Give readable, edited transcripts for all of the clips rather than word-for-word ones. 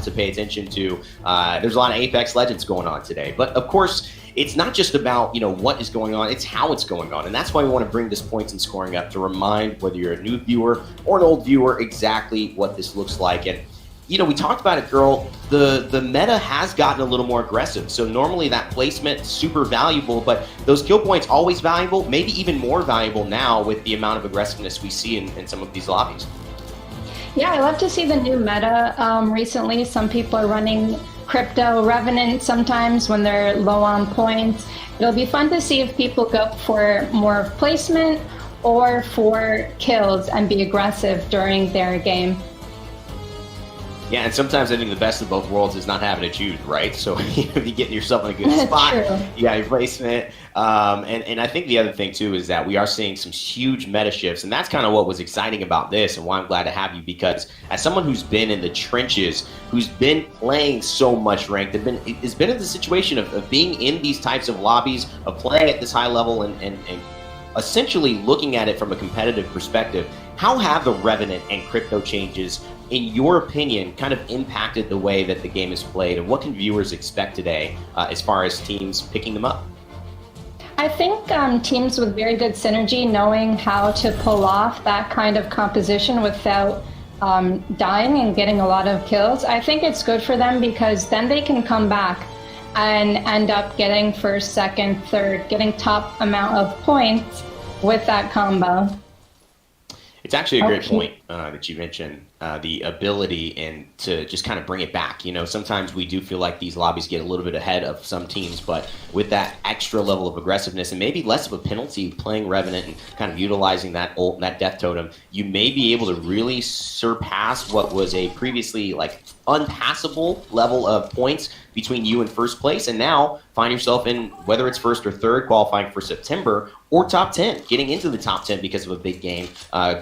to pay attention to. There's a lot of Apex Legends going on today. But of course, it's not just about, what is going on, it's how it's going on. And that's why we want to bring this points and scoring up to remind whether you're a new viewer or an old viewer exactly what this looks like. And we talked about it, girl. The meta has gotten a little more aggressive. So normally that placement, super valuable, but those kill points always valuable, maybe even more valuable now with the amount of aggressiveness we see in some of these lobbies. Yeah, I love to see the new meta. Recently, some people are running Crypto Revenant sometimes when they're low on points. It'll be fun to see if people go for more placement or for kills and be aggressive during their game. Yeah, and sometimes I think the best of both worlds is not having to choose, right? So if you get yourself in a good spot, you got your placement. And I think the other thing, too, is that we are seeing some huge meta shifts. And that's kind of what was exciting about this and why I'm glad to have you, because as someone who's been in the trenches, who's been playing so much ranked, has been in the situation of being in these types of lobbies, of playing at this high level and essentially looking at it from a competitive perspective, how have the Revenant and crypto changes, in your opinion, kind of impacted the way that the game is played, and what can viewers expect today as far as teams picking them up? I think teams with very good synergy, knowing how to pull off that kind of composition without dying and getting a lot of kills, I think it's good for them, because then they can come back and end up getting first, second, third, getting top amount of points with that combo. It's actually a great point that you mentioned, the ability and to just kind of bring it back. Sometimes we do feel like these lobbies get a little bit ahead of some teams, but with that extra level of aggressiveness and maybe less of a penalty playing Revenant and kind of utilizing that ult, that death totem, you may be able to really surpass what was a previously unpassable level of points between you and first place, and now find yourself in, whether it's first or third, qualifying for September, or top 10, getting into the top 10 because of a big game,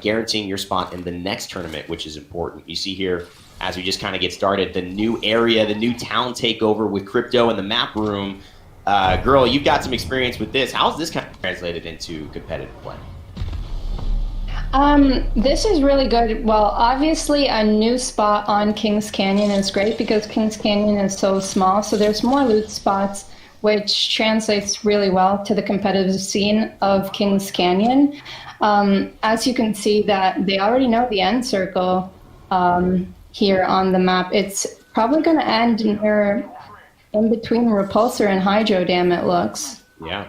guaranteeing your spot in the next tournament, which is important. You see here, as we just kind of get started, the new area, the new town takeover with crypto in the map room. Girl, you've got some experience with this. How's this kind of translated into competitive play? This is really good. Well, obviously a new spot on Kings Canyon is great because Kings Canyon is so small, so there's more loot spots, which translates really well to the competitive scene of Kings Canyon. As you can see that they already know the end circle here on the map. It's probably going to end near in between Repulsor and Hydro Dam, it looks. Yeah.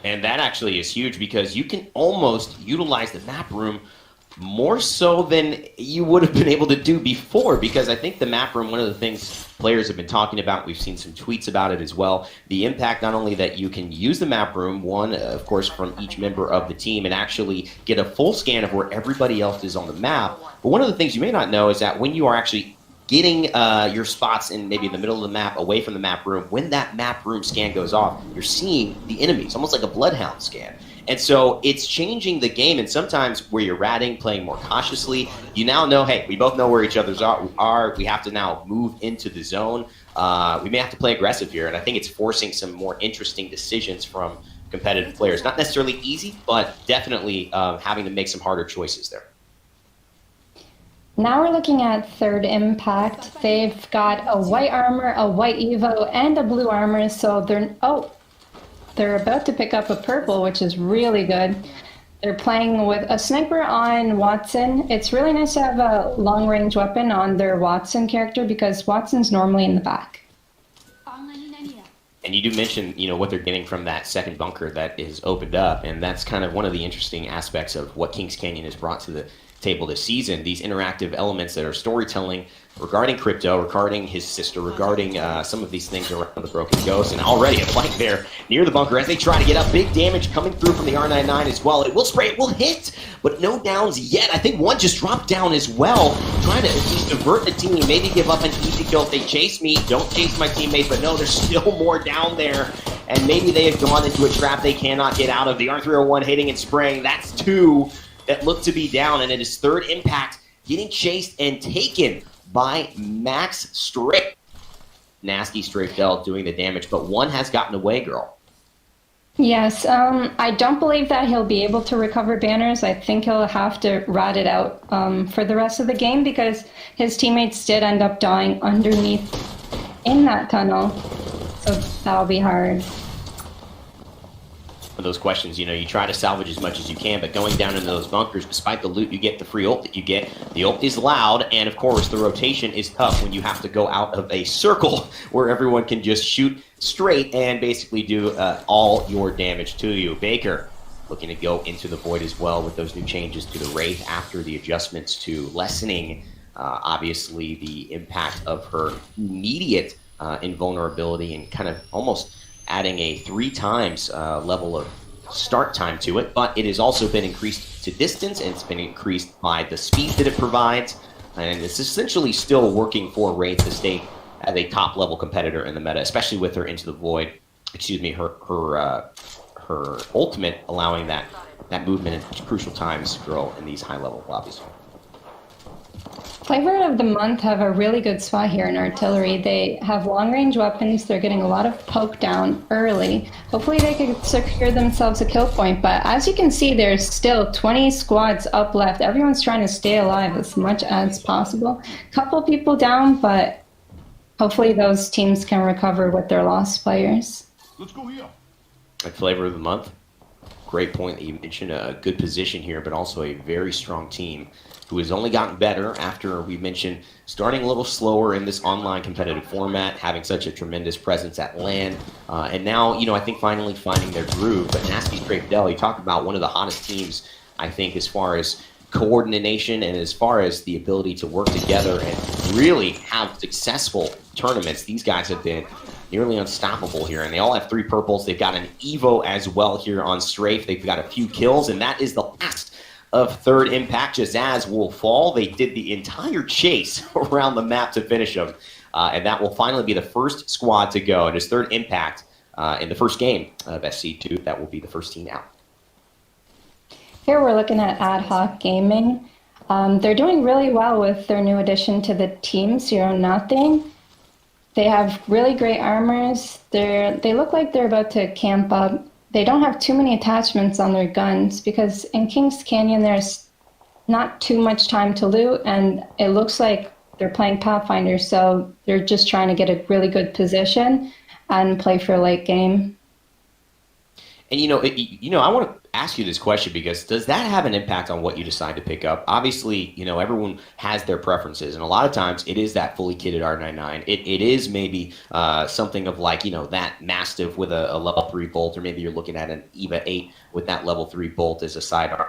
And that actually is huge because you can almost utilize the map room more so than you would have been able to do before, because I think the map room, one of the things players have been talking about, we've seen some tweets about it as well, the impact not only that you can use the map room, one, of course, from each member of the team and actually get a full scan of where everybody else is on the map, but one of the things you may not know is that when you are actually getting your spots in maybe in the middle of the map, away from the map room, when that map room scan goes off, you're seeing the enemies, almost like a Bloodhound scan. And so it's changing the game, and sometimes where you're ratting, playing more cautiously, you now know, hey, we both know where each other's are. We have to now move into the zone. We may have to play aggressive here, and I think it's forcing some more interesting decisions from competitive players. Not necessarily easy, but definitely having to make some harder choices there. Now we're looking at third impact. They've got a white armor, a white Evo, and a blue armor, so they're about to pick up a purple, which is really good. They're playing with a sniper on Watson. It's really nice to have a long-range weapon on their Watson character because Watson's normally in the back. And you do mention, what they're getting from that second bunker that is opened up, and that's kind of one of the interesting aspects of what Kings Canyon has brought to the table this season, these interactive elements that are storytelling regarding crypto, regarding his sister, regarding some of these things around the Broken Ghost, and already a fight there near the bunker as they try to get up. Big damage coming through from the R99 as well. It will spray, it will hit, but no downs yet. I think one just dropped down as well, trying to just divert the team, maybe give up an easy kill if they chase me. Don't chase my teammate, but no, there's still more down there, and maybe they have gone into a trap they cannot get out of. The R301 hitting and spraying, that's two that look to be down, and it is third impact getting chased and taken by Max Strick. Nasty Strafel doing the damage, but one has gotten away, girl. Yes, I don't believe that he'll be able to recover banners. I think he'll have to ride it out for the rest of the game because his teammates did end up dying underneath in that tunnel. So that'll be hard. Those questions, you try to salvage as much as you can, but going down into those bunkers, despite the loot you get, the free ult that you get, the ult is loud, and of course the rotation is tough when you have to go out of a circle where everyone can just shoot straight and basically do all your damage to you. Baker looking to go into the void as well with those new changes to the Wraith after the adjustments to lessening, obviously, the impact of her immediate invulnerability and kind of almost adding a 3 times level of start time to it, but it has also been increased to distance, and it's been increased by the speed that it provides, and it's essentially still working for Wraith to stay as a top-level competitor in the meta, especially with her Into the Void, her ultimate allowing that movement at crucial times to grow in these high-level lobbies. Flavor of the Month have a really good spot here in artillery. They have long-range weapons. They're getting a lot of poke down early. Hopefully they can secure themselves a kill point, but as you can see, there's still 20 squads up left. Everyone's trying to stay alive as much as possible. Couple people down, but hopefully those teams can recover with their lost players. Let's go here. At Flavor of the Month, great point that you mentioned. A good position here, but also a very strong team who has only gotten better after we mentioned starting a little slower in this online competitive format, having such a tremendous presence at LAN, and now, I think finally finding their groove. But Nasty Strafe Dell, you talk about one of the hottest teams, I think, as far as coordination and as far as the ability to work together and really have successful tournaments. These guys have been nearly unstoppable here, and they all have 3 purples. They've got an Evo as well here on Strafe. They've got a few kills, and that is the last of third impact. Jazz will fall. They did the entire chase around the map to finish them, and that will finally be the first squad to go. And his third impact in the first game of SC2, that will be the first team out. Here we're looking at Ad Hoc Gaming. They're doing really well with their new addition to the team, 0-0. They have really great armors. They look like they're about to camp up. They don't have too many attachments on their guns because in Kings Canyon there's not too much time to loot, and it looks like they're playing Pathfinder, so they're just trying to get a really good position and play for a late game. And I want to ask you this question because does that have an impact on what you decide to pick up? Obviously, everyone has their preferences, and a lot of times it is that fully kitted R99. It is maybe something of like, that Mastiff with a level 3 bolt, or maybe you're looking at an EVA 8 with that level 3 bolt as a sidearm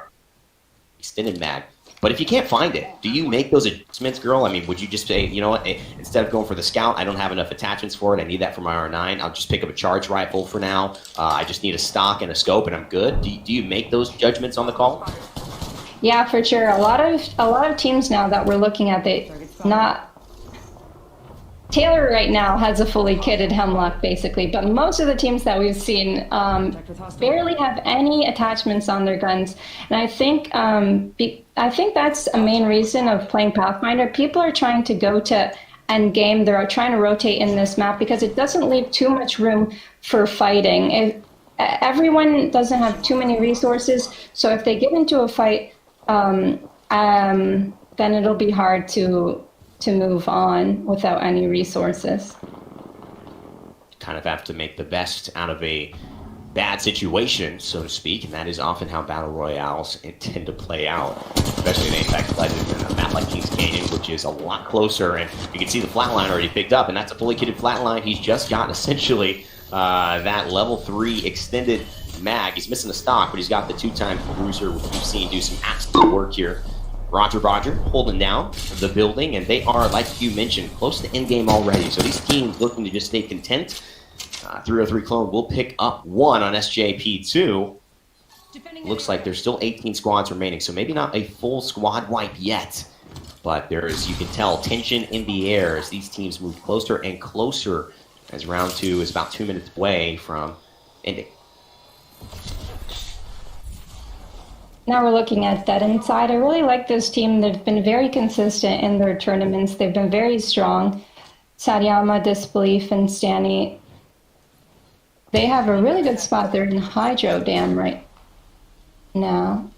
extended mag. But if you can't find it, do you make those adjustments, girl? I mean, would you just say, you know what, instead of going for the scout, I don't have enough attachments for it, I need that for my R9, I'll just pick up a charge rifle for now, I just need a stock and a scope and I'm good? Do you make those judgments on the call? Yeah, for sure. A lot of teams now that we're looking at, Taylor right now has a fully kitted Hemlock, basically, but most of the teams that we've seen barely have any attachments on their guns. And I think that's a main reason of playing Pathfinder. People are trying to go to endgame. They're trying to rotate in this map because it doesn't leave too much room for fighting. Everyone doesn't have too many resources, so if they get into a fight, then it'll be hard to move on without any resources. Kind of have to make the best out of a bad situation, so to speak, and that is often how battle royales tend to play out, especially in Apex Legends and a map like Kings Canyon, which is a lot closer, and you can see the flatline already picked up, and that's a fully kitted flatline. He's just gotten essentially that level 3 extended mag. He's missing the stock, but he's got the 2-time cruiser, which we've seen do some absolute work here. Roger holding down the building, and they are, like you mentioned, close to endgame already. So these teams looking to just stay content. 303 Clone will pick up 1 on SJP2. Looks like there's still 18 squads remaining, so maybe not a full squad wipe yet. But there is, you can tell, tension in the air as these teams move closer and closer as round 2 is about 2 minutes away from ending. Now we're looking at Dead Inside. I really like this team. They've been very consistent in their tournaments. They've been very strong. Satyama, Disbelief, and Stanny. They have a really good spot. They're in Hydro Dam right now.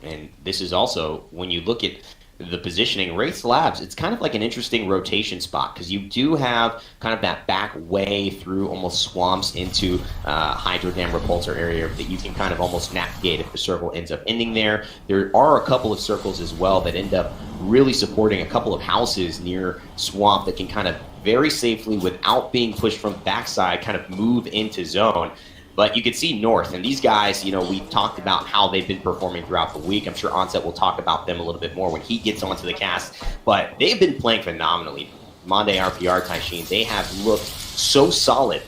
And this is also, when you look at the positioning, Wraith Labs, it's kind of like an interesting rotation spot because you do have kind of that back way through almost swamps into Hydro Dam repulsor area that you can kind of almost navigate if the circle ends up ending there. There are a couple of circles as well that end up really supporting a couple of houses near swamp that can kind of very safely, without being pushed from backside, kind of move into zone. But you can see North, and these guys, you know, we talked about how they've been performing throughout the week. I'm sure Onset will talk about them a little bit more when he gets onto the cast. But they've been playing phenomenally. Monday RPR, Taishin, they have looked so solid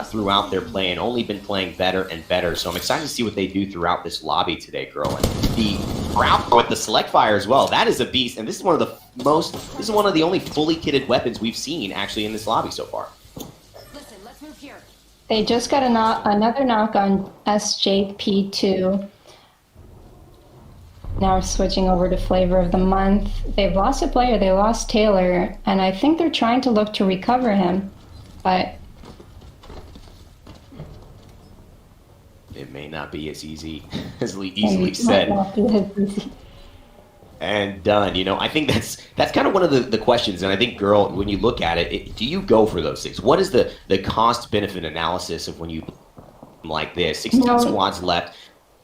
throughout their play and only been playing better and better. So I'm excited to see what they do throughout this lobby today, girl. And the route with the select fire as well, that is a beast. And this is one of the only fully kitted weapons we've seen actually in this lobby so far. They just got another knock on SJP2. Now we're switching over to Flavor of the Month. They've lost a player. They lost Taylor, and I think they're trying to look to recover him, but it may not be as easy as easily said and done. You know, I think that's kind of one of the questions, and I think, girl, when you look at it, do you go for those things? What is the cost-benefit analysis of when you like this? 16 squads left.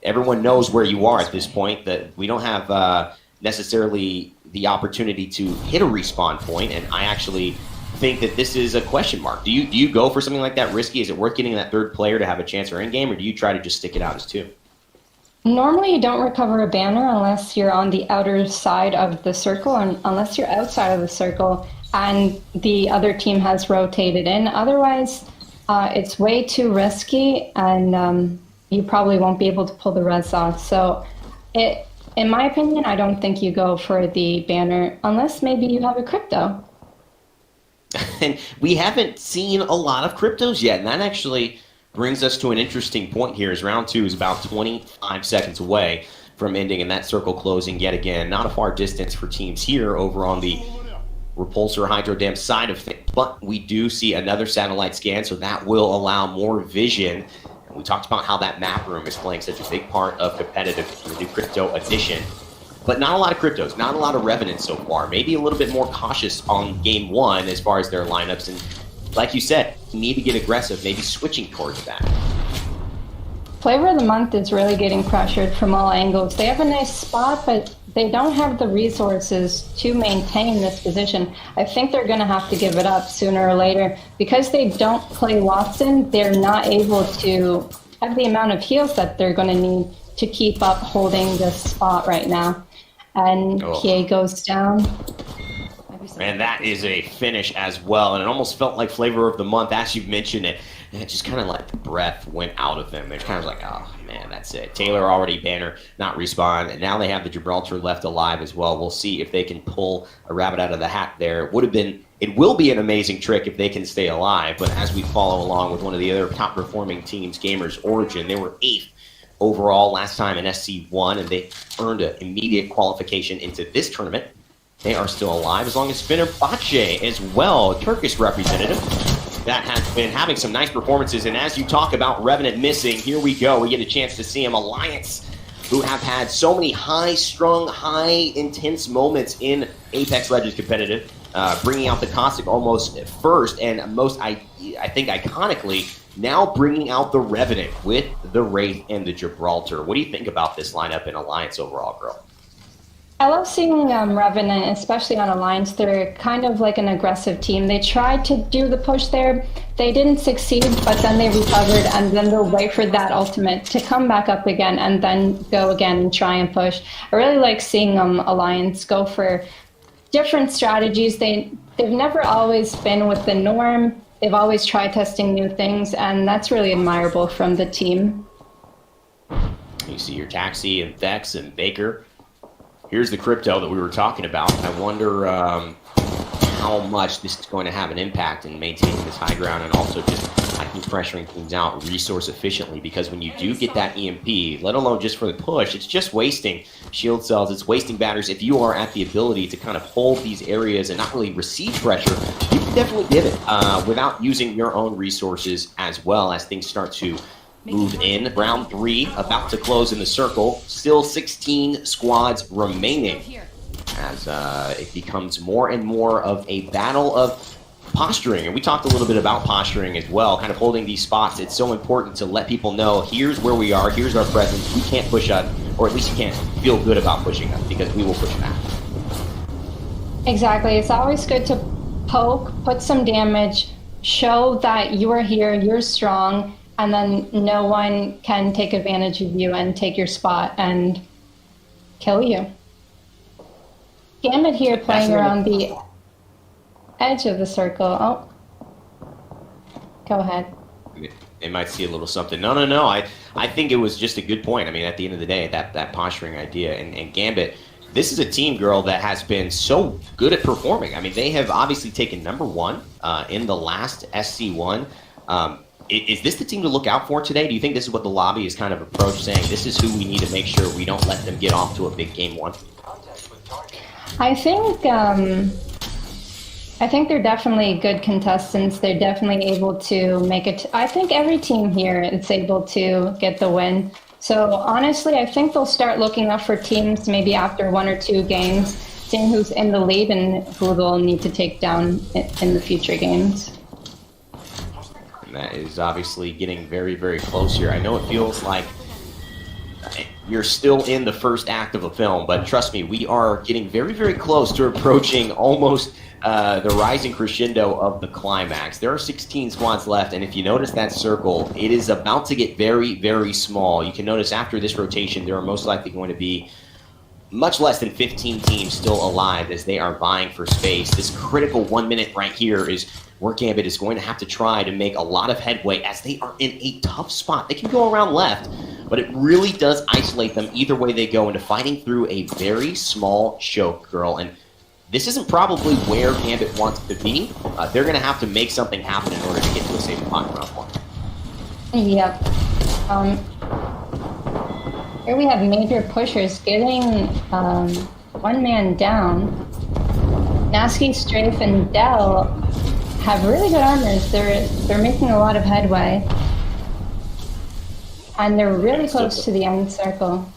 Everyone knows where you are at this point, that we don't have necessarily the opportunity to hit a respawn point, and I actually think that this is a question mark. Do you go for something like that risky? Is it worth getting that third player to have a chance or in-game, or do you try to just stick it out as two? Normally, you don't recover a banner unless you're on the outer side of the circle, and unless you're outside of the circle and the other team has rotated in. Otherwise, it's way too risky, and you probably won't be able to pull the res off. So, in my opinion, I don't think you go for the banner unless maybe you have a crypto. And we haven't seen a lot of cryptos yet, and that actually brings us to an interesting point here, as round two is about 25 seconds away from ending, and that circle closing yet again. Not a far distance for teams here over on the repulsor Hydro Dam side of things, but we do see another satellite scan, so that will allow more vision. And we talked about how that map room is playing such a big part of competitive in the new crypto edition. But not a lot of cryptos, not a lot of revenants so far. Maybe a little bit more cautious on game one as far as their lineups, and like you said, you need to get aggressive, maybe switching towards that. Flavor of the Month is really getting pressured from all angles. They have a nice spot, but they don't have the resources to maintain this position. I think they're going to have to give it up sooner or later. Because they don't play Watson, they're not able to have the amount of heals that they're going to need to keep up holding this spot right now. And PA goes down. And that is a finish as well, and it almost felt like Flavor of the Month, as you've mentioned it, and it just kind of like the breath went out of them. They're kind of like, oh man, that's it. Taylor already banner, not respawn, and now they have the Gibraltar left alive as well. We'll see if they can pull a rabbit out of the hat there. It will be an amazing trick if they can stay alive, but as we follow along with one of the other top performing teams, Gamers Origin, they were 8th overall last time in SC1, and they earned an immediate qualification into this tournament. They are still alive, as long as Fenerbahce as well, Turkish representative, that has been having some nice performances. And as you talk about Revenant missing, here we go. We get a chance to see him. Alliance, who have had so many high-strung, high-intense moments in Apex Legends competitive, bringing out the Caustic almost first, and most, I think, iconically, now bringing out the Revenant with the Wraith and the Gibraltar. What do you think about this lineup in Alliance overall, girl? I love seeing Revenant, especially on Alliance. They're kind of like an aggressive team. They tried to do the push there. They didn't succeed, but then they recovered, and then they'll wait for that ultimate to come back up again and then go again and try and push. I really like seeing Alliance go for different strategies. They've never always been with the norm. They've always tried testing new things, and that's really admirable from the team. You see your Taxi and Vex and Baker. Here's the crypto that we were talking about. I wonder how much this is going to have an impact in maintaining this high ground, and also just, I think, pressuring things out resource efficiently, because when you do get that EMP, let alone just for the push, it's just wasting shield cells, it's wasting batteries. If you are at the ability to kind of hold these areas and not really receive pressure, you can can definitely give it without using your own resources as well as things start to move in. Round 3 about to close in the circle. Still 16 squads remaining as it becomes more and more of a battle of posturing. And we talked a little bit about posturing as well, kind of holding these spots. It's so important to let people know, here's where we are, here's our presence. We can't push up, or at least you can't feel good about pushing up, because we will push back. Exactly. It's always good to poke, put some damage, show that you are here, you're strong, and then no one can take advantage of you and take your spot and kill you. Gambit here playing around the edge of the circle. Oh, go ahead. They might see a little something. No. I think it was just a good point. I mean, at the end of the day, that posturing idea. And Gambit, this is a team, girl, that has been so good at performing. I mean, they have obviously taken #1 in the last SC1. Is this the team to look out for today? Do you think this is what the lobby is kind of approached, saying this is who we need to make sure we don't let them get off to a big game 1? I think they're definitely good contestants. They're definitely able to make it. I think every team here is able to get the win. So honestly, I think they'll start looking up for teams maybe after 1 or 2 games, seeing who's in the lead and who they'll need to take down in the future games. And that is obviously getting very, very close here. I know it feels like you're still in the first act of a film, but trust me, we are getting very, very close to approaching almost the rising crescendo of the climax. There are 16 squads left, and if you notice that circle, it is about to get very, very small. You can notice after this rotation, there are most likely going to be much less than 15 teams still alive as they are vying for space. This critical 1 minute right here is where Gambit is going to have to try to make a lot of headway as they are in a tough spot. They can go around left, but it really does isolate them either way they go into fighting through a very small choke, girl. And this isn't probably where Gambit wants to be. They're going to have to make something happen in order to get to a safe spot in round 1. Yep. Here we have major pushers getting one man down. Nasky, Strafe, and Dell have really good armors. They're making a lot of headway. And they're really close to the end circle.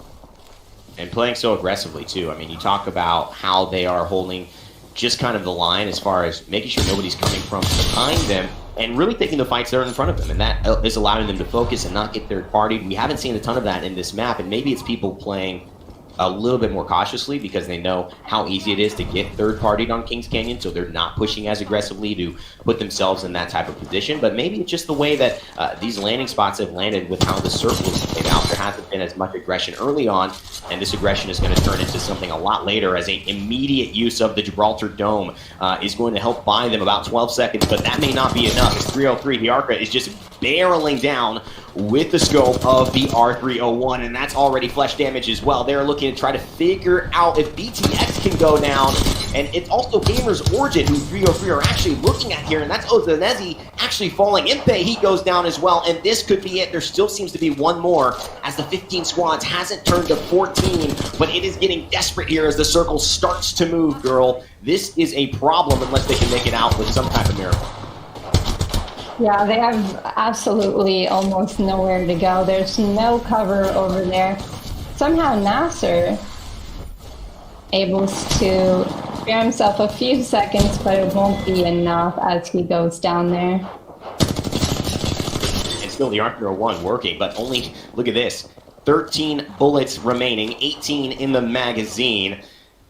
And playing so aggressively, too. I mean, you talk about how they are holding just kind of the line as far as making sure nobody's coming from behind them and really taking the fights that are in front of them. And that is allowing them to focus and not get third-partied. We haven't seen a ton of that in this map, and maybe it's people playing a little bit more cautiously because they know how easy it is to get third-partied on Kings Canyon, so they're not pushing as aggressively to put themselves in that type of position. But maybe it's just the way that these landing spots have landed with how the circle is played out. There hasn't been as much aggression early on, and this aggression is going to turn into something a lot later as an immediate use of the Gibraltar Dome is going to help buy them about 12 seconds, but that may not be enough as 303 Hiarka is just barreling down with the scope of the R301, and that's already flesh damage as well. They're looking to try to figure out if BTX can go down, and it's also Gamer's Origin, who 303 are actually looking at here, and that's Ozanezi actually falling. Impe, he goes down as well, and this could be it. There still seems to be one more, as the 15 squads hasn't turned to 14, but it is getting desperate here as the circle starts to move, girl. This is a problem unless they can make it out with some type of miracle. Yeah, they have absolutely almost nowhere to go. There's no cover over there. Somehow Nasser able to spare himself a few seconds, but it won't be enough as he goes down there. And still the R301 working, but only, look at this, 13 bullets remaining, 18 in the magazine.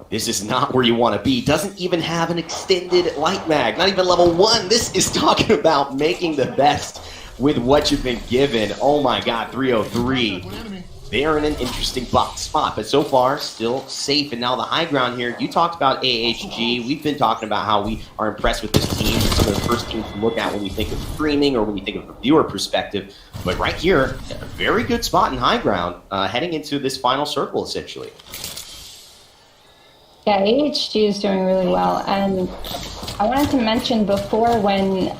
This is not where you want to be. Doesn't even have an extended light mag, not even level 1. This is talking about making the best with what you've been given. Oh my god, 303. They are in an interesting spot, but so far, still safe. And now the high ground here, you talked about AHG. We've been talking about how we are impressed with this team. It's some of the first teams to look at when we think of streaming or when we think of a viewer perspective. But right here, a very good spot in high ground, heading into this final circle, essentially. Yeah, AHG is doing really well, and I wanted to mention before when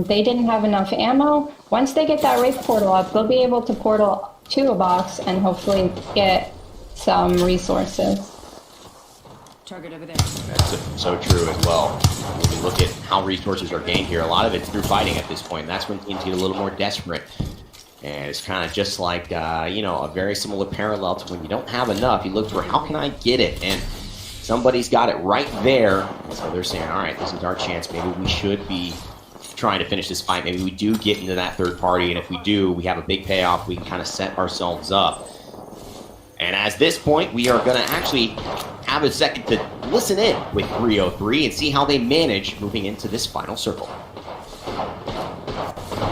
they didn't have enough ammo, once they get that Wraith portal up, they'll be able to portal to a box and hopefully get some resources. Target over there. That's so true as well. When you look at how resources are gained here, a lot of it's through fighting at this point. And that's when teams get a little more desperate. And it's kind of just like, you know, a very similar parallel to when you don't have enough, you look for how can I get it? And somebody's got it right there. So they're saying, all right, this is our chance. Maybe we should be trying to finish this fight. Maybe we do get into that third party. And if we do, we have a big payoff. We can kind of set ourselves up. And at this point, we are going to actually have a second to listen in with 303 and see how they manage moving into this final circle.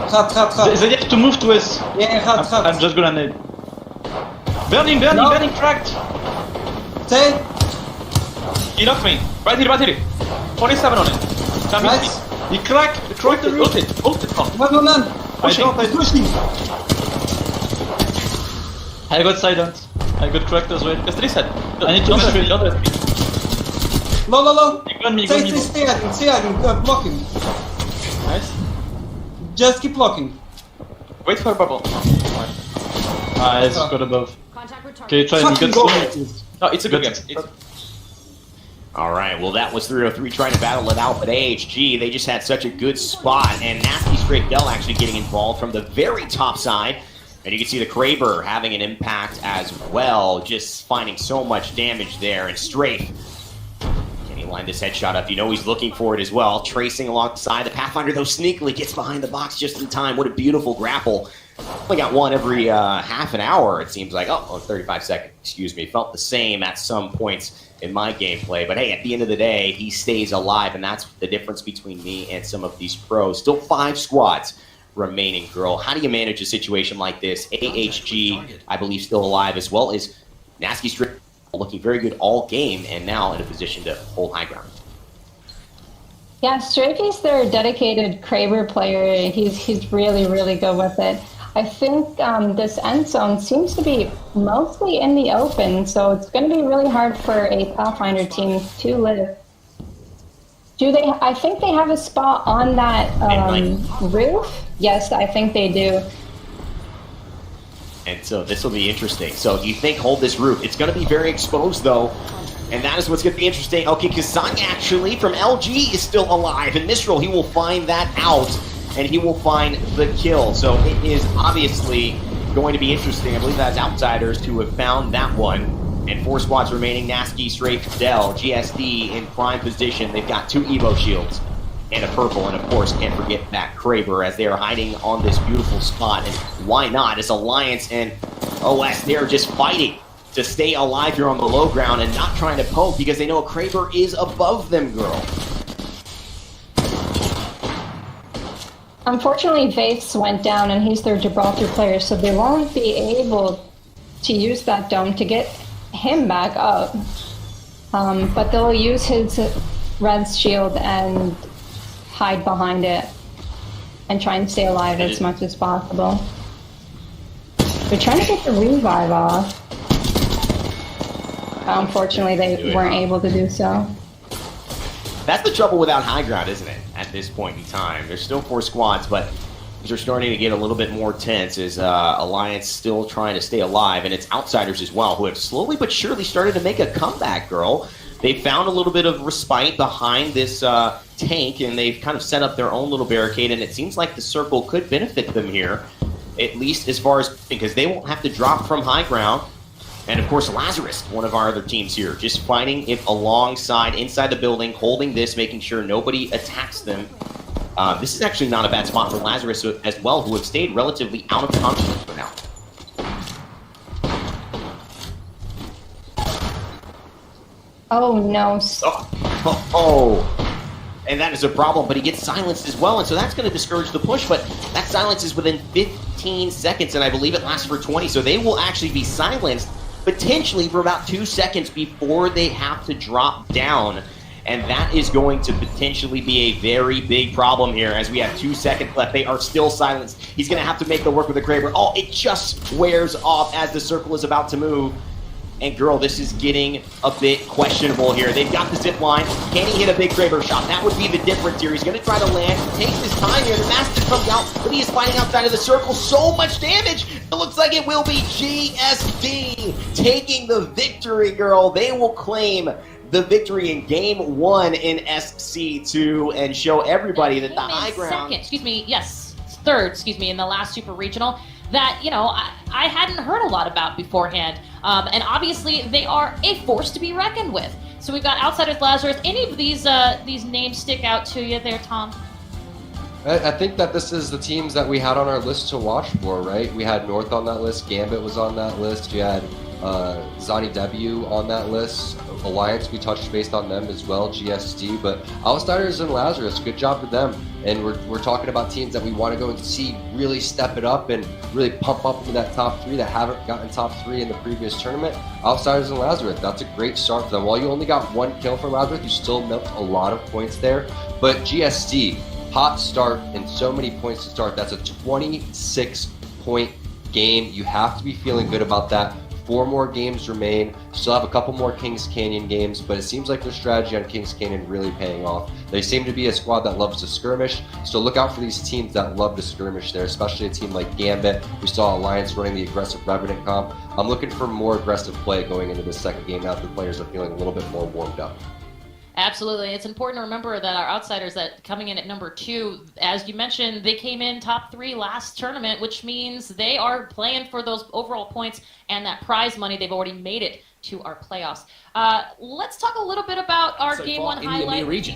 Hot. They have to move to us. Yeah, hot. I'm just gonna nade. Burning, No. cracked. Stay. He knocked me. Right here. 27 on it. Come Nice. He cracked the roof. Ult it. One. Pushing. Pushing. I got silent. I got cracked as well. Just reset. I need to understand. Low. He got me. Stay hiding, blocking. Nice. Just keep blocking. Wait for bubble. It's got above. Contact with target. Okay, try and Fucking get go. some. No, it's a good game. It's- All right, well, that was 303 trying to battle it out, but AHG, they just had such a good spot, and Nasty Straight Bell actually getting involved from the very top side. And you can see the Kraber having an impact as well, just finding so much damage there. And Strafe, can he line this headshot up? You know he's looking for it as well. Tracing alongside the Pathfinder, though, sneakily gets behind the box just in time. What a beautiful grapple. Only got one every half an hour, it seems like. Oh, 35 seconds, excuse me. Felt the same at some points in my gameplay. But hey, at the end of the day, he stays alive, and that's the difference between me and some of these pros. Still 5 squads remaining, girl. How do you manage a situation like this? AHG, I believe, still alive, as well as Nasty Straight looking very good all game, and now in a position to hold high ground. Yeah, Strafey's their dedicated Kraber player. He's really good with it. I think this end zone seems to be mostly in the open, so it's going to be really hard for a Pathfinder team to live. Do they? I think they have a spot on that roof. Yes, I think they do. And so this will be interesting. So you think hold this roof. It's going to be very exposed, though. And that is what's going to be interesting. Okay, Kazan actually from LG is still alive. And Mistral, he will find that out. And he will find the kill. So it is obviously going to be interesting. I believe that's Outsiders to have found that one. And 4 squads remaining. Nasty, Strafe, Dell, GSD in prime position. They've got 2 Evo shields and a purple. And of course, can't forget that Kraber as they are hiding on this beautiful spot. And why not? It's Alliance and OS. They're just fighting to stay alive here on the low ground and not trying to poke because they know a Kraber is above them, girl. Unfortunately, Vates went down, and he's their Gibraltar player, so they won't be able to use that dome to get him back up. But they'll use his Red's shield and hide behind it and try and stay alive as much as possible. They're trying to get the revive off. Unfortunately, they weren't able to do so. That's the trouble without high ground, isn't it? At this point in time, there's still 4 squads, but these are starting to get a little bit more tense as Alliance still trying to stay alive, and it's Outsiders as well who have slowly but surely started to make a comeback, girl. They found a little bit of respite behind this tank, and they've kind of set up their own little barricade, and it seems like the circle could benefit them here, at least as far as because they won't have to drop from high ground. And of course, Lazarus, one of our other teams here, just fighting it alongside, inside the building, holding this, making sure nobody attacks them. This is actually not a bad spot for Lazarus as well, who have stayed relatively out of conflict for now. Oh no. And that is a problem, but he gets silenced as well, and so that's going to discourage the push, but that silence is within 15 seconds, and I believe it lasts for 20, so they will actually be silenced potentially for about 2 seconds before they have to drop down. And that is going to potentially be a very big problem here as we have 2 seconds left. They are still silenced. He's going to have to make the work with the Kraber. Oh, it just wears off as the circle is about to move. And girl, this is getting a bit questionable here. They've got the zip line. Can he hit a big Kraber shot? That would be the difference here. He's going to try to land. He takes his time here. The Master comes out, but he is fighting outside of the circle. So much damage. It looks like it will be GSD taking the victory, girl. They will claim the victory in Game 1 in SC2 and show everybody that the high ground... Third, in the last Super Regional that, you know, I hadn't heard a lot about beforehand. And obviously, they are a force to be reckoned with. So we've got Outsiders, Lazarus. Any of these names stick out to you there, Tom? I think that this is the teams that we had on our list to watch for, right? We had North on that list, Gambit was on that list, we had Zani W on that list, Alliance, we touched based on them as well, GSD, but Outsiders and Lazarus, good job to them. And we're talking about teams that we want to go and see really step it up and really pump up into that top 3 that haven't gotten top 3 in the previous tournament. Outsiders and Lazarus, that's a great start for them. While you only got 1 kill for Lazarus, you still milked a lot of points there. But GSD, hot start and so many points to start. That's a 26-point game. You have to be feeling good about that. 4 more games remain. Still have a couple more Kings Canyon games, but it seems like their strategy on Kings Canyon really paying off. They seem to be a squad that loves to skirmish, so look out for these teams that love to skirmish there, especially a team like Gambit. We saw Alliance running the aggressive Revenant comp. I'm looking for more aggressive play going into this second game now that the players are feeling a little bit more warmed up. Absolutely. It's important to remember that our Outsiders that coming in at number 2, as you mentioned, they came in top 3 last tournament, which means they are playing for those overall points and that prize money. They've already made it to our playoffs. Let's talk a little bit about our Game 1 highlight. In the EMEA region.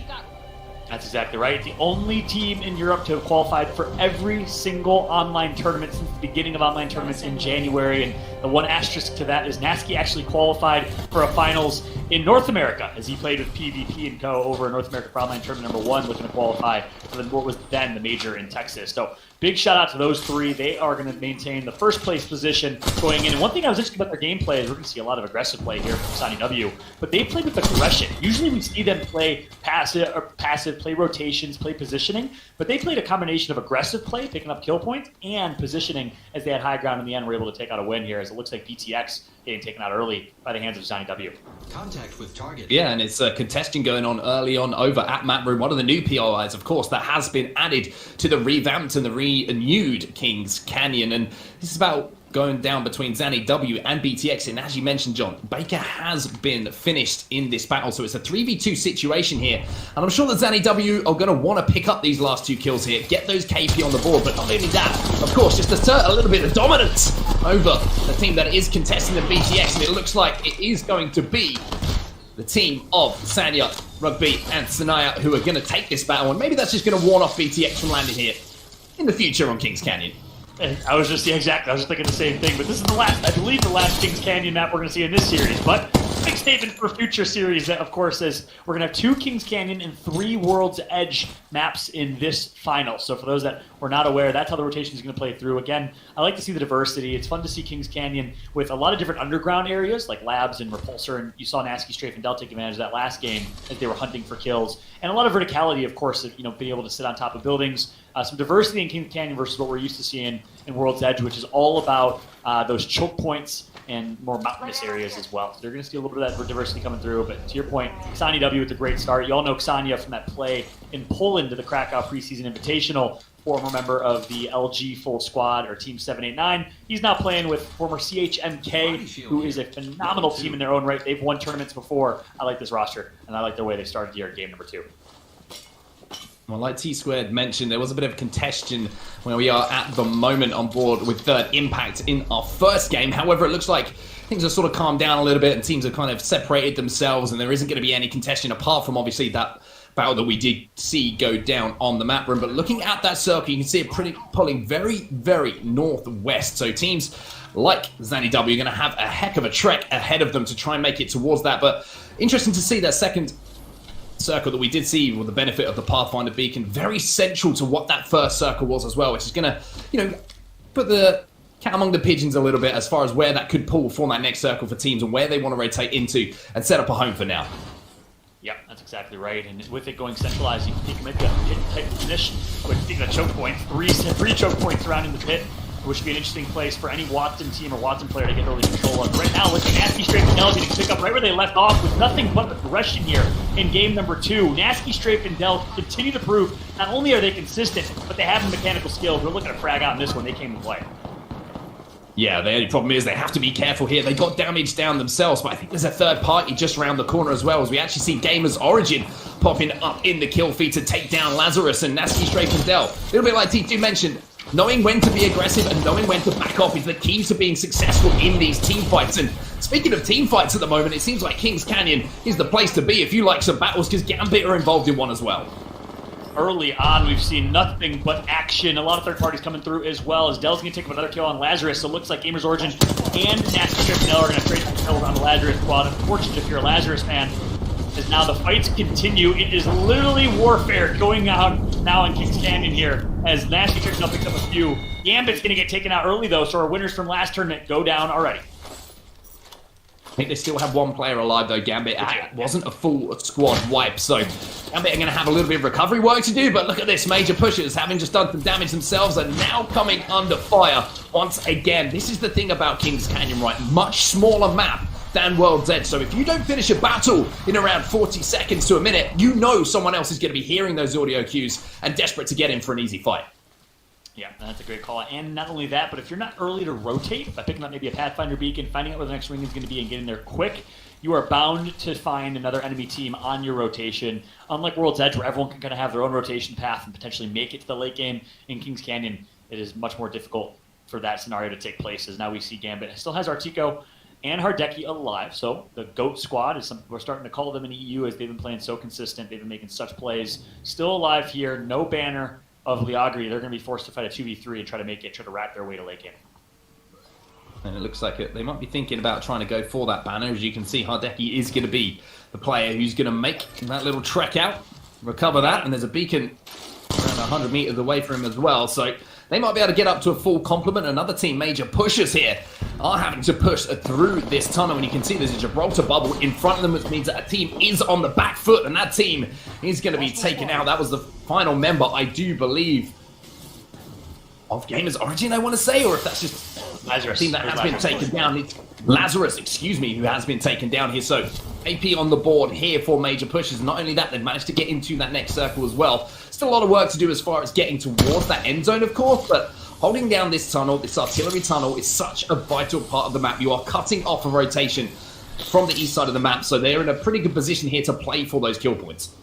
That's exactly right. The only team in Europe to have qualified for every single online tournament since the beginning of online tournaments in January. And the one asterisk to that is Nasky actually qualified for a finals in North America as he played with PvP and Co. over in North America for online tournament number 1, looking to qualify for what was then the major in Texas. So big shout out to those 3. They are going to maintain the first place position going in. And one thing I was interested about their gameplay is we're going to see a lot of aggressive play here from Sunny W, but they played with aggression. Usually we see them play passive, play rotations, play positioning, but they played a combination of aggressive play, picking up kill points, and positioning as they had high ground in the end, were able to take out a win here, as it looks like BTX getting taken out early by the hands of Sunny W. Contact with target. Yeah, and it's a contesting going on early on over at Map Room. One of the new POIs, of course, that has been added to the revamped and the renewed Kings Canyon. And this is about going down between Zani W and BTX. And as you mentioned, John, Baker has been finished in this battle. So it's a 3v2 situation here. And I'm sure that Zani W are going to want to pick up these last 2 kills here, get those KP on the board. But not only that, of course, just assert a little bit of dominance over the team that is contesting the BTX. And it looks like it is going to be the team of Sanya, Rugby, and Sanaya who are going to take this battle. And maybe that's just going to warn off BTX from landing here in the future on Kings Canyon. I was just thinking the same thing, but this is the last, I believe, the last Kings Canyon map we're going to see in this series. But big statement for future series, of course, is we're going to have 2 Kings Canyon and 3 World's Edge maps in this final. So for those that were not aware, that's how the rotation is going to play through. Again, I like to see the diversity. It's fun to see Kings Canyon with a lot of different underground areas like labs and repulsor, and you saw Nasky, Strafe, and Del take advantage of that last game as they were hunting for kills. And a lot of verticality, of course, you know, being able to sit on top of buildings. Some diversity in Kings Canyon versus what we're used to seeing in World's Edge, which is all about those choke points and more mountainous areas as well. So they're going to see a little bit of that diversity coming through. But to your point, Xani W with a great start. You all know Xania from that play in Poland to the Krakow preseason invitational, former member of the LG full squad, or Team 789. He's now playing with former CHMK, who is a phenomenal team in their own right. They've won tournaments before. I like this roster, and I like the way they started here at game number 2. Well, like T-Squared mentioned, there was a bit of congestion where we are at the moment on board with Third Impact in our first game. However, it looks like things have sort of calmed down a little bit and teams have kind of separated themselves, and there isn't going to be any congestion apart from obviously that battle that we did see go down on the map room. But looking at that circle, you can see it pulling very, very northwest. So teams like Zani W are going to have a heck of a trek ahead of them to try and make it towards that. But interesting to see that second circle that we did see with the benefit of the Pathfinder beacon, very central to what that first circle was as well, which is going to, you know, put the cat among the pigeons a little bit as far as where that could pull from that next circle for teams and where they want to rotate into and set up a home for now. Yep, that's exactly right. And with it going centralized, you can think maybe a pit-type finish with thinking of choke points, three choke points surrounding the pit, which would be an interesting place for any Watson team or Watson player to get early control of. Right now, looking Nasky, Strafe, and Del getting pick up right where they left off with nothing but aggression here in game number 2. Nasky, Strafe, and Del continue to prove not only are they consistent, but they have the mechanical skills. We're looking to frag out in this one. They came to play. Yeah, the only problem is they have to be careful here. They got damage down themselves, but I think there's a third party just around the corner as well, as we actually see Gamers Origin popping up in the kill feed to take down Lazarus and Nasty Strafe and Dell. A little bit like T2 mentioned, knowing when to be aggressive and knowing when to back off is the key to being successful in these team fights. And speaking of team fights at the moment, it seems like Kings Canyon is the place to be if you like some battles, because Gambit are involved in one as well. Early on, we've seen nothing but action. A lot of third parties coming through as well, as Dell's going to take up another kill on Lazarus. So it looks like Gamers Origin and Nasty Strip Nell are going to trade some kills on the Lazarus squad. Unfortunately, if you're a Lazarus fan, as now the fights continue. It is literally warfare going on now in Kings Canyon here, as Nasty Strip Nell picks up a few. Gambit's going to get taken out early, though, so our winners from last tournament go down already. I think they still have one player alive, though. Gambit wasn't a full squad wipe, so Gambit are going to have a little bit of recovery work to do, but look at this. Major Pushers, having just done some damage themselves, are now coming under fire once again. This is the thing about Kings Canyon, right? Much smaller map than World's Edge, so if you don't finish a battle in around 40 seconds to a minute, you know someone else is going to be hearing those audio cues and desperate to get in for an easy fight. Yeah, that's a great call. And not only that, but if you're not early to rotate, by picking up maybe a Pathfinder beacon, finding out where the next ring is going to be and getting there quick, you are bound to find another enemy team on your rotation. Unlike World's Edge, where everyone can kind of have their own rotation path and potentially make it to the late game, in Kings Canyon, it is much more difficult for that scenario to take place, as now we see Gambit still has Artico and Hardeki alive, so the GOAT squad is something we're starting to call them in EU, as they've been playing so consistent, they've been making such plays. Still alive here, no banner of Liagri. They're going to be forced to fight a 2v3 and try to rat their way to late game. And it looks like they might be thinking about trying to go for that banner. As you can see, Hardeki is going to be the player who's going to make that little trek out, recover that, and there's a beacon around 100 meters away from him as well, so they might be able to get up to a full complement. Another team, Major Pushers here, are having to push through this tunnel, and you can see there's a Gibraltar bubble in front of them, which means that a team is on the back foot, and that team is going to be taken out. That was the final member, I do believe, of Gamers Origin, I want to say, or if that's just Lazarus, a team that has been taken down. It's Lazarus, excuse me, who has been taken down here. So AP on the board here for Major Pushers. Not only that, they've managed to get into that next circle as well. Still a lot of work to do as far as getting towards that end zone, of course, but holding down this tunnel, this artillery tunnel, is such a vital part of the map. You are cutting off a rotation from the east side of the map, so they're in a pretty good position here to play for those kill points.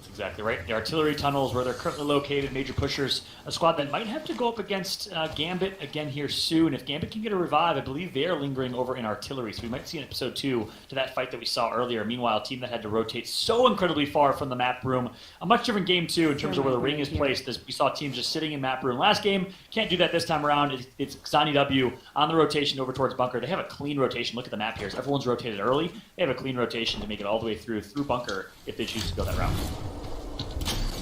Exactly right. The artillery tunnels where they're currently located, Major Pushers, a squad that might have to go up against Gambit again here soon. If Gambit can get a revive, I believe they are lingering over in artillery, so we might see in episode 2 to that fight that we saw earlier. Meanwhile, a team that had to rotate so incredibly far from the map room. A much different game, too, in terms of where the ring is placed, as we saw teams just sitting in map room last game. Can't do that this time around. It's Xani W on the rotation over towards bunker. They have a clean rotation. Look at the map here. As everyone's rotated early, they have a clean rotation to make it all the way through bunker if they choose to go that route.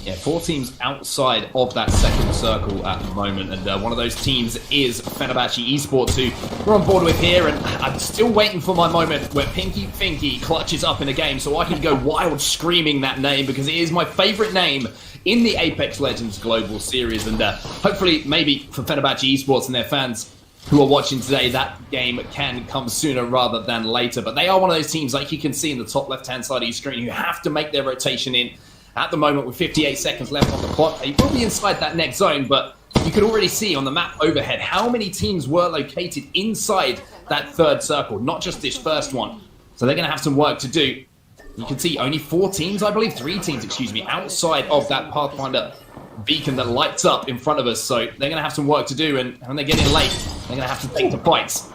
Yeah, 4 teams outside of that second circle at the moment, and one of those teams is Fenerbahce Esports, who we're on board with here, and I'm still waiting for my moment where Pinky Finky clutches up in a game so I can go wild screaming that name, because it is my favorite name in the Apex Legends Global Series, and hopefully, maybe for Fenerbahce Esports and their fans who are watching today, that game can come sooner rather than later. But they are one of those teams, like you can see in the top left-hand side of your screen, who have to make their rotation in. At the moment, with 58 seconds left on the clock, they will be inside that next zone, but you can already see on the map overhead how many teams were located inside that third circle, not just this first one. So they're going to have some work to do. You can see only 4 teams, I believe, 3 teams, excuse me, outside of that Pathfinder beacon that lights up in front of us. So they're going to have some work to do, and when they get in late, they're going to have to take the fights.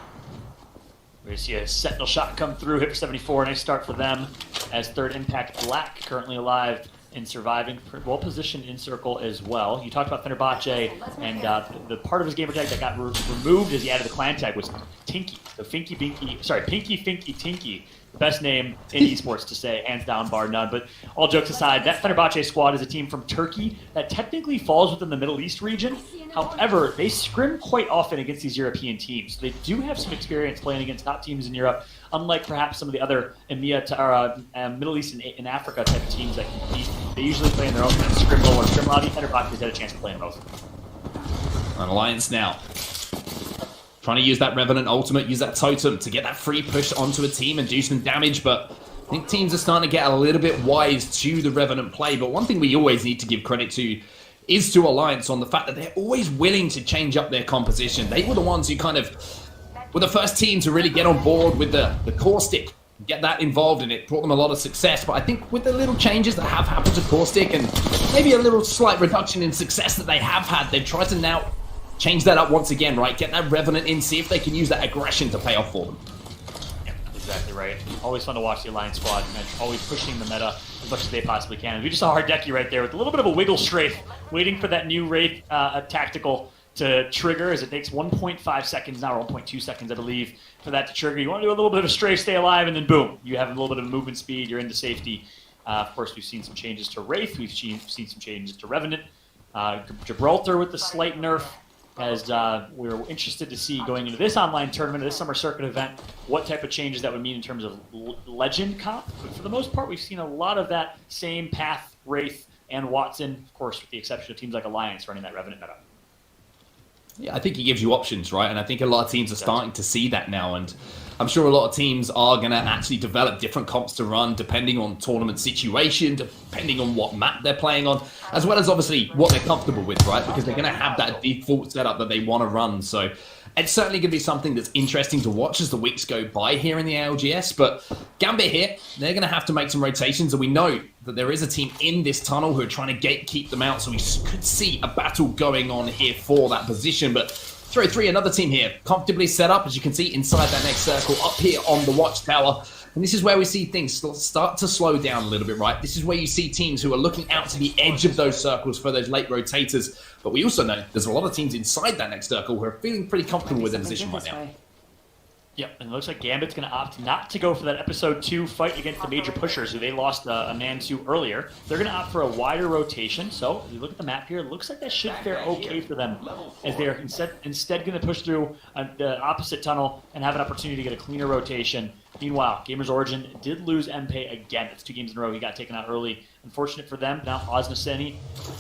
We're going to see a Sentinel shot come through, hit for 74. Nice start for them, as third Impact Black currently alive and surviving, well positioned in circle as well. You talked about Fenerbahce, and the part of his gamer tag that got removed as he added the clan tag was Tinky. So Pinky Finky Tinky. The best name in esports to say, hands down, bar none. But all jokes aside, that Fenerbahce squad is a team from Turkey that technically falls within the Middle East region. However, they scrim quite often against these European teams. They do have some experience playing against top teams in Europe, unlike perhaps some of the other EMEA or Middle East and Africa type of teams that compete. They usually play in their own kind of scrim bowl or scrim lobby. Fenerbahce's had a chance to play in both. An Alliance now. Trying to use that Revenant ultimate, use that totem to get that free push onto a team and do some damage, but I think teams are starting to get a little bit wise to the Revenant play. But one thing we always need to give credit to is to Alliance on the fact that they're always willing to change up their composition. They were the ones who kind of were the first team to really get on board with the core stick, get that involved in it, brought them a lot of success. But I think with the little changes that have happened to core stick and maybe a little slight reduction in success that they have had, they've tried to now change that up once again, right? Get that Revenant in, see if they can use that aggression to pay off for them. Yeah, exactly right. Always fun to watch the Alliance squad, and always pushing the meta as much as they possibly can. We just saw Hardeki right there with a little bit of a wiggle strafe, waiting for that new Wraith tactical to trigger, as it takes 1.5 seconds now, or 1.2 seconds, I believe, for that to trigger. You want to do a little bit of a strafe, stay alive, and then boom, you have a little bit of movement speed, you're into safety. Of course, we've seen some changes to Wraith, we've seen some changes to Revenant. Gibraltar with the slight nerf, as we're interested to see going into this online tournament, this summer circuit event, what type of changes that would mean in terms of legend comp. But for the most part, we've seen a lot of that same path, Wraith and Watson, of course, with the exception of teams like Alliance running that Revenant meta. Yeah, I think he gives you options, right? And I think a lot of teams are starting to see that now. And I'm sure a lot of teams are going to actually develop different comps to run depending on tournament situation, depending on what map they're playing on, as well as obviously what they're comfortable with, right? Because they're going to have that default setup that they want to run. So it's certainly going to be something that's interesting to watch as the weeks go by here in the ALGS. But Gambit here, they're going to have to make some rotations. And we know that there is a team in this tunnel who are trying to gatekeep them out. So we could see a battle going on here for that position. But Throw 3, another team here, comfortably set up, as you can see, inside that next circle, up here on the watchtower. And this is where we see things start to slow down a little bit, right? This is where you see teams who are looking out to the edge of those circles for those late rotators. But we also know there's a lot of teams inside that next circle who are feeling pretty comfortable with their position right now. Yep, and it looks like Gambit's going to opt not to go for that Episode 2 fight against the major pushers, who they lost a man to earlier. They're going to opt for a wider rotation, so if you look at the map here, it looks like that should fare okay for them, as they're instead going to push through the opposite tunnel and have an opportunity to get a cleaner rotation. Meanwhile, Gamers Origin did lose Mpe again. It's 2 games in a row. He got taken out early. Unfortunate for them. Now Osnaseni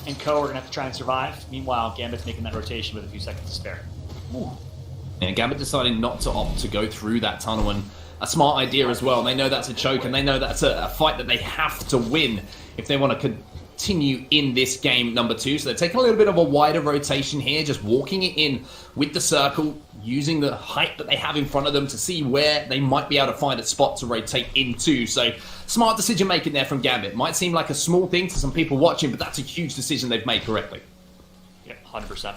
and Co. are going to have to try and survive. Meanwhile, Gambit's making that rotation with a few seconds to spare. Ooh. And Gambit deciding not to opt to go through that tunnel, and a smart idea as well. They know that's a choke, and they know that's a fight that they have to win if they want to continue in this game number 2. So they're taking a little bit of a wider rotation here, just walking it in with the circle, using the height that they have in front of them to see where they might be able to find a spot to rotate into. So smart decision making there from Gambit. Might seem like a small thing to some people watching, but that's a huge decision they've made correctly. Yeah, 100%.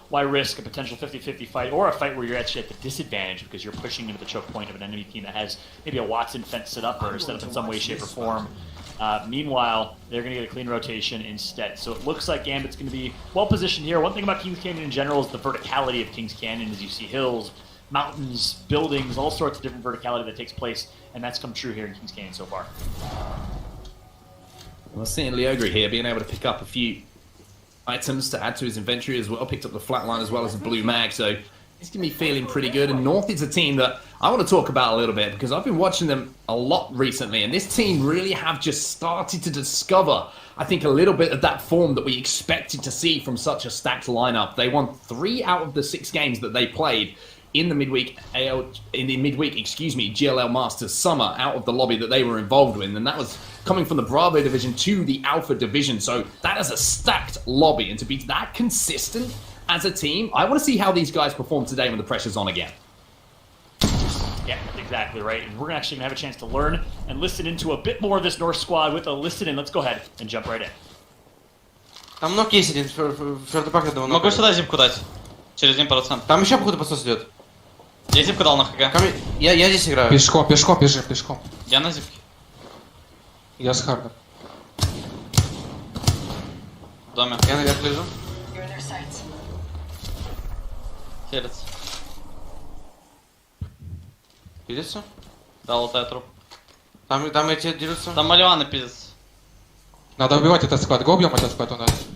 Why risk a potential 50-50 fight, or a fight where you're actually at the disadvantage because you're pushing into the choke point of an enemy team that has maybe a Watson fence set up or set up in some way, shape, or form. Meanwhile, they're going to get a clean rotation instead. So it looks like Gambit's going to be well positioned here. One thing about Kings Canyon in general is the verticality of Kings Canyon, as you see hills, mountains, buildings, all sorts of different verticality that takes place, and that's come true here in Kings Canyon so far. We're seeing Leogri here being able to pick up a few items to add to his inventory as well. Picked up the flatline as well as the blue mag, so he's going to be feeling pretty good. And North is a team that I want to talk about a little bit because I've been watching them a lot recently, and this team really have just started to discover, I think, a little bit of that form that we expected to see from such a stacked lineup. They won 3 out of the 6 games that they played in the midweek GLL Masters Summer out of the lobby that they were involved in, and that was coming from the Bravo division to the Alpha division. So that is a stacked lobby, and to be that consistent as a team, I want to see how these guys perform today when the pressure's on again. Yeah, that's exactly right. And we're actually going to have a chance to learn and listen into a bit more of this North squad with a listen in. Let's go ahead and jump right in. Там ног есть один, фердопак этого Могу сюда зипку дать. Через 1%. Там еще, походу, посос идет. Я зипку дал на ХГ. Я здесь играю. Пешком, бежим, пешком. Я на зипке. Я с хардом. В доме. Я наверх лежу. Хелец. Пиздится? Да, лутает труп. Там эти дерутся. Там Маливаны пиздец. Надо убивать этот склад. Го убьем этот склад у нас.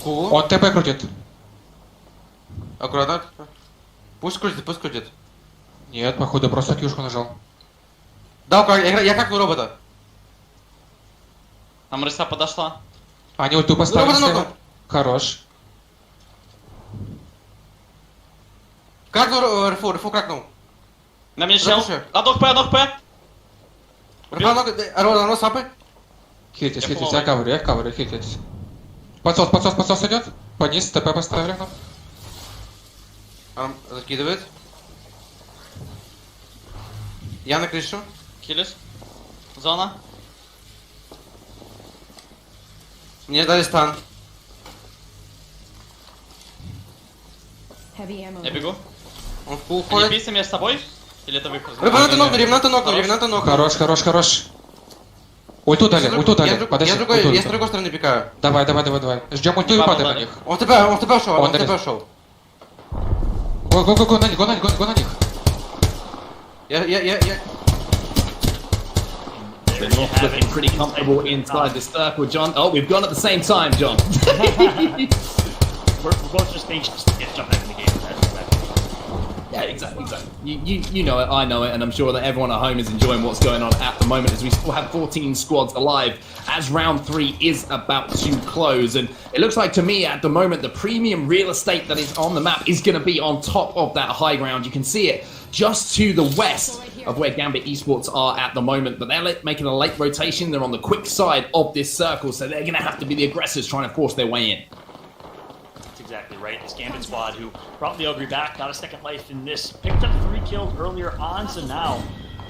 Он ТП крутит. Аккуратно. Пусть крутит. Нет, походу, просто кьюшку нажал. Да, я как у робота. Там рыса подошла. Они ульту поставили. Ногу. Хорош. Кракнул РФу кракнул. На mnie shell. Proszę. Ad OP. Арон сапы. Хилитесь, Я хилитесь, я каверю, хилитесь. Подсос идет. Пониз, ТП поставили нам. Арон закидывает. Я на крышу. Хилис. Зона. Мне дали стан. Я бегу. Он в пул Они ходит. писем я с тобой? Или это вы? Ревната ног. Хорош. Ульту дали, подожди. Я с другой стороны пикаю. Давай. Ждем ульту и Бабу падаем на дали. них. Он ТП ушел, Он он дали. ТП ушел. Го на них. Я... The North looking pretty comfortable inside the circle, John. Oh, we've gone at the same time, John. We're both just anxious to get jumped back in the game. Yeah, exactly. You know it, I know it, and I'm sure that everyone at home is enjoying what's going on at the moment as we still have 14 squads alive as round 3 is about to close. And it looks like to me at the moment the premium real estate that is on the map is going to be on top of that high ground. You can see it just to the west of where Gambit Esports are at the moment, but they're making a late rotation. They're on the quick side of this circle, so they're going to have to be the aggressors trying to force their way in. That's exactly right. This Gambit squad, who brought the Ogre back, got a second life in this, picked up 3 kills earlier on, so now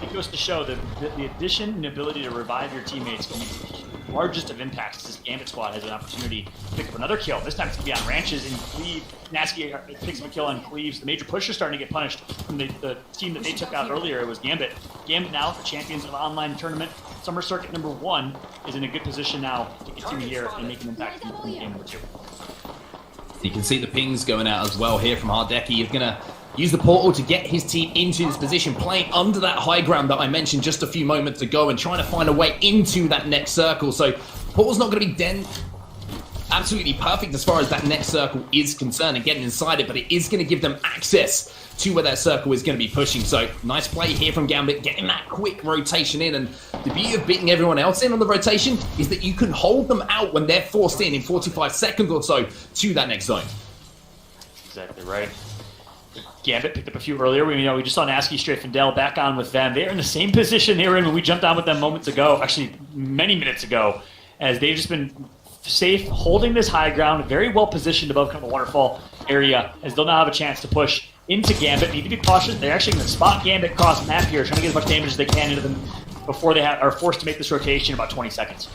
it goes to show that the addition and ability to revive your teammates can be the largest of impacts. This Gambit squad has an opportunity to pick up another kill. This time it's going to be on Ranches and Cleve. Nasky picks up a kill on Cleves. The major pusher starting to get punished from the team that they took out earlier. It was Gambit. Gambit now, the champions of the online tournament. Summer Circuit number 1 is in a good position now to continue here and make an impact in game number 2. You can see the pings going out as well here from Hardeki. He's going to use the portal to get his team into this position, playing under that high ground that I mentioned just a few moments ago and trying to find a way into that next circle. So portal's not going to be absolutely perfect as far as that next circle is concerned and getting inside it, but it is going to give them access to where that circle is going to be pushing. So nice play here from Gambit, getting that quick rotation in. And the beauty of beating everyone else in on the rotation is that you can hold them out when they're forced in 45 seconds or so to that next zone. Exactly right. Gambit picked up a few earlier. We just saw Nasky Strafe and Dell back on with them. They're in the same position they were in when we jumped on with them moments ago, actually many minutes ago, as they've just been safe, holding this high ground, very well positioned above kind of the waterfall area, as they'll now have a chance to push into Gambit. Need to be cautious. They're actually going to spot Gambit across map here, trying to get as much damage as they can into them before they are forced to make this rotation in about 20 seconds.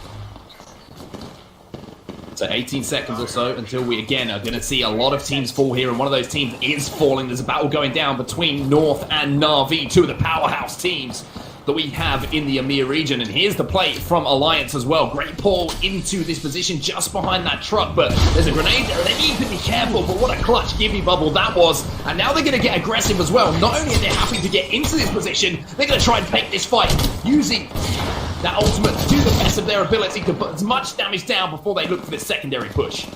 So 18 seconds or so until we again are going to see a lot of teams fall here, and one of those teams is falling. There's a battle going down between North and Na'Vi, 2 of the powerhouse teams that we have in the EMEA region. And here's the play from Alliance as well. Great pull into this position just behind that truck, but there's a grenade there. They need to be careful, but what a clutch Gibby bubble that was. And now they're going to get aggressive as well. Not only are they happy to get into this position, they're going to try and take this fight using that ultimate to the best of their ability to put as much damage down before they look for this secondary push.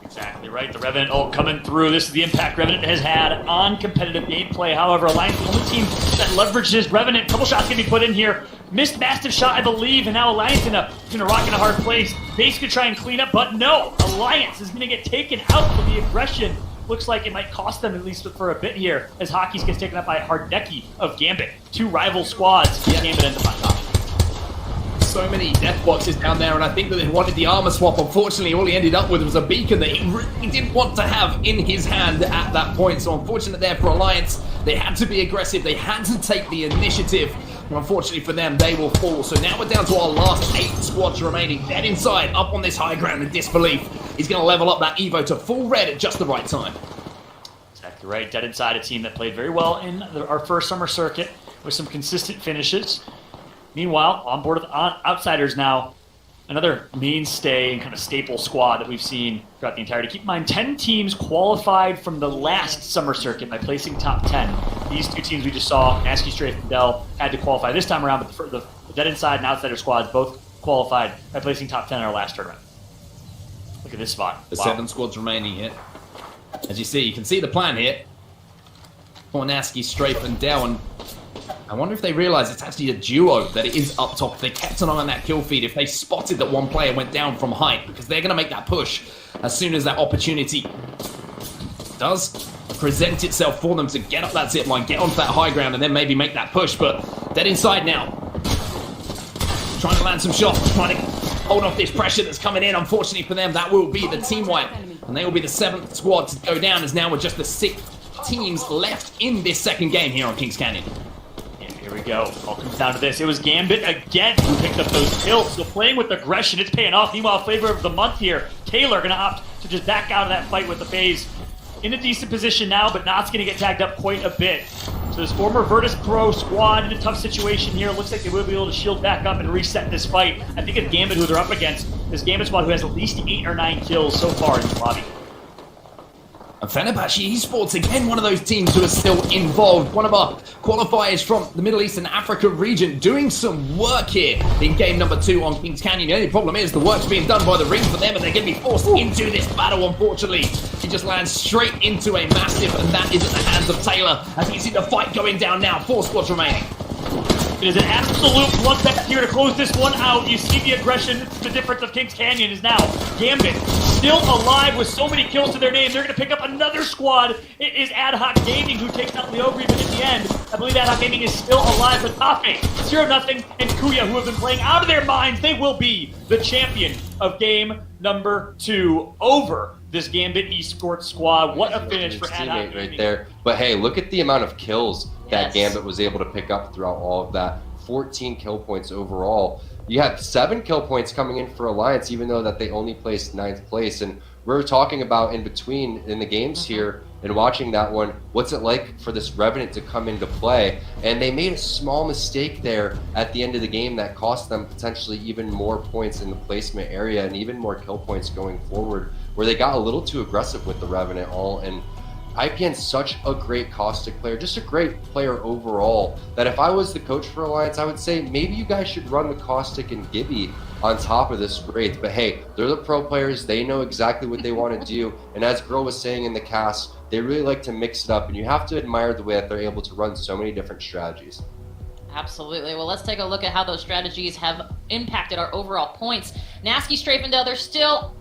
Exactly right. The Revenant ult coming through. This is the impact Revenant has had on competitive gameplay. However, Alliance is the only team that leveraged his Revenant. Couple shots going to be put in here. Missed massive shot, I believe, and now Alliance in a rock in a hard place. Base could try and clean up, but no. Alliance is going to get taken out for the aggression. Looks like it might cost them at least for a bit here, as Hockey's gets taken up by Hardeki of Gambit. 2 rival squads. Yeah. Gambit ends up on top. So many death boxes down there, and I think that they wanted the armor swap. Unfortunately, all he ended up with was a beacon that he really didn't want to have in his hand at that point. So unfortunate there for Alliance. They had to be aggressive. They had to take the initiative. And unfortunately for them, they will fall. So now we're down to our last 8 squads remaining. Dead inside, up on this high ground in disbelief. He's going to level up that Evo to full red at just the right time. Exactly right. Dead Inside, a team that played very well in our first summer circuit with some consistent finishes. Meanwhile, on board with Outsiders now, another mainstay and kind of staple squad that we've seen throughout the entirety. Keep in mind, 10 teams qualified from the last summer circuit by placing top 10. These 2 teams we just saw, Nasky Strafe and Dell, had to qualify this time around, but the Dead Inside and Outsider squads both qualified by placing top 10 in our last tournament. Look at this spot. The Wow. 7 squads remaining here. As you see, you can see the plan here. For Nasky, Strafe, and Dell, and I wonder if they realise it's actually a duo that it is up top. If they kept an eye on that kill feed, if they spotted that one player went down from height, because they're going to make that push as soon as that opportunity does present itself for them to get up that zip line, get onto that high ground, and then maybe make that push. But dead inside now. Trying to land some shots, trying to hold off this pressure that's coming in. Unfortunately for them, that will be the team wipe. And they will be the 7th squad to go down, as now we're just the 6 teams left in this second game here on Kings Canyon. And here we go. All comes down to this. It was Gambit again who picked up those kills. So playing with aggression, it's paying off. Meanwhile, flavor of the month here, Taylor going to opt to just back out of that fight with the FaZe. In a decent position now, but Not's going to get tagged up quite a bit. So this former Virtus Pro squad in a tough situation here. Looks like they will be able to shield back up and reset this fight. I think it's Gambit who they're up against. This Gambit squad who has at least 8 or 9 kills so far in this lobby. And Fenerbahce Esports, again, one of those teams who are still involved. One of our qualifiers from the Middle East and Africa region doing some work here in game number 2 on Kings Canyon. The only problem is the work's being done by the rings for them, and they're going to be forced into this battle, unfortunately. He just lands straight into a massive, and that is in the hands of Taylor, as you see the fight going down now. 4 squads remaining. It is an absolute bloodbath here to close this one out. You see the aggression. The difference of Kings Canyon is now Gambit still alive with so many kills to their name. They're going to pick up another squad. It is Ad Hoc Gaming who takes out Leo Grievin at the end. I believe Ad Hoc Gaming is still alive with Tafe, 0-0, and Kuya, who have been playing out of their minds. They will be the champion of game number 2 over this Gambit Esports squad. What a finish for Ad Hoc right there. But hey, look at the amount of kills that Yes. Gambit was able to pick up throughout all of that. 14 kill points overall. You have 7 kill points coming in for Alliance, even though that they only placed 9th place. And we're talking about in between in the games here and watching that one, what's it like for this Revenant to come into play? And they made a small mistake there at the end of the game that cost them potentially even more points in the placement area and even more kill points going forward, where they got a little too aggressive with the Revenant all. And IPN's such a great caustic player, just a great player overall, that if I was the coach for Alliance, I would say maybe you guys should run the caustic and Gibby on top of this Wraith. But hey, they're the pro players, they know exactly what they want to do, and as Girl was saying in the cast, they really like to mix it up, and you have to admire the way that they're able to run so many different strategies. Absolutely. Well, let's take a look at how those strategies have impacted our overall points. Nasky Strafendale, they're still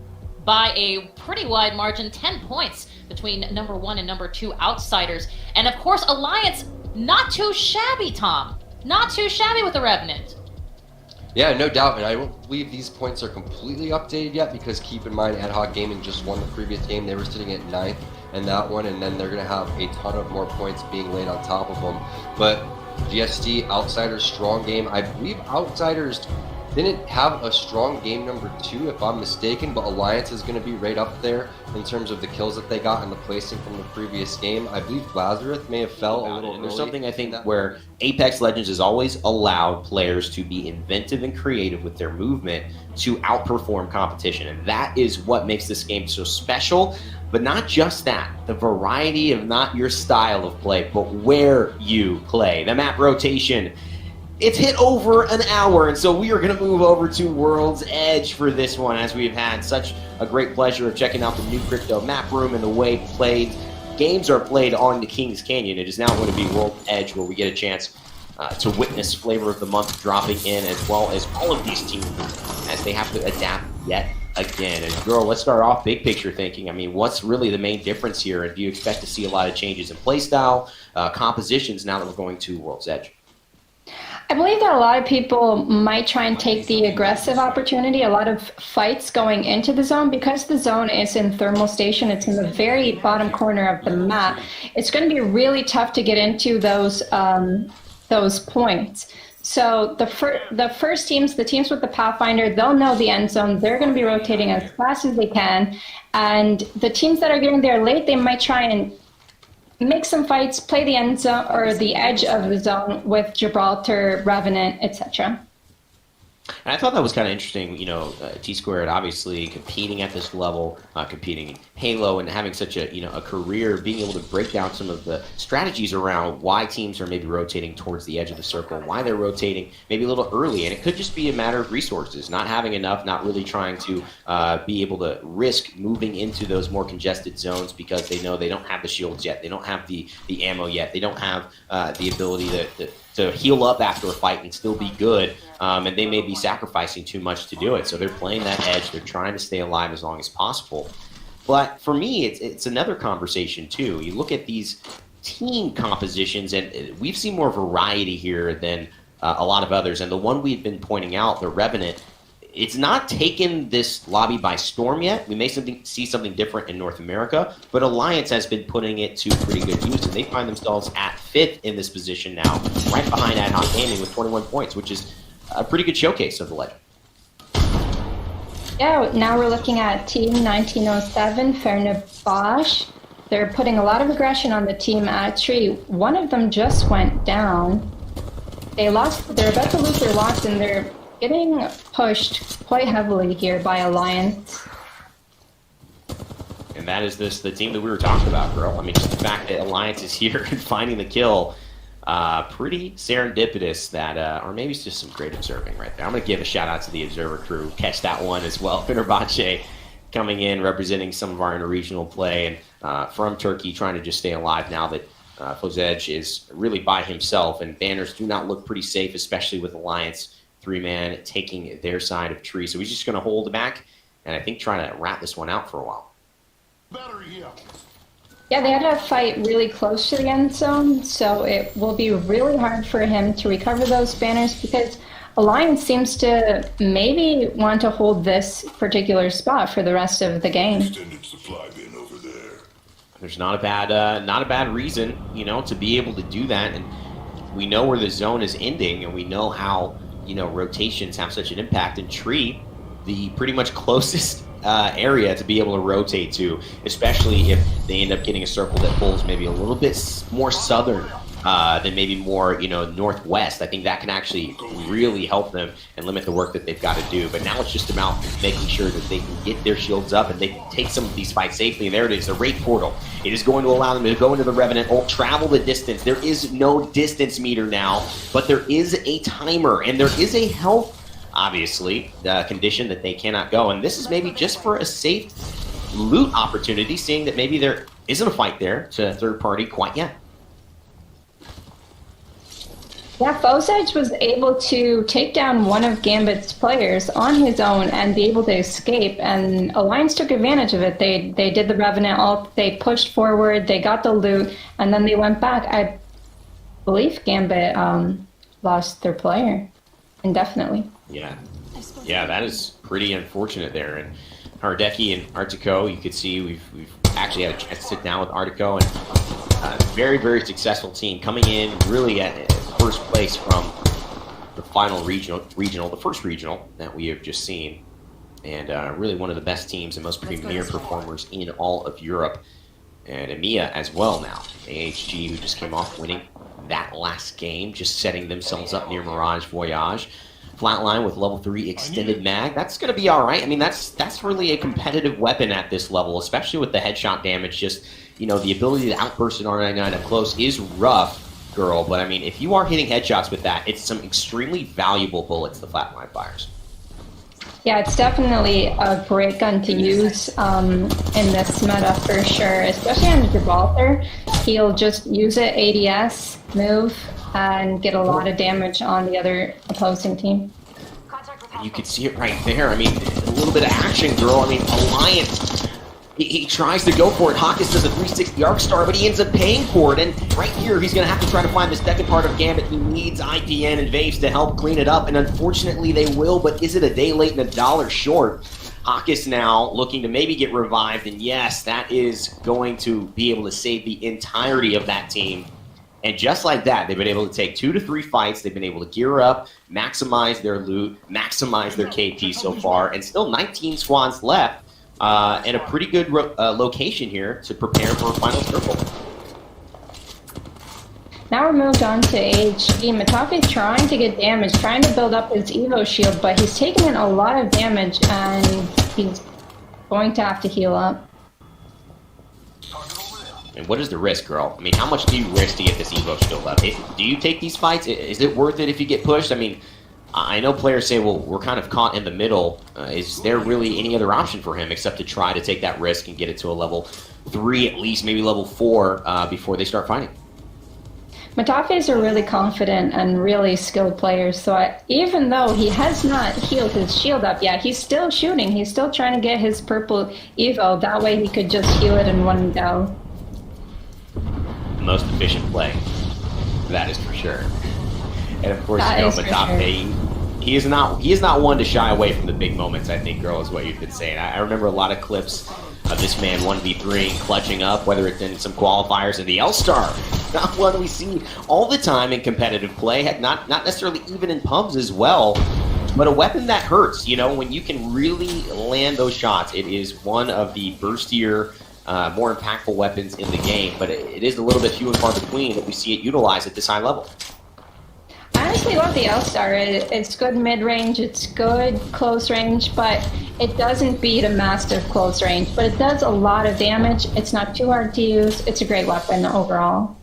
by a pretty wide margin, 10 points between number 1 and number 2 outsiders. And of course, Alliance, not too shabby, Tom. Not too shabby with the Revenant. Yeah, no doubt, and I don't believe these points are completely updated yet, because keep in mind, Ad Hoc Gaming just won the previous game. They were sitting at 9th in that one, and then they're going to have a ton of more points being laid on top of them. But GSD, Outsiders, strong game. I believe Outsiders didn't have a strong game number 2, if I'm mistaken, but Alliance is going to be right up there in terms of the kills that they got and the placing from the previous game. I believe Lazarus may have fell a little And there's early. something I think where Apex Legends has always allowed players to be inventive and creative with their movement to outperform competition. And that is what makes this game so special. But not just that, the variety of not your style of play, but where you play. The map rotation. It's hit over an hour, and so we are going to move over to World's Edge for this one, as we've had such a great pleasure of checking out the new crypto map room and the way games are played on the Kings Canyon. It is now going to be World's Edge, where we get a chance to witness Flavor of the Month dropping in, as well as all of these teams as they have to adapt yet again. And Girl, let's start off big picture thinking. I mean, what's really the main difference here? And do you expect to see a lot of changes in playstyle, compositions now that we're going to World's Edge? I believe that a lot of people might try and take the aggressive opportunity, a lot of fights going into the zone, because the zone is in thermal station, it's in the very bottom corner of the map. It's going to be really tough to get into those points. So the first teams, the teams with the Pathfinder, they'll know the end zone. They're going to be rotating as fast as they can. And the teams that are getting there late, they might try and make some fights, play the end zone or the edge of the zone with Gibraltar, Revenant, etc. And I thought that was kind of interesting, T-Squared obviously competing at this level, competing in Halo, and having such a career, being able to break down some of the strategies around why teams are maybe rotating towards the edge of the circle, why they're rotating maybe a little early. And it could just be a matter of resources, not having enough, not really trying to be able to risk moving into those more congested zones because they know they don't have the shields yet, they don't have the ammo yet, they don't have the ability to heal up after a fight and still be good, and they may be sacrificing too much to do it. So they're playing that edge. They're trying to stay alive as long as possible. But for me, it's another conversation too. You look at these team compositions, and we've seen more variety here than a lot of others. And the one we've been pointing out, the Revenant, it's not taken this lobby by storm yet. We may see something different in North America, but Alliance has been putting it to pretty good use, and they find themselves at 5th in this position now, right behind Ad Hoc Gaming with 21 points, which is a pretty good showcase of the legend. Yeah, now we're looking at Team 1907, Fernabach. They're putting a lot of aggression on the team at Tree. One of them just went down. They're about to lose their locks, and they're getting pushed quite heavily here by Alliance. And that is the team that we were talking about, girl. I mean, just the fact that Alliance is here and finding the kill, pretty serendipitous that, or maybe it's just some great observing right there. I'm going to give a shout out to the Observer crew, catch that one as well. Fenerbahce coming in, representing some of our interregional play, and from Turkey trying to just stay alive now that Fozej is really by himself, and banners do not look pretty safe, especially with Alliance 3-man taking their side of Tree. So he's just going to hold back and I think try to wrap this one out for a while. Yeah, they had to fight really close to the end zone, so it will be really hard for him to recover those banners because Alliance seems to maybe want to hold this particular spot for the rest of the game. There's not a bad reason, you know, to be able to do that, and we know where the zone is ending, and we know how, you know, rotations have such an impact. In Tree, the pretty much closest area to be able to rotate to, especially if they end up getting a circle that pulls maybe a little bit more southern than maybe more, you know, northwest. I think that can actually really help them and limit the work that they've got to do. But now it's just about making sure that they can get their shields up and they can take some of these fights safely. And there it is, the Raid Portal. It is going to allow them to go into the Revenant, or travel the distance. There is no distance meter now, but there is a timer, and there is a health, obviously, condition that they cannot go. And this is maybe just for a safe loot opportunity, seeing that maybe there isn't a fight there to third party quite yet. Yeah, Fozej was able to take down one of Gambit's players on his own and be able to escape, and Alliance took advantage of it. They did the Revenant ult, they pushed forward, they got the loot, and then they went back. I believe Gambit lost their player indefinitely. Yeah, that is pretty unfortunate there. And Hardeki and Artico, you could see we've actually had a chance to sit down with Artico, and very, very successful team coming in really at first place from the final regional, the first regional that we have just seen, and really one of the best teams and most premier performers in all of Europe, and EMEA as well now. AHG, who just came off winning that last game, just setting themselves up near Mirage Voyage. Flatline with level 3 extended mag. That's going to be all right. I mean, that's really a competitive weapon at this level, especially with the headshot damage. Just, you know, the ability to outburst an R99 up close is rough, girl. But I mean, if you are hitting headshots with that, it's some extremely valuable bullets the Flatline fires. Yeah, it's definitely a great gun to use in this meta for sure, especially on Gibraltar. He'll just use it ADS, move, and get a lot of damage on the other opposing team. You can see it right there. I mean, a little bit of action, girl. I mean, Alliance, he tries to go for it. Hawkins does a 360 arc star, but he ends up paying for it. And right here, he's going to have to try to find the second part of Gambit. He needs IPN and Vaves to help clean it up, and unfortunately they will, but is it a day late and $1 short? Hawkins now looking to maybe get revived, and yes, that is going to be able to save the entirety of that team. And just like that, they've been able to take 2 to 3 fights. They've been able to gear up, maximize their loot, maximize their KP so far, and still 19 squads left, and a pretty good location here to prepare for a final circle. Now we're moved on to AHG. Matafi's trying to get damage, trying to build up his Evo shield, but he's taking in a lot of damage, and he's going to have to heal up. And what is the risk, girl? I mean, how much do you risk to get this Evo shield up? Do you take these fights? Is it worth it if you get pushed? I mean, I know players say, well, we're kind of caught in the middle. Is there really any other option for him except to try to take that risk and get it to a level 3, at least maybe level 4, before they start fighting? Matafe is a really confident and really skilled player, so even though he has not healed his shield up yet, he's still shooting. He's still trying to get his purple Evo. That way he could just heal it in one go. The most efficient play. That is for sure. And of course, That you know, is for Matafe, he is not one to shy away from the big moments, I think, girl, is what you've been saying. I remember a lot of clips of this man 1v3 clutching up, whether it's in some qualifiers in the L-Star. Not one we see all the time in competitive play, not necessarily even in pubs as well, but a weapon that hurts, you know, when you can really land those shots. It is one of the burstier, more impactful weapons in the game, but it is a little bit few and far between that we see it utilized at this high level. I honestly love the L-Star. It's good mid-range, it's good close range, but it doesn't beat a massive close range, but it does a lot of damage. It's not too hard to use. It's a great weapon overall.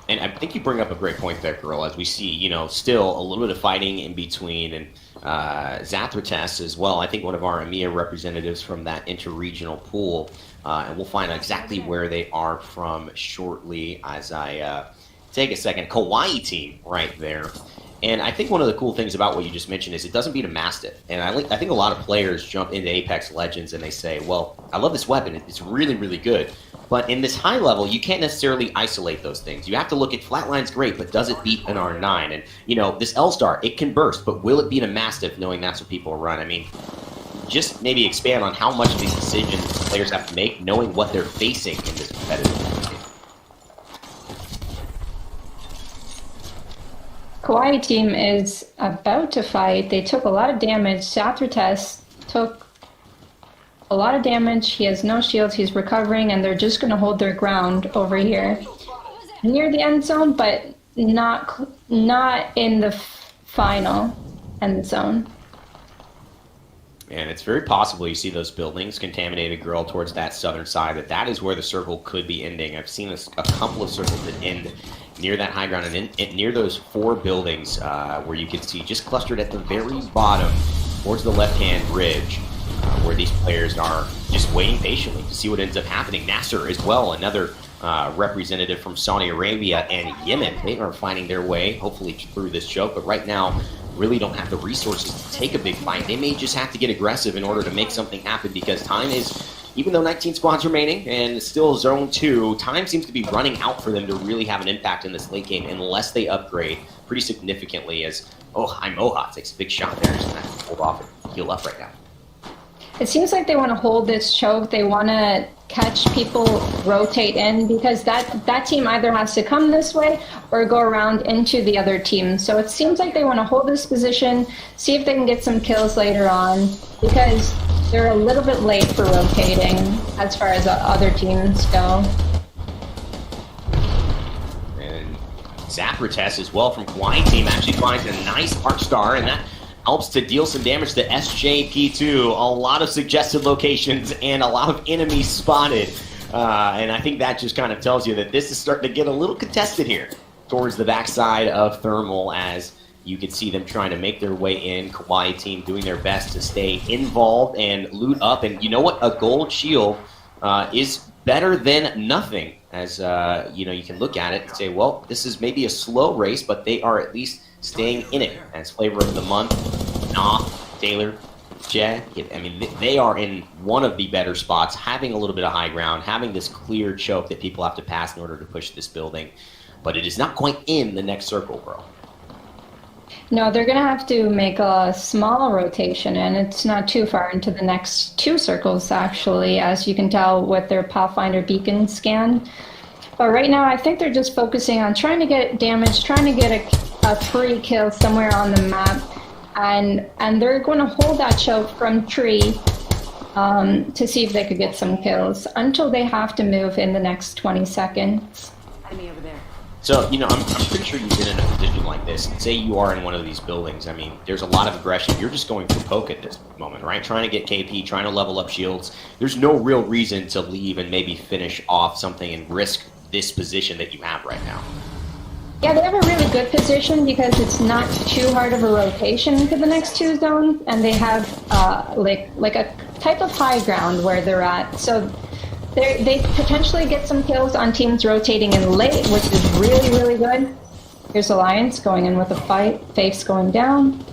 And I think you bring up a great point there, girl, as we see, you know, still a little bit of fighting in between, and Zathrates as well, I think one of our EMEA representatives from that interregional pool, and we'll find out exactly where they are from shortly as I take a second. Kauai team right there. And I think one of the cool things about what you just mentioned is it doesn't beat a Mastiff. And I think a lot of players jump into Apex Legends and they say, well, I love this weapon. It's really, really good. But in this high level, you can't necessarily isolate those things. You have to look at Flatline's great, but does it beat an R9? And, you know, this L-Star, it can burst, but will it beat a Mastiff knowing that's what people run? I mean, just maybe expand on how much of these decisions players have to make knowing what they're facing in this competitive game. Kauai team is about to fight. They took a lot of damage. Zathrates took a lot of damage. He has no shields. He's recovering, and they're just going to hold their ground over here near the end zone, but not in the final end zone. And it's very possible you see those buildings, Contaminated Girl, towards that southern side, that is where the circle could be ending. I've seen a couple of circles that end near that high ground, and near those four buildings where you can see just clustered at the very bottom towards the left-hand ridge, where these players are just waiting patiently to see what ends up happening. Nasser as well, another representative from Saudi Arabia and Yemen. They are finding their way, hopefully through this choke, but right now really don't have the resources to take a big fight. They may just have to get aggressive in order to make something happen, because time is, even though 19 squads remaining and still zone 2, time seems to be running out for them to really have an impact in this late game unless they upgrade pretty significantly, as Moha takes a big shot there, just have to hold off and heal up right now. It seems like they want to hold this choke. They want to catch people, rotate in, because that team either has to come this way or go around into the other team. So it seems like they want to hold this position, see if they can get some kills later on, because they're a little bit late for rotating as far as other teams go. And Zathrates as well from Kauai team actually finds a nice arc star, and that helps to deal some damage to SJP2. A lot of suggested locations and a lot of enemies spotted. And I think that just kind of tells you that this is starting to get a little contested here towards the backside of Thermal, as you can see them trying to make their way in. Kauai team doing their best to stay involved and loot up. And you know what? A gold shield is better than nothing. As you know, you can look at it and say, well, this is maybe a slow race, but they are at least staying in it. As flavor of the month, Taylor, Jed, I mean, they are in one of the better spots, having a little bit of high ground, having this clear choke that people have to pass in order to push this building. But it is not quite in the next circle, bro. No, they're going to have to make a small rotation, and it's not too far into the next two circles, actually, as you can tell with their Pathfinder beacon scan. But right now, I think they're just focusing on trying to get damage, trying to get a free kill somewhere on the map, and they're going to hold that choke from tree to see if they could get some kills until they have to move in the next 20 seconds. Enemy over there. So, you know, I'm pretty sure you've been in a position like this. Say you are in one of these buildings. I mean, there's a lot of aggression. You're just going for poke at this moment, right? Trying to get KP, trying to level up shields. There's no real reason to leave and maybe finish off something and risk this position that you have right now. Yeah, they have a really good position because it's not too hard of a rotation to the next two zones, and they have like a type of high ground where they're at. So They potentially get some kills on teams rotating in late, which is really, really good. Here's Alliance going in with a fight. Faith's going down.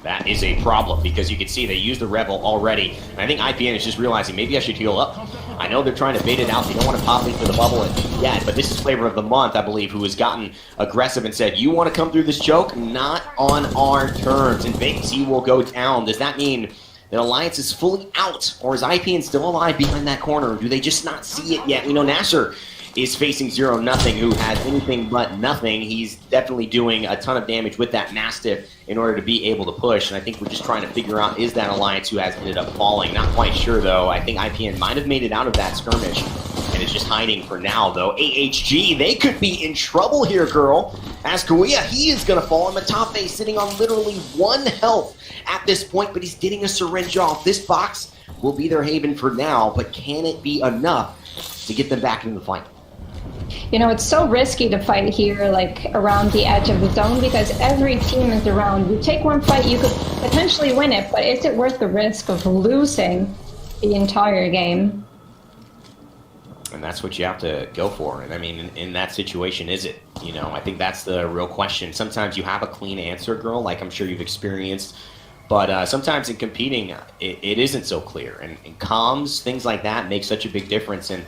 That is a problem because you can see they used the Rebel already. And I think IPN is just realizing maybe I should heal up. I know they're trying to bait it out. They don't want to pop into the bubble yet, but this is Flavor of the Month, I believe, who has gotten aggressive and said, you want to come through this choke? Not on our terms. And Vacancy will go down. Does that mean that Alliance is fully out? Or is IPN still alive behind that corner? Or do they just not see it yet? We know Nasser is facing 0-0, who has anything but nothing. He's definitely doing a ton of damage with that Mastiff in order to be able to push, and I think we're just trying to figure out, is that Alliance who has ended up falling? Not quite sure, though. I think IPN might have made it out of that skirmish, and is just hiding for now, though. AHG, they could be in trouble here, girl. As Kawia, he is going to fall, and Matafe sitting on literally 1 health at this point, but he's getting a syringe off. This box will be their haven for now, but can it be enough to get them back into the fight? You know, it's so risky to fight here, like, around the edge of the zone, because every team is around. You take one fight, you could potentially win it, but is it worth the risk of losing the entire game? And that's what you have to go for. And I mean, in that situation, is it? You know, I think that's the real question. Sometimes you have a clean answer, girl, like I'm sure you've experienced. But sometimes in competing, it isn't so clear. And comms, things like that, make such a big difference. And,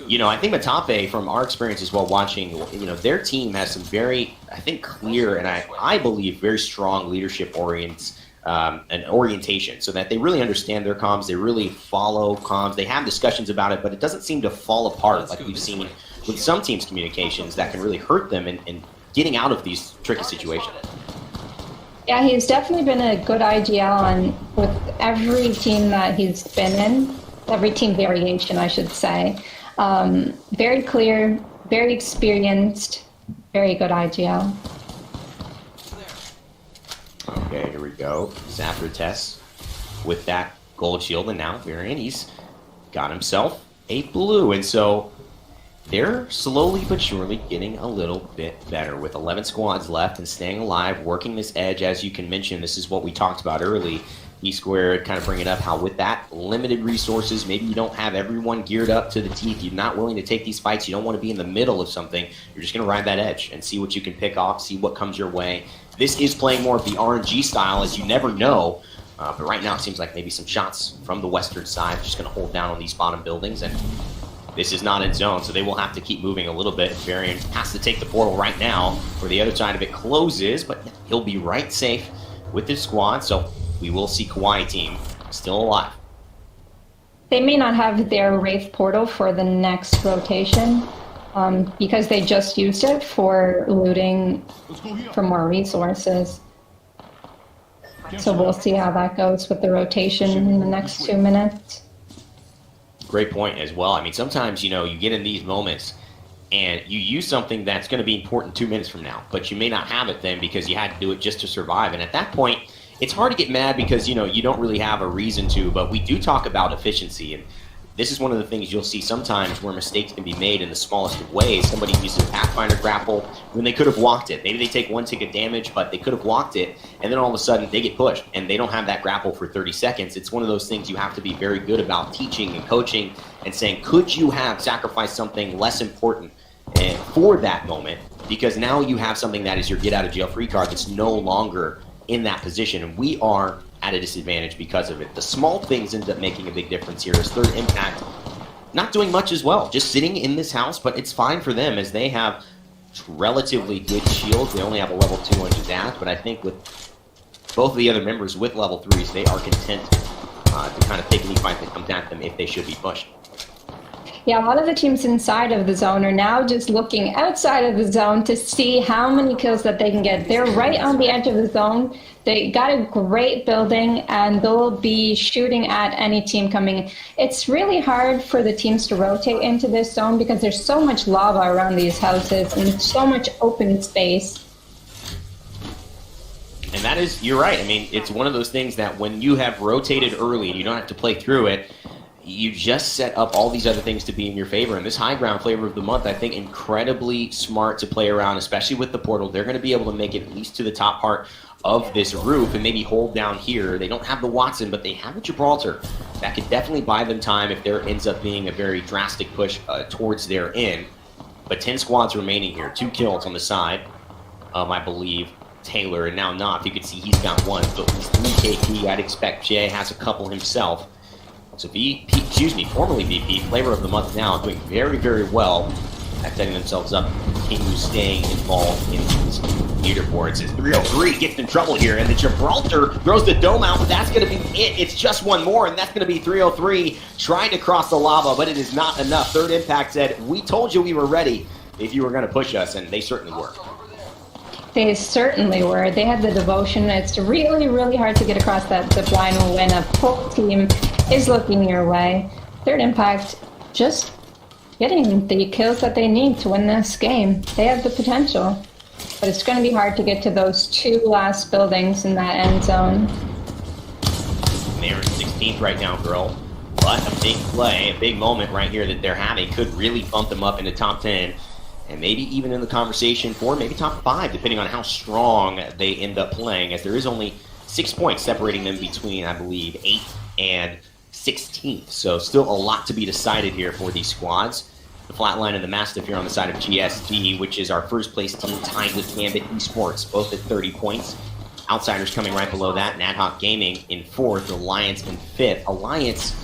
you know, I think Matafe, from our experience as well watching, you know, their team has some very, I think, clear and I believe very strong leadership and orientation, so that they really understand their comms, they really follow comms, they have discussions about it, but it doesn't seem to fall apart like we've seen with some teams' communications that can really hurt them in getting out of these tricky situations. Yeah, he's definitely been a good IGL with every team that he's been in, every team variation, I should say. Very clear, very experienced, very good IGL. Okay, here we go. Zafra Tess with that gold shield, and now Varian, he's got himself a blue, and so they're slowly but surely getting a little bit better with 11 squads left and staying alive, working this edge. As you can mention, this is what we talked about early. E-Squared kind of bringing up how with that limited resources, maybe you don't have everyone geared up to the teeth. You're not willing to take these fights. You don't want to be in the middle of something. You're just going to ride that edge and see what you can pick off, see what comes your way. This is playing more of the RNG style, as you never know. But right now it seems like maybe some shots from the western side. Just going to hold down on these bottom buildings, and this is not in zone, so they will have to keep moving a little bit. Varian has to take the portal right now where the other side of it closes, but he'll be right safe with his squad, so we will see Kawaii team still alive. They may not have their Wraith portal for the next rotation because they just used it for looting for more resources. So we'll see how that goes with the rotation in the next 2 minutes. Great point as well. I mean, sometimes, you know, you get in these moments and you use something that's going to be important 2 minutes from now, but you may not have it then because you had to do it just to survive. And at that point, it's hard to get mad because, you know, you don't really have a reason to, but we do talk about efficiency. And this is one of the things you'll see sometimes where mistakes can be made in the smallest of ways. Somebody uses Pathfinder grapple when they could have walked it. Maybe they take 1 tick of damage, but they could have walked it, and then all of a sudden they get pushed, and they don't have that grapple for 30 seconds. It's one of those things you have to be very good about teaching and coaching and saying, could you have sacrificed something less important for that moment? Because now you have something that is your get-out-of-jail-free card that's no longer in that position, and we are at a disadvantage because of it. The small things end up making a big difference here. As Third Impact not doing much as well, just sitting in this house, but it's fine for them as they have relatively good shields. They only have a level 2 on Jazz, but I think with both of the other members with level 3s, they are content to kind of take any fight that comes at them if they should be pushed. Yeah, a lot of the teams inside of the zone are now just looking outside of the zone to see how many kills that they can get. They're right on the edge of the zone. They got a great building, and they'll be shooting at any team coming in. It's really hard for the teams to rotate into this zone because there's so much lava around these houses and so much open space. And that is, you're right. I mean, it's one of those things that when you have rotated early and you don't have to play through it, you just set up all these other things to be in your favor. And this high ground flavor of the month, I think, incredibly smart to play around, especially with the portal. They're going to be able to make it at least to the top part of this roof and maybe hold down here. They don't have the Watson, but they have a Gibraltar. That could definitely buy them time if there ends up being a very drastic push towards their end. But 10 squads remaining here. 2 kills on the side of, I believe, Taylor, and now Knopf. You can see he's got 1, so at least 3 KP. I'd expect Jay has a couple himself. So formerly VP, flavor of the month now, doing very, very well at setting themselves up to continue staying involved in these leaderboards. As 303 gets in trouble here, and the Gibraltar throws the dome out, but that's going to be it. It's just one more, and that's going to be 303 trying to cross the lava, but it is not enough. Third Impact said, we told you we were ready if you were going to push us, and they certainly were. They certainly were. They had the devotion. It's really, really hard to get across that zip line when a full team is looking your way. Third Impact just getting the kills that they need to win this game. They have the potential, but it's going to be hard to get to those 2 last buildings in that end zone. They're in 16th right now, girl. But a big play, a big moment right here that they're having could really bump them up into top 10. And maybe even in the conversation for maybe top 5, depending on how strong they end up playing, as there is only 6 points separating them between, I believe, 8th and 16th. So still a lot to be decided here for these squads. The Flatline and the Mastiff here on the side of GSD, which is our first place team tied with Gambit Esports, both at 30 points. Outsiders coming right below that, and Ad Hoc Gaming in 4th, Alliance in 5th. Alliance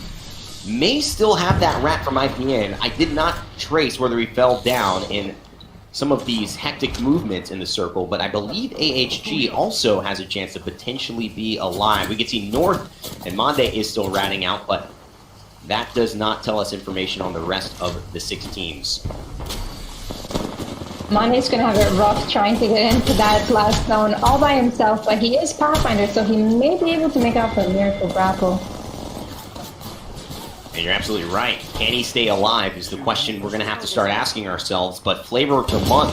may still have that rat from IPN. I did not trace whether he fell down in some of these hectic movements in the circle, but I believe AHG also has a chance to potentially be alive. We can see North and Monde is still ratting out, but that does not tell us information on the rest of the 6 teams. Monde's going to have it rough trying to get into that last zone all by himself, but he is Pathfinder, so he may be able to make out the Miracle Grapple. And you're absolutely right. Can he stay alive is the question we're going to have to start asking ourselves. But flavor of the month,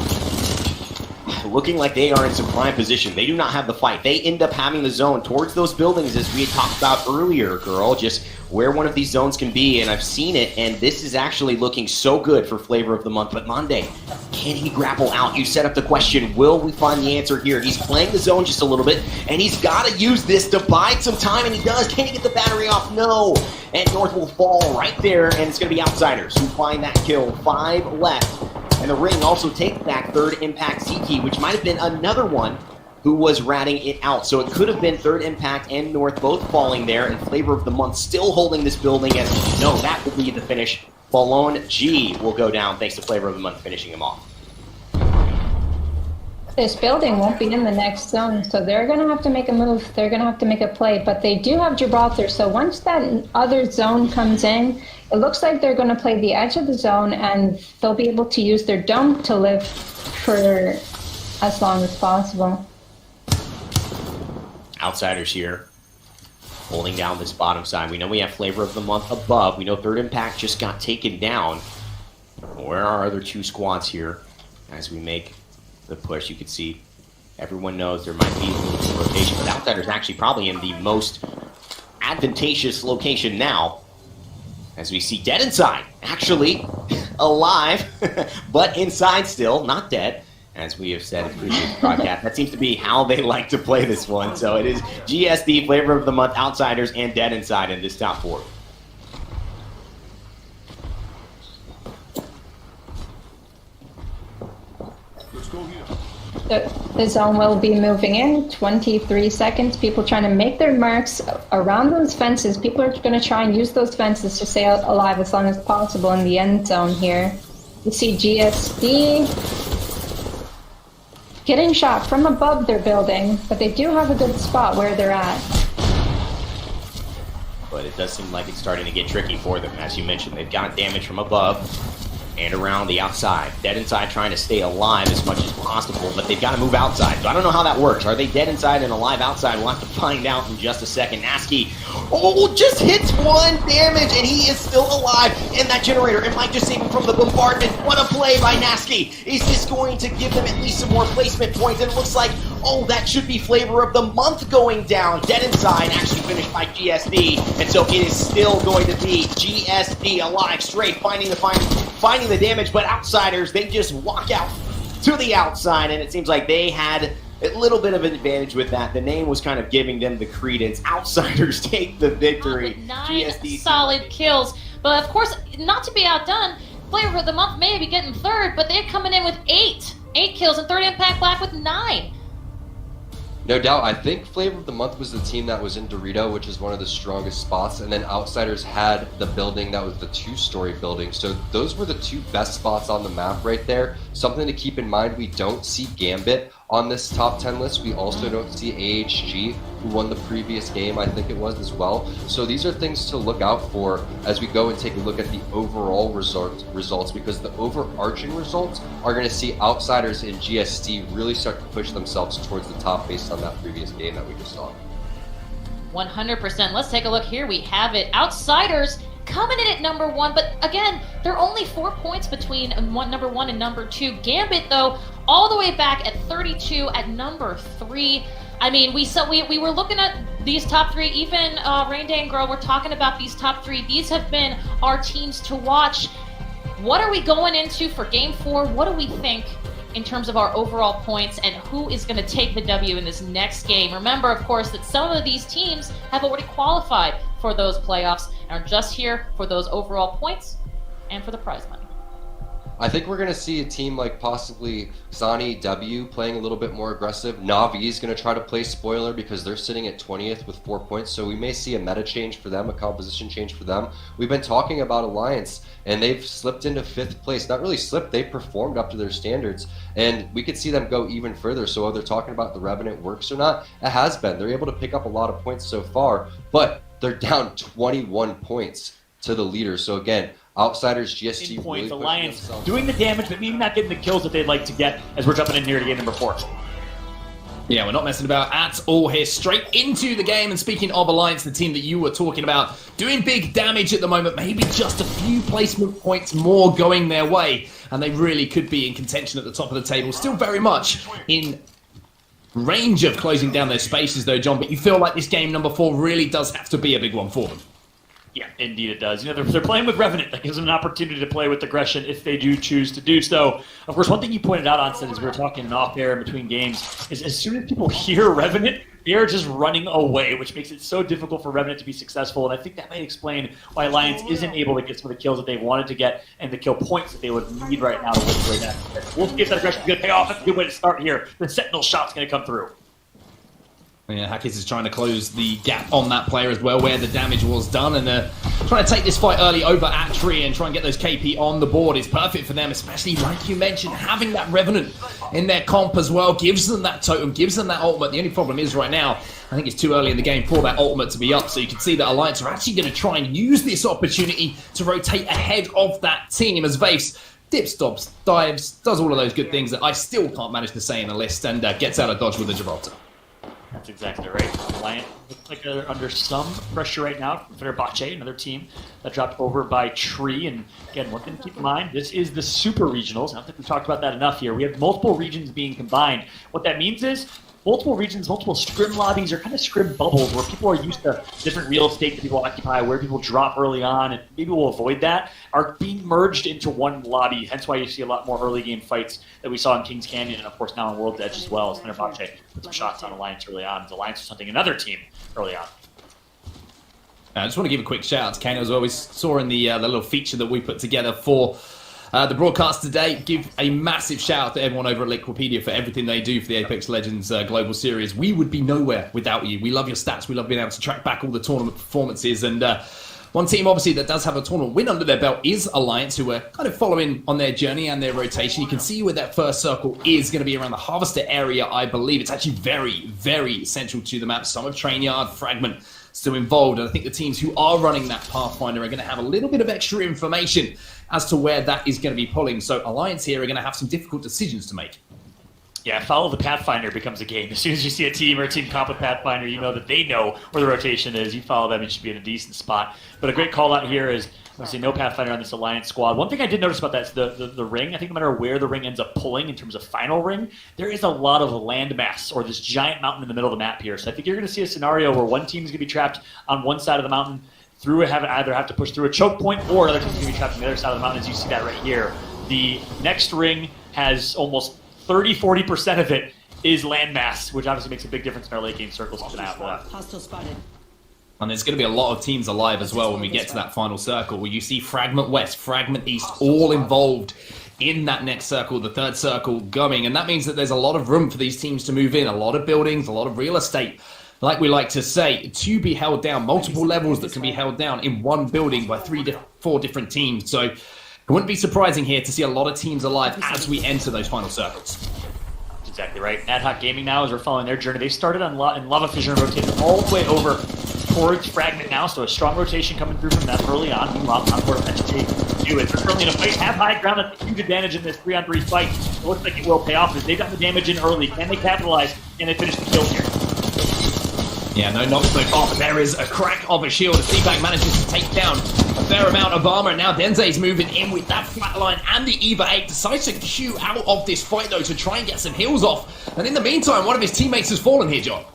looking like they are in some prime position. They do not have the fight. They end up having the zone towards those buildings, as we had talked about earlier, girl, just where one of these zones can be. And I've seen it, and this is actually looking so good for flavor of the month. But Monde, can he grapple out? You set up the question, will we find the answer here? He's playing the zone just a little bit, and he's got to use this to bide some time, and he does. Can he get the battery off? No. And North will fall right there, and it's going to be Outsiders who find that kill. 5 left. And the Ring also takes back Third Impact CT, which might have been another one who was ratting it out. So it could have been Third Impact and North both falling there, and flavor of the month still holding this building, as no, that will be the finish. Ballone G will go down thanks to flavor of the month finishing him off. This building won't be in the next zone, so they're going to have to make a move. They're going to have to make a play, but they do have Gibraltar, so once that other zone comes in, it looks like they're going to play the edge of the zone, and they'll be able to use their dome to live for as long as possible. Outsiders here, holding down this bottom side. We know we have flavor of the month above. We know Third Impact just got taken down. Where are our other 2 squads here as we make the push? You can see everyone knows there might be a little bit of rotation, but Outsiders actually probably in the most advantageous location now, as we see Dead Inside actually alive, but inside still, not dead, as we have said in previous broadcast. That seems to be how they like to play this one. So it is GSD, flavor of the month, Outsiders, and Dead Inside in this top 4. The zone will be moving in 23 seconds. People trying to make their marks around those fences. People are going to try and use those fences to stay alive as long as possible in the end zone here. You see GSD getting shot from above their building, but they do have a good spot where they're at. But it does seem like it's starting to get tricky for them. As you mentioned, they've got damage from above and around the outside. Dead Inside trying to stay alive as much as possible, but they've got to move outside. So I don't know how that works. Are they dead inside and alive outside? We'll have to find out in just a second. Nasky, just hits 1 damage, and he is still alive. And that generator, it might just save him from the bombardment. What a play by Nasky. Is this going to give them at least some more placement points? And it looks like oh, that should be Flavor of the Month going down. Dead Inside actually finished by GSD, and so it is still going to be GSD alive, straight, finding the damage, but Outsiders, they just walk out to the outside, and it seems like they had a little bit of an advantage with that. The name was kind of giving them the credence. Outsiders take the victory. 9 GSD solid kills. But of course, not to be outdone, Flavor of the Month may be getting third, but they're coming in with 8 kills, and third Impact Black with 9. No doubt. I think Flavor of the Month was the team that was in Dorito, which is one of the strongest spots, and then Outsiders had the building that was the 2-story building. So those were the 2 best spots on the map right there. Something to keep in mind, we don't see Gambit on this top 10 list. We also don't see AHG, who won the previous game, I think it was as well. So these are things to look out for as we go and take a look at the overall results, because the overarching results are going to see Outsiders and GSD really start to push themselves towards the top based on that previous game that we just saw. 100%. Let's take a look here. We have it. Outsiders coming in at number 1, but again, they're only 4 points between number 1 and number 2. Gambit, though, all the way back at 32 at number 3. I mean, we were looking at these top 3, even Rain Day and Girl, we're talking about these top 3. These have been our teams to watch. What are we going into for Game 4? What do we think in terms of our overall points, and who is going to take the W in this next game? Remember, of course, that some of these teams have already qualified for those playoffs and are just here for those overall points and for the prize money. I think we're going to see a team like possibly Zani W playing a little bit more aggressive. Na'Vi is going to try to play spoiler because they're sitting at 20th with 4 points, so we may see a meta change for them, a composition change for them. We've been talking about Alliance, and they've slipped into 5th place. Not really slipped, they performed up to their standards, and we could see them go even further. So whether they're talking about the Revenant works or not, it has been. They're able to pick up a lot of points so far, but they're down 21 points to the leader. So again, Outsiders, GST, points, really Alliance doing the damage, but maybe not getting the kills that they'd like to get as we're jumping in here to game number 4. Yeah, we're not messing about at all here. Straight into the game. And speaking of Alliance, the team that you were talking about, doing big damage at the moment, maybe just a few placement points more going their way, and they really could be in contention at the top of the table. Still very much in range of closing down their spaces though, John, but you feel like this game number 4 really does have to be a big one for them. Yeah, indeed it does. You know, they're playing with Revenant. That gives them an opportunity to play with aggression if they do choose to do so. Of course, one thing you pointed out, Onset, as we were talking off air in between games, is as soon as people hear Revenant, they are just running away, which makes it so difficult for Revenant to be successful. And I think that might explain why Alliance isn't able to get some of the kills that they wanted to get and the kill points that they would need right now to win right now. We'll see if that aggression is going to pay off. That's a good way to start here. The Sentinel shot's going to come through. Yeah, Hackett is trying to close the gap on that player as well, where the damage was done, and trying to take this fight early over at Tree and try and get those KP on the board is perfect for them, especially, like you mentioned, having that Revenant in their comp as well, gives them that totem, gives them that ultimate. The only problem is right now, I think it's too early in the game for that ultimate to be up, so you can see that Alliance are actually going to try and use this opportunity to rotate ahead of that team as Vaves dips, stops, dives, does all of those good things that I still can't manage to say in a list, and gets out of dodge with the Gibraltar. That's exactly right. Alliance looks like they're under some pressure right now from Fenerbahce, another team that dropped over by Tree. And again, one thing to keep in mind, this is the Super Regionals. I don't think we've talked about that enough here. We have multiple regions being combined. What that means is multiple regions, multiple scrim lobbies, or kind of scrim bubbles where people are used to different real estate that people occupy, where people drop early on, and maybe we'll avoid that, are being merged into one lobby. Hence why you see a lot more early game fights that we saw in Kings Canyon, and of course now in World's Edge as well, as Fenerbahce put some shots on Alliance early on, as Alliance was hunting another team early on. I just want to give a quick shout out to Kano as well. We saw in the little feature that we put together for the broadcast today. Give a massive shout out to everyone over at Liquipedia for everything they do for the Apex Legends Global Series. We would be nowhere without you. We love your stats. We love being able to track back all the tournament performances. And one team, obviously, that does have a tournament win under their belt is Alliance, who are kind of following on their journey and their rotation. You can see where that first circle is going to be around the Harvester area, I believe. It's actually very, very central to the map. Some of Trainyard, Fragment still involved. And I think the teams who are running that Pathfinder are going to have a little bit of extra information as to where that is going to be pulling. So Alliance here are going to have some difficult decisions to make. Yeah, follow the Pathfinder becomes a game. As soon as you see a team or a team comp with Pathfinder, you know that they know where the rotation is. You follow them, you should be in a decent spot. But a great call out here is Obviously, no Pathfinder on this Alliance squad. One thing I did notice about that is the ring. I think no matter where the ring ends up pulling in terms of final ring, there is a lot of landmass or this giant mountain in the middle of the map here. So I think you're going to see a scenario where one team is going to be trapped on one side of the mountain, either have to push through a choke point, or another team's going to be trapped on the other side of the mountain, as you see that right here. The next ring has almost 30-40% of it is landmass, which obviously makes a big difference in our late game circles. Keep an eye out for that. Hostile spotted. And there's going to be a lot of teams alive as well when we get to that final circle, where you see Fragment West, Fragment East, all involved in that next circle, the third circle going. And that means that there's a lot of room for these teams to move in, a lot of buildings, a lot of real estate, like we like to say, to be held down, multiple levels that can be held down in one building by 4 different teams. So it wouldn't be surprising here to see a lot of teams alive as we enter those final circles. Exactly right. Ad Hoc Gaming now, as we're following their journey, they started in Lava Fission and rotated all the way over towards Fragment now, so a strong rotation coming through from them early on. Meanwhile, on board SJ do it. They're currently in a fight, have high ground, that's a huge advantage in this 3-on-3 fight. It looks like it will pay off as they've got the damage in early. Can they capitalize? Can they finish the kill here? Yeah, no knocks so far, but there is a crack of a shield as Feedback manages to take down a fair amount of armor. And now Denze's moving in with that flatline, and the EVA 8 decides to queue out of this fight, though, to try and get some heals off. And in the meantime, one of his teammates has fallen here, John.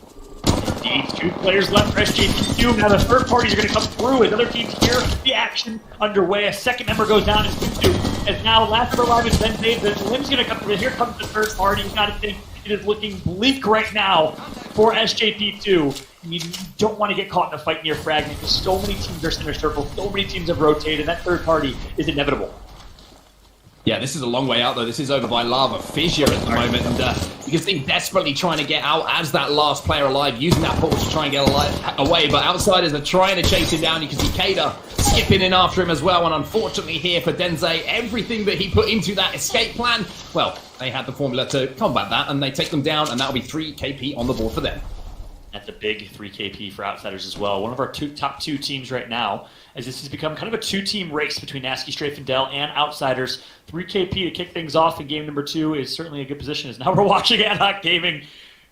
Indeed, 2 players left for SJPQ. Now the third parties are going to come through as other teams hear the action underway. A second member goes down, and Tutu, as now last member alive is Denze. The limb's going to come through. Here comes the third party. You got to think it is looking bleak right now for SJP2. You don't want to get caught in a fight near Fragment because so many teams are center circle, so many teams have rotated, and that third party is inevitable. Yeah, this is a long way out, though. This is over by Lava Fissure at the moment, and you can see desperately trying to get out as that last player alive, using that portal to try and get away, but Outsiders are trying to chase him down. You can see Kada skipping in after him as well, and unfortunately here for Denze, everything that he put into that escape plan, well, they had the formula to combat that, and they take them down, and that'll be 3 KP on the board for them. That's a big 3 KP for Outsiders as well. One of our top 2 teams right now, as this has become kind of a 2-team race between Nasky, Strafe, and Dell and Outsiders. 3 KP to kick things off in game number 2 is certainly a good position, as now we're watching Ad Hoc Gaming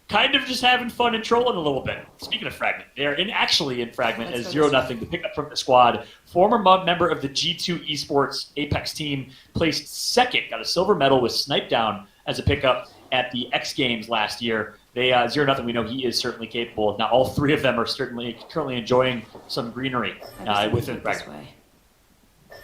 kind of just having fun and trolling a little bit. Speaking of Fragment, they're actually in Fragment as 0-0 to pick up from the squad. Former member of the G2 Esports Apex team placed second, got a silver medal with Snipe Down as a pickup at the X Games last year. They 0-0. We know he is certainly capable. Now all 3 of them are certainly currently enjoying some greenery within Fragment.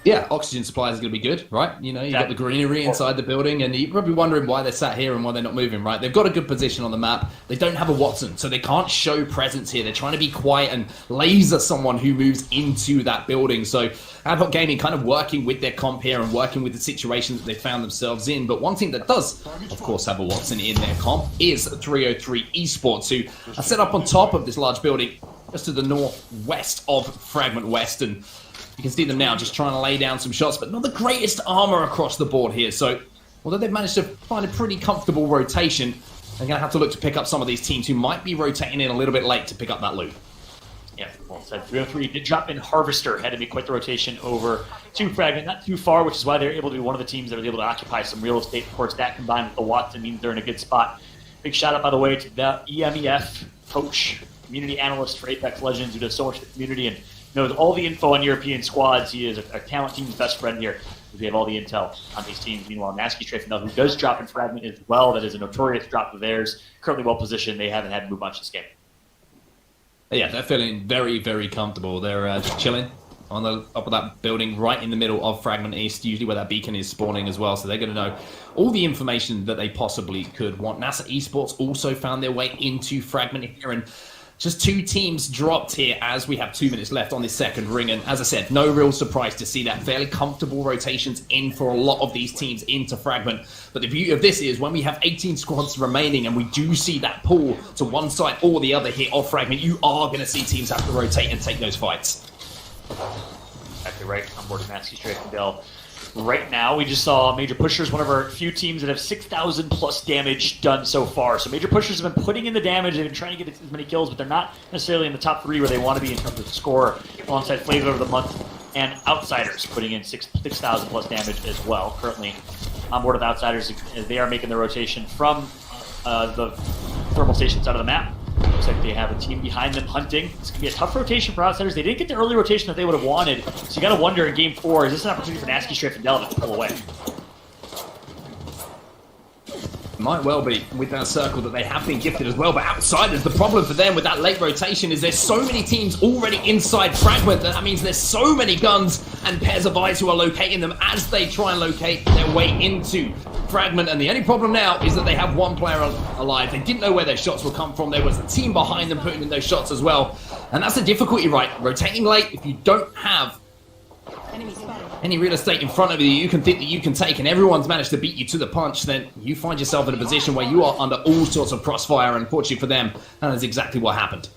Yeah, oxygen supply is going to be good, right? You know, you got the greenery inside the building, and you're probably wondering why they're sat here and why they're not moving, right? They've got a good position on the map. They don't have a Watson, so they can't show presence here. They're trying to be quiet and laser someone who moves into that building. So Ad Hoc Gaming kind of working with their comp here and working with the situation that they found themselves in. But one team that does, of course, have a Watson in their comp is 303 Esports, who are set up on top of this large building just to the northwest of Fragment West, and you can see them now just trying to lay down some shots, but not the greatest armor across the board here. So although they've managed to find a pretty comfortable rotation, they're going to have to look to pick up some of these teams who might be rotating in a little bit late to pick up that loot. Yeah, well said. 303 did drop in Harvester, had to be quite the rotation over to Fragment, not too far, which is why they're able to be one of the teams that was able to occupy some real estate. Of course, that combined with the Watson means they're in a good spot. Big shout out, by the way, to the EMEF coach, community analyst for Apex Legends, who does so much for the community and knows all the info on European squads. He is a talent team's best friend here. We have all the intel on these teams. Meanwhile, Nasky, Strafe, who does drop in Fragment as well. That is a notorious drop of theirs. Currently well positioned. They haven't had to move much this game. Yeah, they're feeling very, very comfortable. They're just chilling on the top of that building right in the middle of Fragment East, usually where that beacon is spawning as well. So they're going to know all the information that they possibly could want. NASA Esports also found their way into Fragment here, and just 2 teams dropped here as we have 2 minutes left on this second ring. And as I said, no real surprise to see that fairly comfortable rotations in for a lot of these teams into Fragment. But the beauty of this is when we have 18 squads remaining and we do see that pull to one side or the other here of Fragment, you are going to see teams have to rotate and take those fights. Exactly right. On board with Nasky, Strafe, and Dell. Right now, we just saw Major Pushers, one of our few teams that have 6,000 plus damage done so far. So Major Pushers have been putting in the damage. They've been trying to get as many kills, but they're not necessarily in the top 3 where they want to be in terms of score. Alongside Flavor of the Month and Outsiders putting in 6,000 plus damage as well. Currently on board with Outsiders as they are making the rotation from the thermal station side of the map Looks like they have a team behind them hunting. This could be a tough rotation for Outsiders. They didn't get the early rotation that they would have wanted, so you got to wonder in Game 4, is this an opportunity for Nasty Strafe and Delta to pull away? Might well be with that circle that they have been gifted as well, but Outsiders, the problem for them with that late rotation is there's so many teams already inside Fragment that means there's so many guns and pairs of eyes who are locating them as they try and locate their way into Fragment, and the only problem now is that they have one player alive. They didn't know where their shots would come from. There was a team behind them putting in those shots as well, and that's the difficulty, right? Rotating late, if you don't have any real estate in front of you you can think that you can take, and everyone's managed to beat you to the punch, then you find yourself in a position where you are under all sorts of crossfire, and unfortunately for them, that is exactly what happened.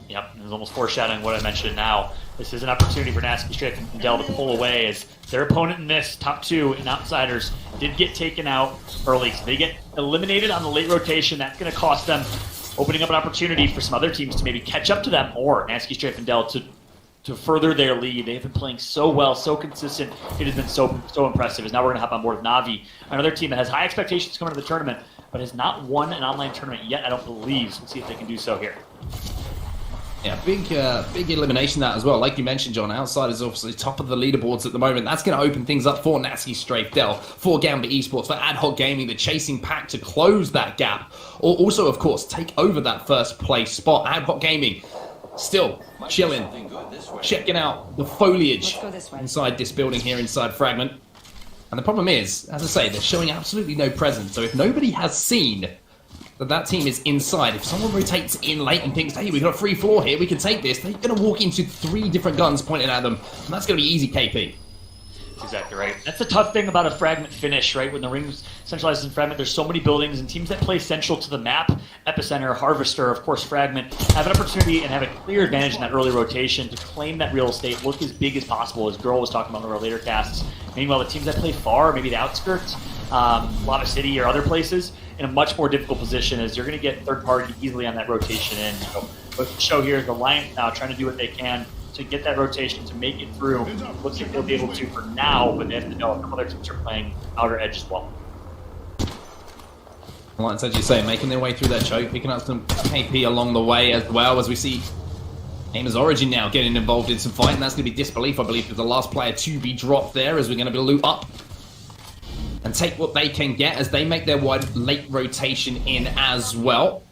Yep, it was almost foreshadowing what I mentioned now. This is an opportunity for Nasty Strafe and Dell to pull away, as their opponent in this, top 2 in Outsiders, did get taken out early. So they get eliminated on the late rotation. That's going to cost them, opening up an opportunity for some other teams to maybe catch up to them, or Nasty Strafe and Dell to further their lead. They've been playing so well, so consistent. It has been so impressive. As now we're going to hop on board with Navi, another team that has high expectations coming to the tournament, but has not won an online tournament yet, I don't believe. So we'll see if they can do so here. Yeah, big elimination that as well. Like you mentioned, John, Outsiders obviously top of the leaderboards at the moment. That's going to open things up for Nasty Strafe Dell, for Gamba Esports, for Ad Hoc Gaming, the chasing pack to close that gap. Or also, of course, take over that first place spot. Ad Hoc Gaming still chilling, checking out the foliage inside this building here inside Fragment. And the problem is, as I say, they're showing absolutely no presence. So if nobody has seen that team is inside, if someone rotates in late and thinks, hey, we've got a free floor here, we can take this, they're going to walk into 3 different guns pointed at them, and that's going to be easy KP. That's exactly right. That's the tough thing about a Fragment finish, right? When the ring's centralized in Fragment, there's so many buildings, and teams that play central to the map, Epicenter, Harvester, of course Fragment, have an opportunity and have a clear advantage in that early rotation to claim that real estate, look as big as possible, as Girl was talking about in our later casts. Meanwhile, the teams that play far, maybe the outskirts, Lava City or other places, in a much more difficult position, as you're going to get third party easily on that rotation in. So what the show here is the Alliance now trying to do what they can to get that rotation, to make it through. Looks like they'll be able to for now, but they have to know a couple other teams are playing outer edge as well. Alliance, as you say, making their way through that choke, picking up some KP along the way as well, as we see Gamers Origin now getting involved in some fight, and that's going to be Disbelief, I believe, is the last player to be dropped there, as we're going to be loop up and take what they can get as they make their wide late rotation in as well.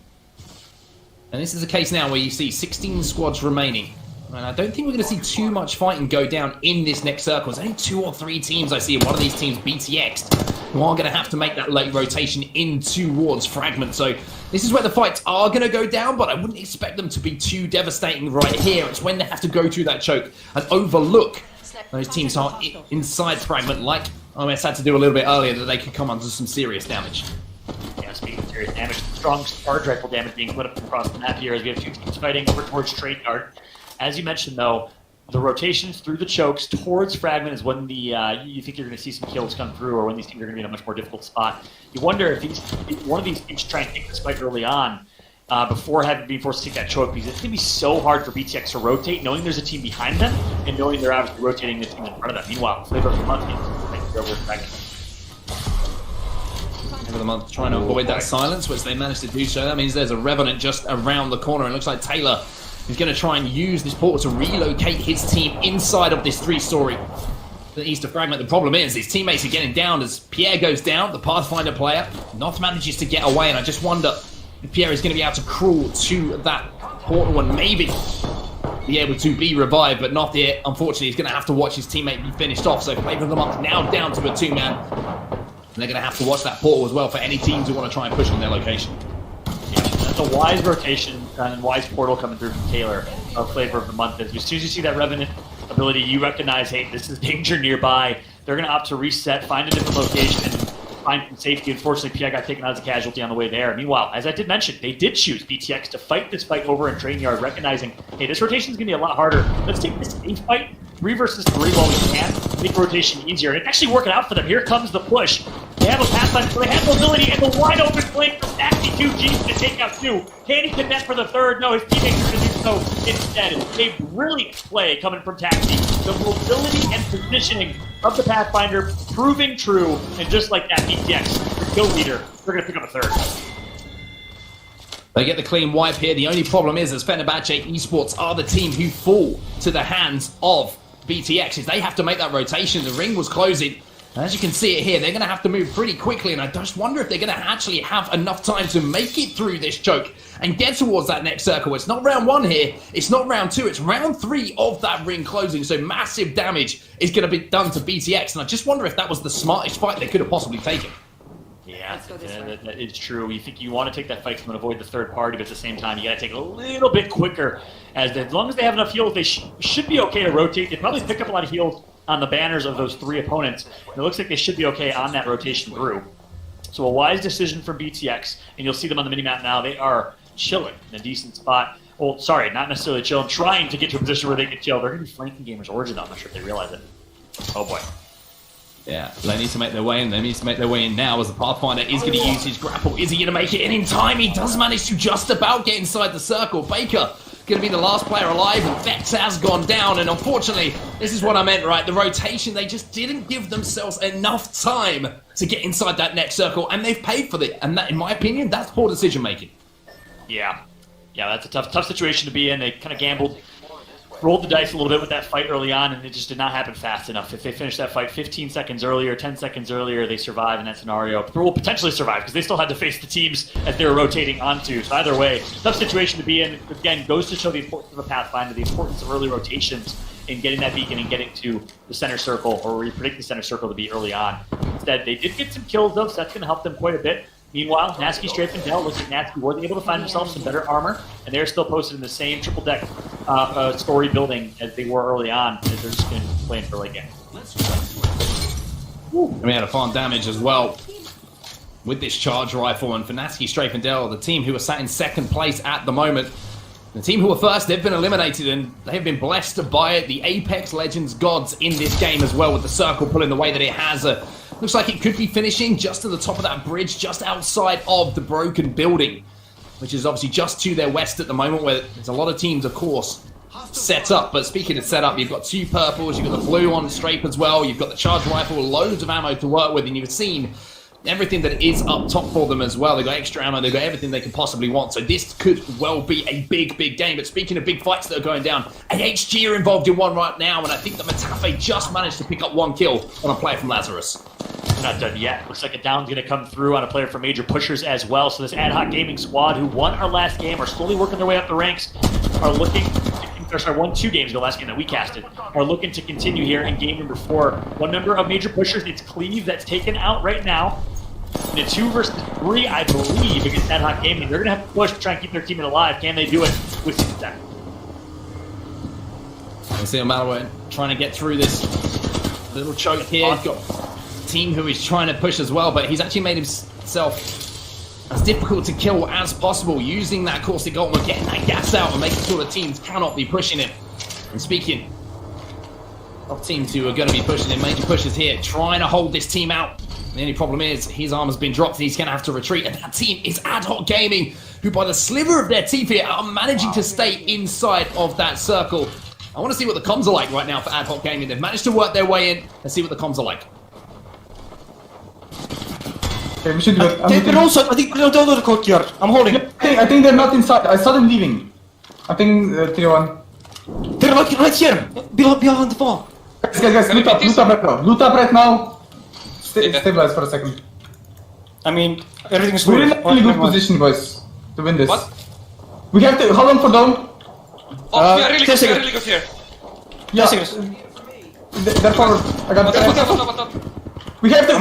And this is a case now where you see 16 squads remaining. And I don't think we're going to see too much fighting go down in this next circle. There's only 2 or 3 teams I see, and one of these teams BTX'd, who are going to have to make that late rotation in towards Fragment. So this is where the fights are going to go down, but I wouldn't expect them to be too devastating right here. It's when they have to go through that choke and overlook those teams are inside Fragment, like OS had to do a little bit earlier, that they could come under some serious damage. Yeah, speaking of serious damage, strong charge rifle damage being put up across the map here as we have 2 teams fighting over towards Trade Yard. As you mentioned, though, the rotations through the chokes towards Fragment is when the you think you're going to see some kills come through, or when these teams are going to be in a much more difficult spot. You wonder if one of these teams try and take this fight early on before being forced to take that choke, because it's going to be so hard for BTX to rotate, knowing there's a team behind them and knowing they're obviously rotating the team in front of them. Meanwhile, Flavor of the Month gets over Fragment. Flavor of the Month trying to avoid that silence, which they managed to do so. That means there's a Revenant just around the corner, and it looks like Taylor is going to try and use this portal to relocate his team inside of this 3-story to the east of Fragment. The problem is his teammates are getting down as Pierre goes down, the Pathfinder player. Noth manages to get away, and I just wonder if Pierre is going to be able to crawl to that portal and maybe be able to be revived, but not yet. Unfortunately, he's going to have to watch his teammate be finished off. So Flavor of the Month now down to a 2-man. And they're going to have to watch that portal as well for any teams who want to try and push on their location. That's a wise rotation and wise portal coming through from Taylor of Flavor of the Month. As soon as you see that Revenant ability, you recognize, hey, this is danger nearby. They're going to opt to reset, find a different location, and find some safety. Unfortunately, Pierre got taken out as a casualty on the way there. Meanwhile, as I did mention, they did choose BTX to fight this fight over in Train Yard, recognizing, hey, this rotation is going to be a lot harder. Let's take this safe fight, 3 versus 3 while we can, make rotation easier. And it's actually working out for them. Here comes the push. They have a Pathfinder, so they have mobility, and the wide open flank from Taxi 2G's to take out 2. Can he connect for the 3rd? No, his teammates are going to do so instead. A brilliant play coming from Taxi. The mobility and positioning of the Pathfinder proving true, and just like that, BTX, the kill leader, they're going to pick up a 3rd. They get the clean wipe here. The only problem is, as Fenerbahce Esports are the team who fall to the hands of BTX, is they have to make that rotation. The ring was closing. And as you can see it here, they're going to have to move pretty quickly, and I just wonder if they're going to actually have enough time to make it through this choke and get towards that next circle. It's not round 1 here, it's not round 2, it's round 3 of that ring closing, so massive damage is going to be done to BTX, and I just wonder if that was the smartest fight they could have possibly taken. Yeah, that is true. You think you want to take that fight to avoid the third party, but at the same time, you got to take it a little bit quicker. As long as they have enough heals, they should be okay to rotate. They probably pick up a lot of heals on the banners of those 3 opponents. And it looks like they should be okay on that rotation through. So a wise decision from BTX, and you'll see them on the minimap now. They are chilling in a decent spot. Well, sorry, not necessarily chilling, trying to get to a position where they can chill. They're going to be flanking Gamers Origin, though. I'm not sure if they realize it. Oh, boy. Yeah, they need to make their way in. They need to make their way in now as the Pathfinder is going to use his grapple. Is he going to make it in time? He does manage to just about get inside the circle. Baker going to be the last player alive, and Vex has gone down, and unfortunately, this is what I meant, right? The rotation, they just didn't give themselves enough time to get inside that next circle, and they've paid for it, and that, in my opinion, that's poor decision-making. Yeah, that's a tough situation to be in. They kind of gambled, rolled the dice a little bit with that fight early on, and it just did not happen fast enough. If they finished that fight 15 seconds earlier, 10 seconds earlier, they survive in that scenario. They will potentially survive because they still had to face the teams that they were rotating onto. So either way, tough situation to be in. Again, goes to show the importance of a Pathfinder, the importance of early rotations in getting that beacon and getting to the center circle, or where you predict the center circle to be early on. Instead, they did get some kills though, so that's going to help them quite a bit. Meanwhile, Natsuki, Strafe, and Dell looks like Natsuki were able to find themselves some better armor, and they're still posted in the same triple deck story building as they were early on, as they're just going to be playing for late game. And we had a farm damage as well with this charge rifle, and for Natsuki, Strafe, and Dell, the team who are sat in second place at the moment. The team who were first, they've been eliminated, and they have been blessed by the Apex Legends gods in this game as well, with the circle pulling the way that it has. Looks like it could be finishing just to the top of that bridge, just outside of the broken building, which is obviously just to their west at the moment, where there's a lot of teams, of course, set up. But speaking of set up, you've got 2 purples, you've got the blue on Strafe as well, you've got the charge rifle, loads of ammo to work with, and you've seen everything that is up top for them as well. They've got extra ammo, they've got everything they can possibly want. So this could well be a big game. But speaking of big fights that are going down, AHG are involved in one right now, and I think that Matafe just managed to pick up 1 kill on a player from Lazarus. Not done yet. Looks like a down's going to come through on a player from Major Pushers as well. So this Ad Hoc Gaming squad, who won our last game, are slowly working their way up the ranks, are looking... won 2 games the last game that we casted, are looking to continue here in game number 4. One member of Major Pushers, it's Cleve, that's taken out right now. In a 2 versus 3, I believe, against Ad Hoc Gaming. They're going to have to push to try and keep their teammate alive. Can they do it with success? You see Malaway trying to get through this little choke here. He's got a team who is trying to push as well, but he's actually made himself as difficult to kill as possible, using that caustic ultimate, getting that gas out and making sure the teams cannot be pushing him. And speaking of teams who are going to be pushing him, Major Pushers here, trying to hold this team out. The only problem is his armor's been dropped and he's going to have to retreat. And that team is Ad Hoc Gaming, who by the sliver of their teeth here are managing to stay inside of that circle. I want to see what the comms are like right now for Ad Hoc Gaming. They've managed to work their way in. Let's see what the comms are like. Okay, we should do it. They're also, I think, they're down to the courtyard. I'm holding. I think they're not inside. I saw them leaving. I think 3-1. They're right here, behind the wall. Guys, loot up right now. Loot up right now. Stabilize for a second. I mean, everything's We're in a really good position, boys, to win this. What? We have to. How long for dome? Oh, we are really good here. Yeah. 10 seconds. Therefore, I got What? We have to.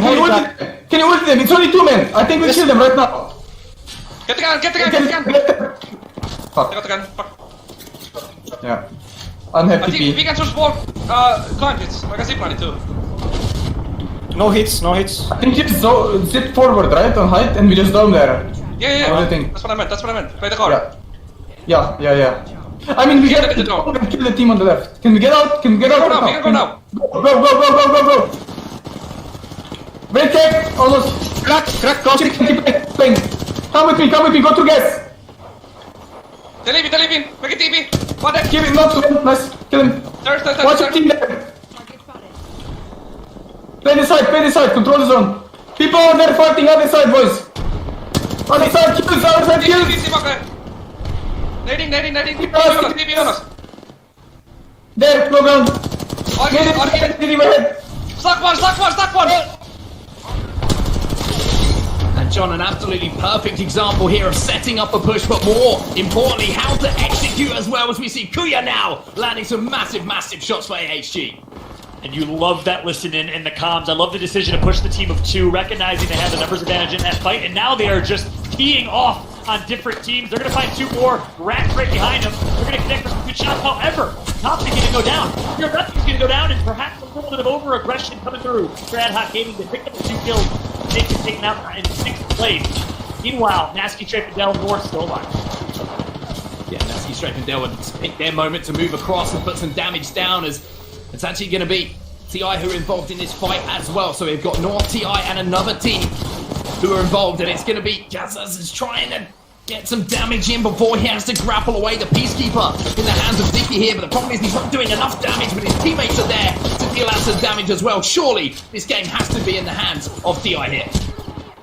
Can you ult them? It's only 2 men. I think we kill them right now. Get the gun, get the gun, get the gun. Fuck. I got the gun, fuck. Yeah. Unhappy I think we can just walk, climb hits. I can zipline it too. No hits, no hits. I think just zip forward, right, on height, and we just down there. Yeah. What do you think? That's what I meant. Play the card. Yeah. I mean, we have to kill the team on the left. Can we get out? We can go now. Go. Wait, take! Almost. Crack, caustic. Keep playing. Come with me, go through gas. They're leaving. Make it TP. One dead. Give him, not nice. Kill him. Watch your team there. Play this side, control the zone. People over there fighting other side, boys. Other side kills, other side kills! Nading. TP on us. There, low ground. Arcade. Hit him ahead. Stuck one. And John, an absolutely perfect example here of setting up a push, but more importantly, how to execute as well, as we see Kuya now landing some massive shots for AHG. And you love that listening in the comms. I love the decision to push the team of 2, recognizing they have the numbers advantage in that fight, and now they are just teeing off on different teams. They're going to find 2 more, rats right behind them. They're going to connect for some good shots. However, Top is going to go down. Your rep is going to go down, and perhaps a little bit of over-aggression coming through for Ad Hoc Gaming. They picked up the 2 kills. They get taken out in 6th place. Meanwhile, Nasky, Trape, and Del North still alive. Yeah, Nasky, Strafe, and Del would pick their moment to move across and put some damage down, as it's actually going to be TI who are involved in this fight as well. So we've got North, TI, and another team who are involved, and it's going to be Gazaz is trying to get some damage in before he has to grapple away the Peacekeeper in the hands of Dicky here, but the problem is he's not doing enough damage, but his teammates are there to deal out some damage as well. Surely this game has to be in the hands of TI here.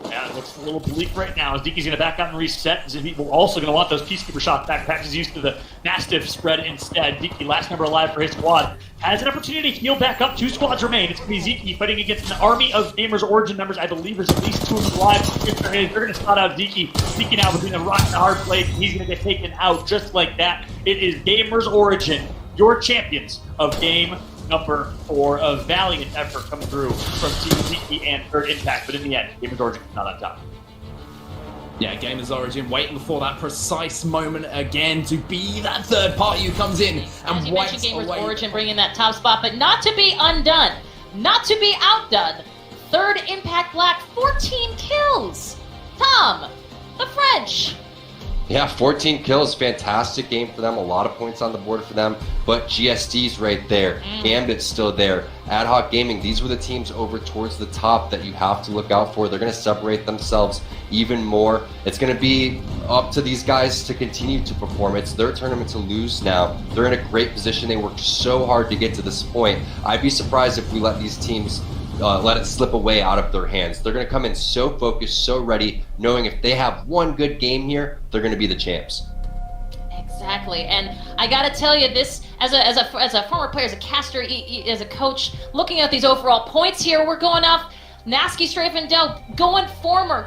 Yeah, it looks a little bleak right now as Diki's going to back out and reset. We're also going to want those Peacekeeper shots back. Perhaps he's used to the Mastiff spread instead. Diki, last number alive for his squad, has an opportunity to heal back up. 2 squads remain. It's going to be Ziki fighting against an army of Gamers Origin members. I believe there's at least 2 of them alive. If there is, they're going to spot out Diki. Diki now between a rock and a hard place, and he's going to get taken out just like that. It is Gamers Origin, your champions of game number 4, a valiant effort coming through from Team Ziki and Third Impact, but in the end, Gamers Origin not on top. Yeah, Gamers Origin waiting for that precise moment again to be that third party who comes in and As you wipes mentioned, Gamers away. Origin bringing that top spot, but not to be undone, not to be outdone. Third Impact Black, 14 kills. Tom, the French. Yeah, 14 kills, fantastic game for them. A lot of points on the board for them. But GSD's right there. Gambit's still there. Ad Hoc Gaming, these were the teams over towards the top that you have to look out for. They're going to separate themselves even more. It's going to be up to these guys to continue to perform. It's their tournament to lose now. They're in a great position. They worked so hard to get to this point. I'd be surprised if we let these teams let it slip away out of their hands. They're going to come in so focused, so ready, knowing if they have one good game here, they're going to be the champs. Exactly, and I gotta tell you, this as a former player, as a caster, as a coach, looking at these overall points here, we're going off. Nasky, Strafe, and Del going farther,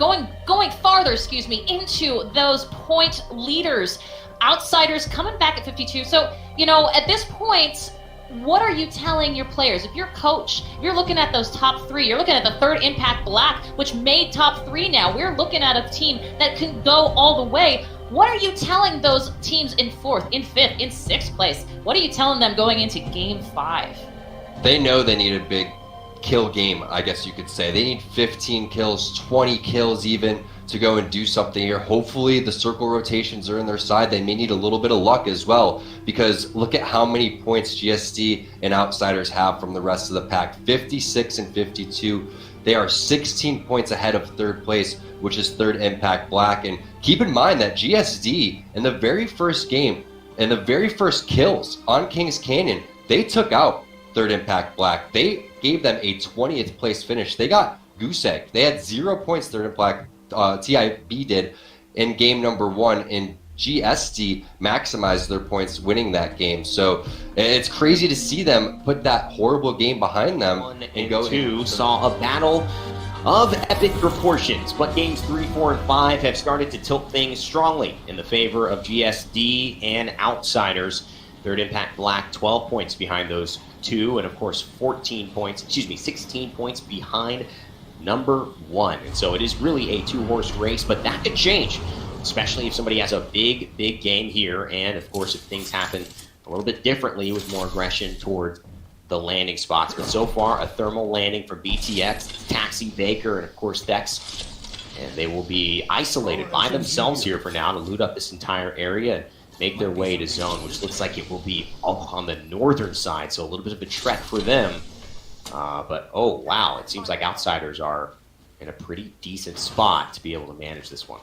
into those point leaders. Outsiders coming back at 52. So, you know, at this point, what are you telling your players? If you're coach, you're looking at those top 3. You're looking at the Third Impact Black, which made top 3 now. We're looking at a team that can go all the way. What are you telling those teams in 4th, in 5th, in 6th place? What are you telling them going into Game 5? They know they need a big kill game, I guess you could say. They need 15 kills, 20 kills even, to go and do something here. Hopefully the circle rotations are in their side. They may need a little bit of luck as well, because look at how many points GSD and Outsiders have from the rest of the pack. 56 and 52. They are 16 points ahead of 3rd place, which is Third Impact Black. And keep in mind that GSD in the very first game, and the very first kills on Kings Canyon, they took out Third Impact Black. They gave them a 20th place finish. They got goose egg. They had 0 points, Third Impact TIB did in game number 1, and GSD maximized their points winning that game. So it's crazy to see them put that horrible game behind them. 1 and go 2 saw a battle of epic proportions, but games 3, 4, and 5 have started to tilt things strongly in the favor of GSD and Outsiders. Third Impact Black 12 points behind those 2, and of course 16 points behind number 1. And so it is really a 2-horse race, but that could change, especially if somebody has a big game here, and of course if things happen a little bit differently with more aggression towards the landing spots. But so far, a thermal landing for BTX, Taxi, Baker, and of course Dex, and they will be isolated by themselves here for now to loot up this entire area and make their way to zone, which looks like it will be on the northern side, so a little bit of a trek for them. But oh wow, it seems like Outsiders are in a pretty decent spot to be able to manage this one.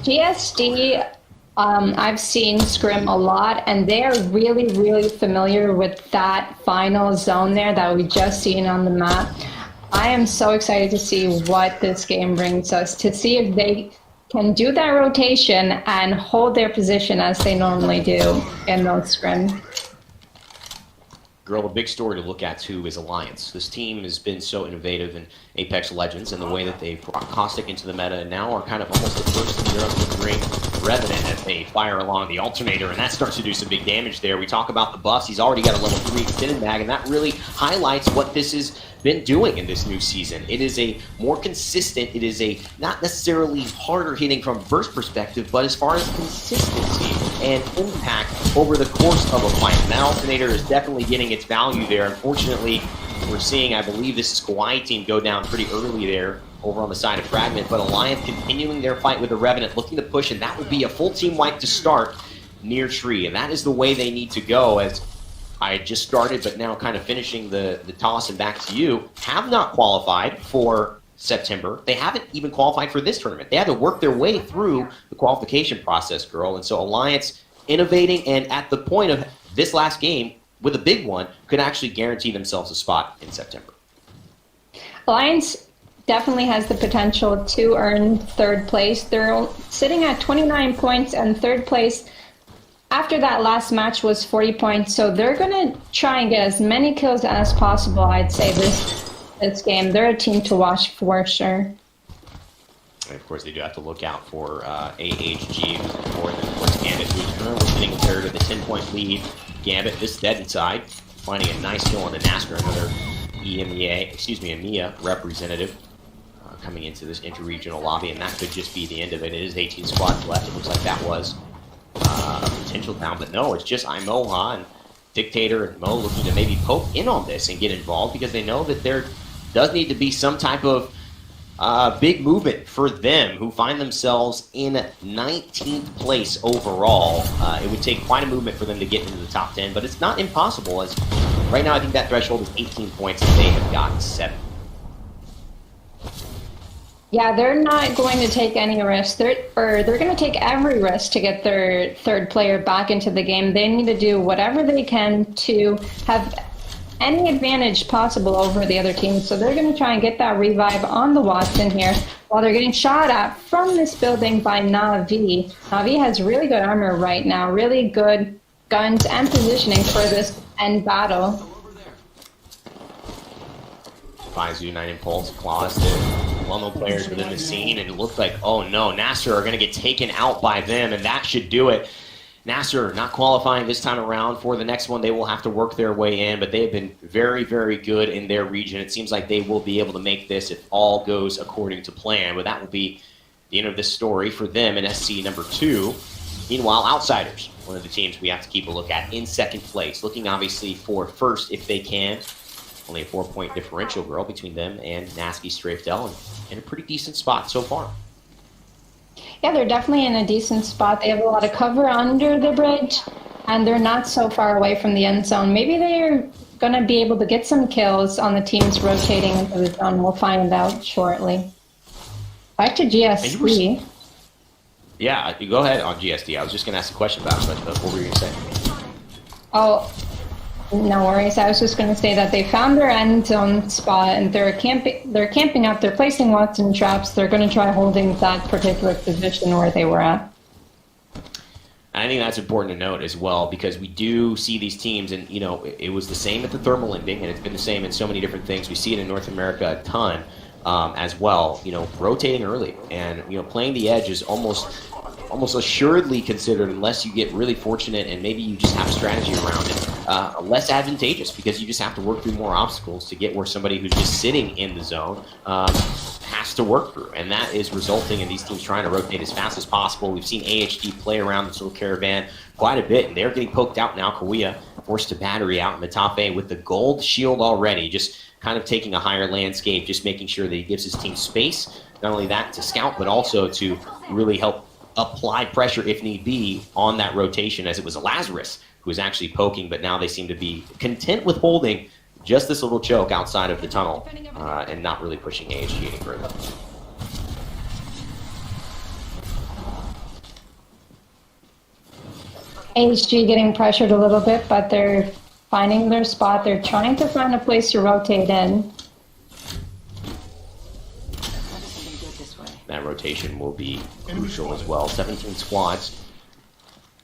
GSD, I've seen scrim a lot, and they are really familiar with that final zone there that we just seen on the map. I am so excited to see what this game brings us, to see if they can do that rotation and hold their position as they normally do in those scrims. Girl, a big story to look at too is Alliance. This team has been so innovative in Apex Legends and the way that they've brought Caustic into the meta and now are kind of almost the first in Europe to bring Revenant as they fire along the alternator, and that starts to do some big damage there. We talk about the buffs. He's already got a level 3 extended mag, and that really highlights what this has been doing in this new season. It is a more consistent, it is a not necessarily harder hitting from burst perspective, but as far as consistency and impact over the course of a fight. And that alternator is definitely getting its value there. Unfortunately, we're seeing, I believe this is Kauai team go down pretty early there over on the side of Fragment, but Alliance continuing their fight with the Revenant, looking to push, and that will be a full team wipe to start near Tree, and that is the way they need to go. As I had just started, but now kind of finishing the toss and back to you, have not qualified for September. They haven't even qualified for this tournament. They had to work their way through the qualification process, girl, and so Alliance innovating, and at the point of this last game, with a big one, could actually guarantee themselves a spot in September. Alliance definitely has the potential to earn third place. They're sitting at 29 points, and third place after that last match was 40 points, so they're going to try and get as many kills as possible, I'd say, this game. They're a team to watch for sure. And of course, they do have to look out for AHG, for the course Gambit, who's currently sitting third with a 10-point lead. Gambit, this dead inside, finding a nice kill on the Nasker, another EMEA representative coming into this interregional lobby, and that could just be the end of it. It is 18 squads left. It looks like that was a potential down, but no, it's just Imoha and Dictator and Mo looking to maybe poke in on this and get involved because they know that there does need to be some type of big movement for them, who find themselves in 19th place overall. It would take quite a movement for them to get into the top 10, but it's not impossible, as right now I think that threshold is 18 points and they have gotten 7. Yeah, they're not going to take any risks. They're going to take every risk to get their third player back into the game. They need to do whatever they can to have any advantage possible over the other team. So they're going to try and get that revive on the Watson here while they're getting shot at from this building by Na'Vi. Na'Vi has really good armor right now, really good guns and positioning for this end battle. Faizu, 9 Impulse, Claws, the well-known players within the scene, and it looked like, oh no, Nasser are going to get taken out by them, and that should do it. Nasser not qualifying this time around. For the next one, they will have to work their way in, but they have been very, very good in their region. It seems like they will be able to make this if all goes according to plan, but that will be the end of this story for them in SC number 2. Meanwhile, Outsiders, one of the teams we have to keep a look at in second place, looking obviously for first if they can. Only a 4-point differential, girl, between them and Nasky Strafedel, and in a pretty decent spot so far. Yeah, they're definitely in a decent spot. They have a lot of cover under the bridge, and they're not so far away from the end zone. Maybe they're going to be able to get some kills on the teams rotating into the zone. We'll find out shortly. Back to GSD. Yeah, you go ahead on GSD. I was just going to ask a question about it, but what were you going to say? Oh, no worries. I was just going to say that they found their end zone spot, and they're camping up. They're placing Watson traps. They're going to try holding that particular position where they were at. I think that's important to note as well, because we do see these teams, and you know, it was the same at the thermal ending, and it's been the same in so many different things. We see it in North America a ton as well. You know, rotating early, and you know, playing the edge is almost assuredly considered, unless you get really fortunate and maybe you just have a strategy around it, less advantageous, because you just have to work through more obstacles to get where somebody who's just sitting in the zone has to work through, and that is resulting in these teams trying to rotate as fast as possible. We've seen AHD play around this little caravan quite a bit, and they're getting poked out now. Kauai forced to battery out in the top A with the gold shield already, just kind of taking a higher landscape, just making sure that he gives his team space, not only that to scout, but also to really help apply pressure if need be on that rotation, as it was Lazarus who was actually poking, but now they seem to be content with holding just this little choke outside of the tunnel and not really pushing AHG any further. AHG getting pressured a little bit, but they're finding their spot. They're trying to find a place to rotate in. that rotation will be crucial as well. 17 squads.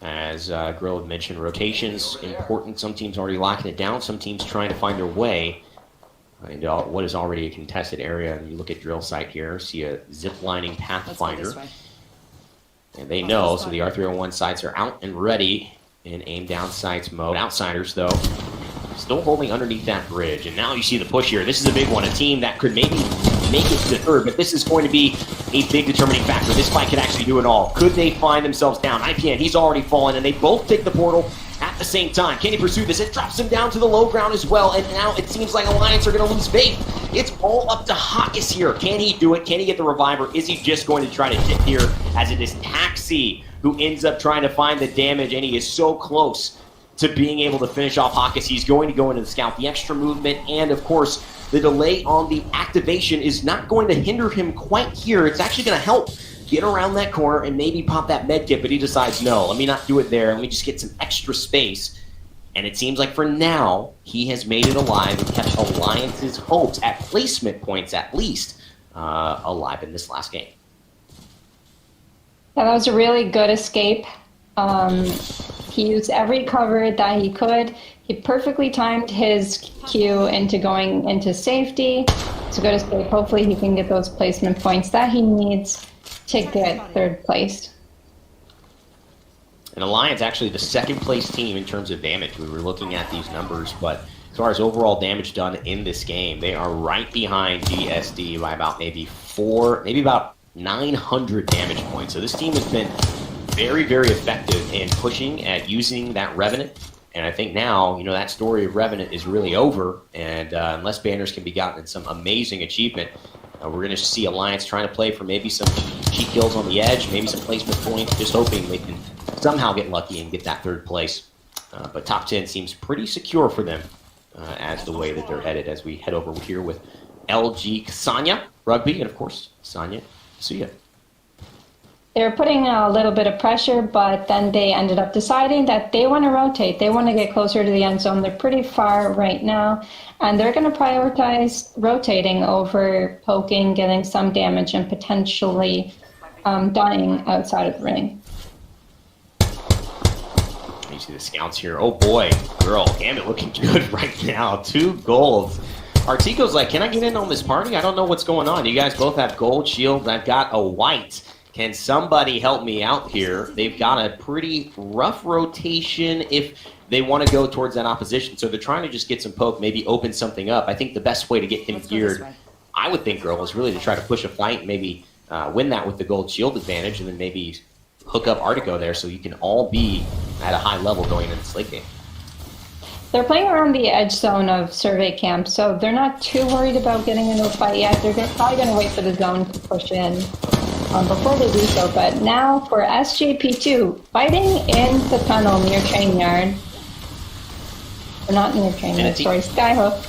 As Grill had mentioned, rotations important. Some teams already locking it down. Some teams trying to find their way into what is already a contested area. And you look at drill site here, see a zip-lining pathfinder. And they know, so the R301 sites are out and ready in aim down sights mode. Outsiders, though, still holding underneath that bridge. And now you see the push here. This is a big one. A team that could maybe make it to third, but this is going to be a big determining factor. This fight could actually do it all. Could they find themselves down? IPN, he's already fallen, and they both take the portal at the same time. Can he pursue this? It drops him down to the low ground as well, and now it seems like Alliance are going to lose faith. It's all up to ALGS here. Can he do it? Can he get the reviver? Is he just going to try to dip here, as it is Taxi who ends up trying to find the damage, and he is so close to being able to finish off ALGS. He's going to go into the scout. The extra movement, and of course, the delay on the activation is not going to hinder him quite here. It's actually going to help get around that corner and maybe pop that med kit, but he decides, no, let me not do it there. Let me just get some extra space. And it seems like for now, he has made it alive and kept Alliance's hopes at placement points, at least, alive in this last game. Yeah, that was a really good escape. He used every cover that he could. He perfectly timed his Q into going into safety. It's a good escape. Hopefully he can get those placement points that he needs to get third place. And Alliance actually the second place team in terms of damage. We were looking at these numbers, but as far as overall damage done in this game, they are right behind GSD by about maybe about 900 damage points. So this team has been very, very effective in pushing at using that Revenant. And I think now, that story of Revenant is really over. And unless banners can be gotten in some amazing achievement, we're going to see Alliance trying to play for maybe some cheat kills on the edge, maybe some placement points, just hoping they can somehow get lucky and get that third place. But top 10 seems pretty secure for them as the way that they're headed as we head over here with LG Sanya Rugby, and of course, Sanya Suya. They were putting a little bit of pressure, but then they ended up deciding that they want to rotate. They want to get closer to the end zone. They're pretty far right now, and they're going to prioritize rotating over poking, getting some damage, and potentially dying outside of the ring. You see the scouts here. Oh boy, girl, Gambit looking good right now. 2 golds. Artico's like, can I get in on this party? I don't know what's going on. You guys both have gold shields. I've got a white. Can somebody help me out here? They've got a pretty rough rotation if they want to go towards that opposition. So they're trying to just get some poke, maybe open something up. I think the best way to get him geared, I would think, girl, is really to try to push a fight, maybe win that with the gold shield advantage, and then maybe hook up Artico there so you can all be at a high level going into this late game. They're playing around the edge zone of survey camp, so they're not too worried about getting into a fight yet. They're probably going to wait for the zone to push in before they do so. But now for SJP2, fighting in the tunnel near train yard. Or not near train yard, sorry, Skyhook.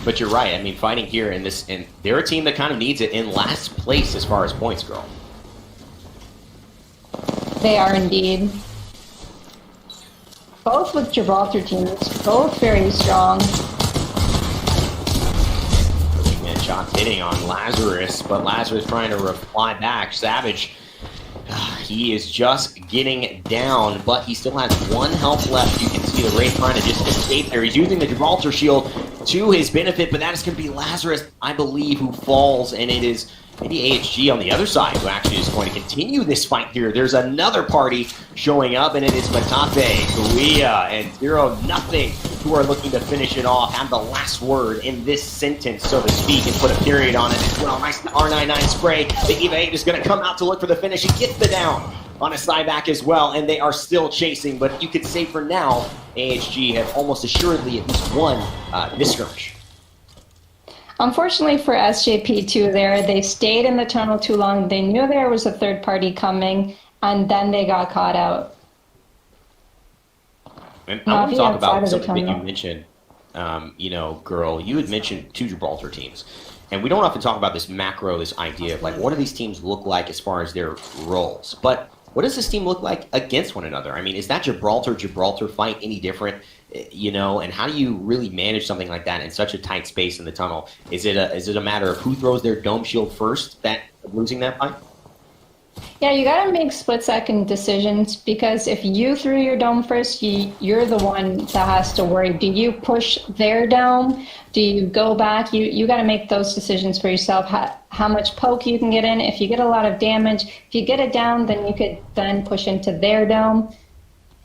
But you're right. I mean, fighting here in this, and they're a team that kind of needs it in last place as far as points go. They are indeed. Both with Gibraltar teams, both very strong. And shots hitting on Lazarus, but Lazarus trying to reply back. Savage, he is just getting down, but he still has 1 health left. You can see the Wraith trying to just escape there. He's using the Gibraltar shield to his benefit, but that is going to be Lazarus, I believe, who falls, and it is maybe AHG on the other side who actually is going to continue this fight here. There's another party showing up, and it is Matape, Kuya, and 0-0 who are looking to finish it off, have the last word in this sentence, so to speak, and put a period on it as well. Nice R99 spray. The EVA 8 is going to come out to look for the finish. He gets the down on a side back as well, and they are still chasing, but you could say for now, AHG have almost assuredly at least won this skirmish. Unfortunately for SJP2 there, they stayed in the tunnel too long. They knew there was a third party coming, and then they got caught out. And I want to talk about something that you mentioned. Girl, you had mentioned 2 Gibraltar teams. And we don't often talk about this macro, this idea of like, what do these teams look like as far as their roles? But what does this team look like against one another? I mean, is that Gibraltar fight any different? you know, and how do you really manage something like that in such a tight space in the tunnel? Is it a matter of who throws their dome shield first that losing that fight? Yeah, you gotta make split-second decisions because if you threw your dome first, you're the one that has to worry. Do you push their dome? Do you go back? You gotta make those decisions for yourself. How much poke you can get in. If you get a lot of damage, if you get it down, then you could then push into their dome.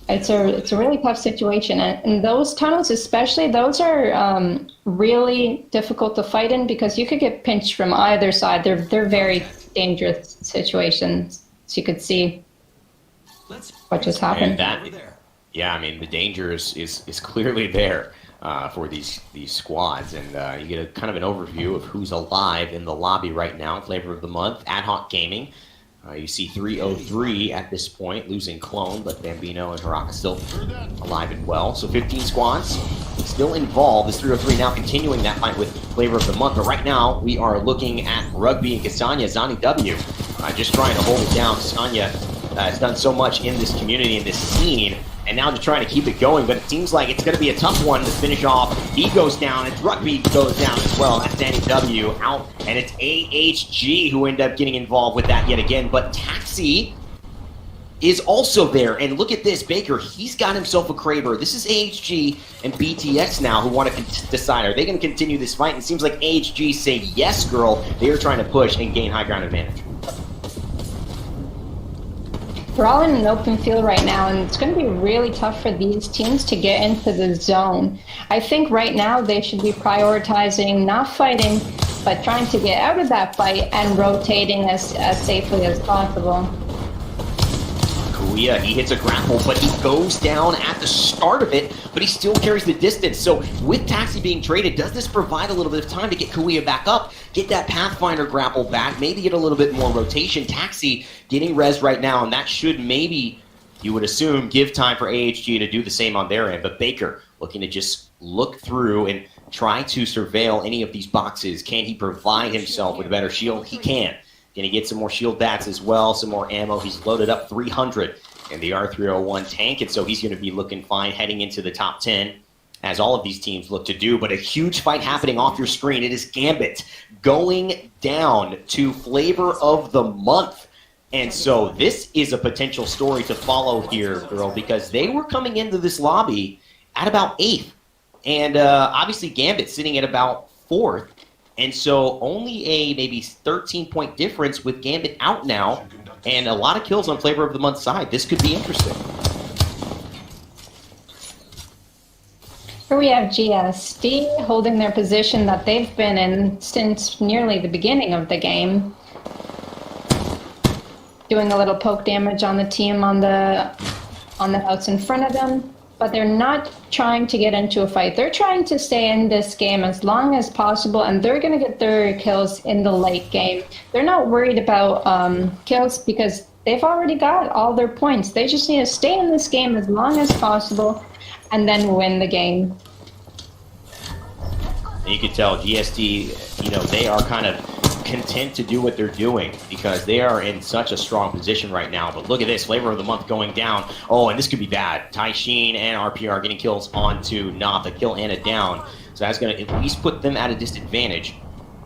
It's a really tough situation, and those tunnels especially, those are really difficult to fight in because you could get pinched from either side. They're very dangerous situations. So you could see what just happened. Yeah, I mean the danger is clearly there for these squads, and you get a kind of an overview of who's alive in the lobby right now. Flavor of the month, Ad Hoc Gaming. You see 303 at this point, losing Clone, but Bambino and Haraka still alive and well. So 15 squads still involved. This 303 now continuing that fight with Flavor of the Month. But right now, we are looking at Rugby and Kasanya. Zani W just trying to hold it down. Kasanya has done so much in this community, in this scene, and now just trying to keep it going. But it seems like it's going to be a tough one to finish off. He goes down, and Rugby goes down as well. That's Danny W out, and it's AHG who end up getting involved with that yet again. But Taxi is also there, and look at this, Baker, he's got himself a Kraber. This is AHG and BTX now who want to decide, are they going to continue this fight? And it seems like AHG say, yes, girl. They are trying to push and gain high ground advantage. We're all in an open field right now, and it's going to be really tough for these teams to get into the zone. I think right now they should be prioritizing not fighting, but trying to get out of that fight and rotating as safely as possible. Kuya, he hits a grapple, but he goes down at the start of it, but he still carries the distance. So with Taxi being traded, does this provide a little bit of time to get Kuya back up, get that Pathfinder grapple back, maybe get a little bit more rotation? Taxi getting res right now, and that should maybe, you would assume, give time for AHG to do the same on their end. But Baker looking to just look through and try to surveil any of these boxes. Can he provide himself with a better shield? He can. Can he get some more shield bats as well, some more ammo? He's loaded up 300 in the R301 tank, and so he's going to be looking fine heading into the top 10, as all of these teams look to do. But a huge fight happening off your screen. It is Gambit going down to Flavor of the Month. And so this is a potential story to follow here, girl, because they were coming into this lobby at about 8th. And obviously Gambit sitting at about 4th. And so only a maybe 13-point difference with Gambit out now, and a lot of kills on Flavor of the Month side. This could be interesting. Here we have GSD holding their position that they've been in since nearly the beginning of the game. Doing a little poke damage on the team on the house in front of them. But they're not trying to get into a fight. They're trying to stay in this game as long as possible, and they're going to get their kills in the late game. They're not worried about kills because they've already got all their points. They just need to stay in this game as long as possible and then win the game. And you can tell GSD, you know, they are kind of content to do what they're doing because they are in such a strong position right now. But look at this, Flavor of the Month going down. Oh, and this could be bad. Tai Sheen and RPR getting kills onto Notha, kill Anna down. So that's going to at least put them at a disadvantage.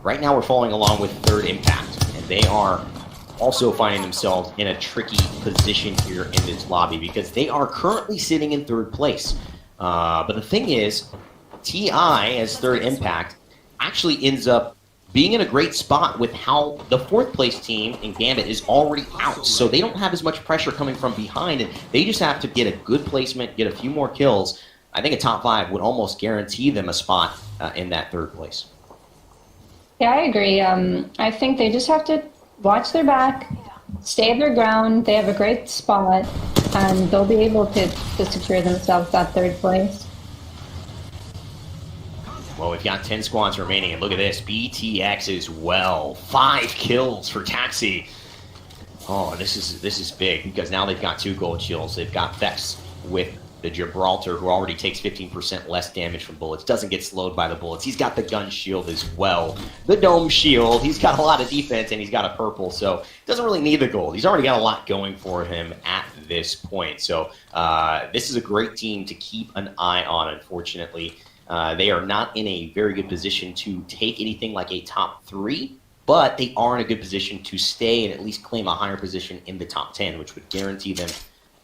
Right now we're following along with Third Impact, and they are also finding themselves in a tricky position here in this lobby because they are currently sitting in 3rd place. But the thing is, TI as Third Impact actually ends up being in a great spot with how the 4th place team in Gambit is already out. So they don't have as much pressure coming from behind, and they just have to get a good placement, get a few more kills. I think a top 5 would almost guarantee them a spot in that 3rd place. Yeah, I agree. I think they just have to watch their back, stay their ground. They have a great spot, and they'll be able to secure themselves that 3rd place. Well, we've got 10 squads remaining, and look at this, BTX as well. 5 kills for Taxi. Oh, this is big because now they've got 2 gold shields. They've got Vex with The Gibraltar, who already takes 15% less damage from bullets, doesn't get slowed by the bullets. He's got the gun shield as well. The dome shield. He's got a lot of defense, and he's got a purple, so doesn't really need the gold. He's already got a lot going for him at this point. So this is a great team to keep an eye on, unfortunately. They are not in a very good position to take anything like a top 3, but they are in a good position to stay and at least claim a higher position in the top 10, which would guarantee them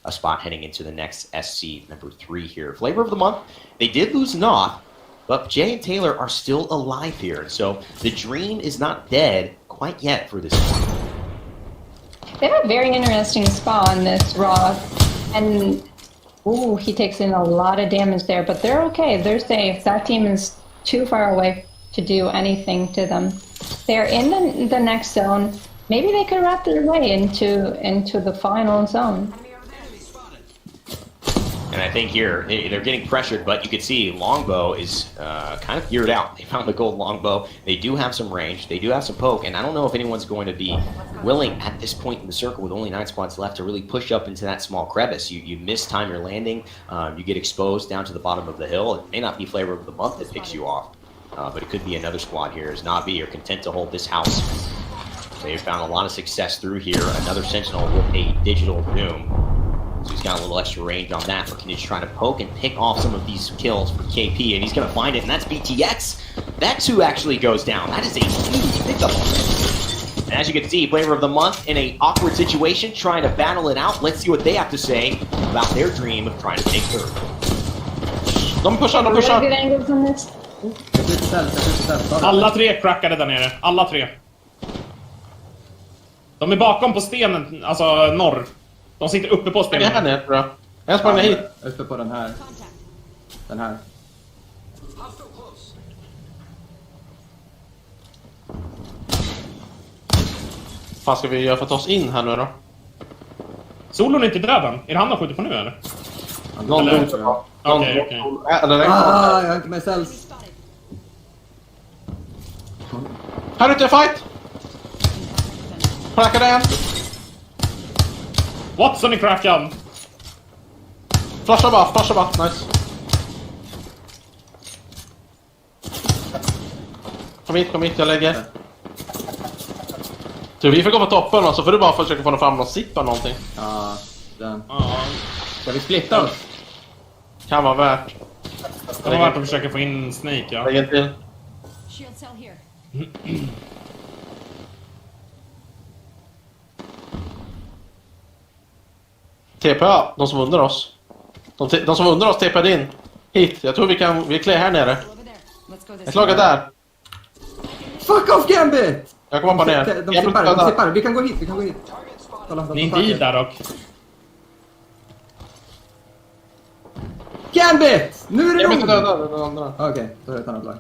a spot heading into the next SC number 3 here. Flavor of the month, they did lose Noth, but Jay and Taylor are still alive here. So the dream is not dead quite yet for this one. They have a very interesting spot on this Roth, and ooh, he takes in a lot of damage there, but they're okay. They're safe. That team is too far away to do anything to them. They're in the next zone. Maybe they could wrap their way into the final zone. And I think here, they're getting pressured, but you can see Longbow is kind of geared out. They found the gold Longbow. They do have some range. They do have some poke, and I don't know if anyone's going to be willing at this point in the circle with only 9 spots left to really push up into that small crevice. You mistime your landing. You get exposed down to the bottom of the hill. It may not be Flavor of the Month that picks you off, but it could be another squad here as Navi are content to hold this house. They've found a lot of success through here. Another Sentinel with a Digital Doom. So he's got a little extra range on that, but he's trying to poke and pick off some of these kills for KP, and he's going to find it, and that's BTX. That too actually goes down. That is a huge pickup. And as you can see, Flavor of the Month in an awkward situation, trying to battle it out. Let's see what they have to say about their dream of trying to take third. De pushar, de Really pushar. good angles on this. Alla 3 crackade där nere. Alla 3. De är bakom på stenen, alltså norr. De sitter uppe på Det är här stenen. nere tror jag. Jag sprang hit. Uppe på den här. Den här. Vad ska vi göra för att ta oss in här nu då? Solon är inte död än. Är det han de skjuter på nu eller? Någon Eller- dog, tror jag. Okej, okej. Eller den Ah, jag har inte med cells. Här ute är fight! Crackade en. Watson är crackad. Flasha bara. Nice. Kom hit, jag lägger. Tror vi får gå på toppen och så får du bara försöka få fram någon sipp eller någonting. Ja, den. Ja, Ska vi splitta oss? Kan vara värt. det har varit att försöka få in Snake, ja. Lägg en till. Shield cell here. TPA, de som under oss. De som under oss TPade in. Hit, jag tror vi klär här nere. Over there. Let's go this Ett lag är där. Fuck off Gambit! Jag kommer bara ner. De sippar. Vi kan gå hit. Kolla, Ni är inte i där dock. Gambit! Nu är det Jag nog! vill döda den andra. Okej, då är det ett annat lag.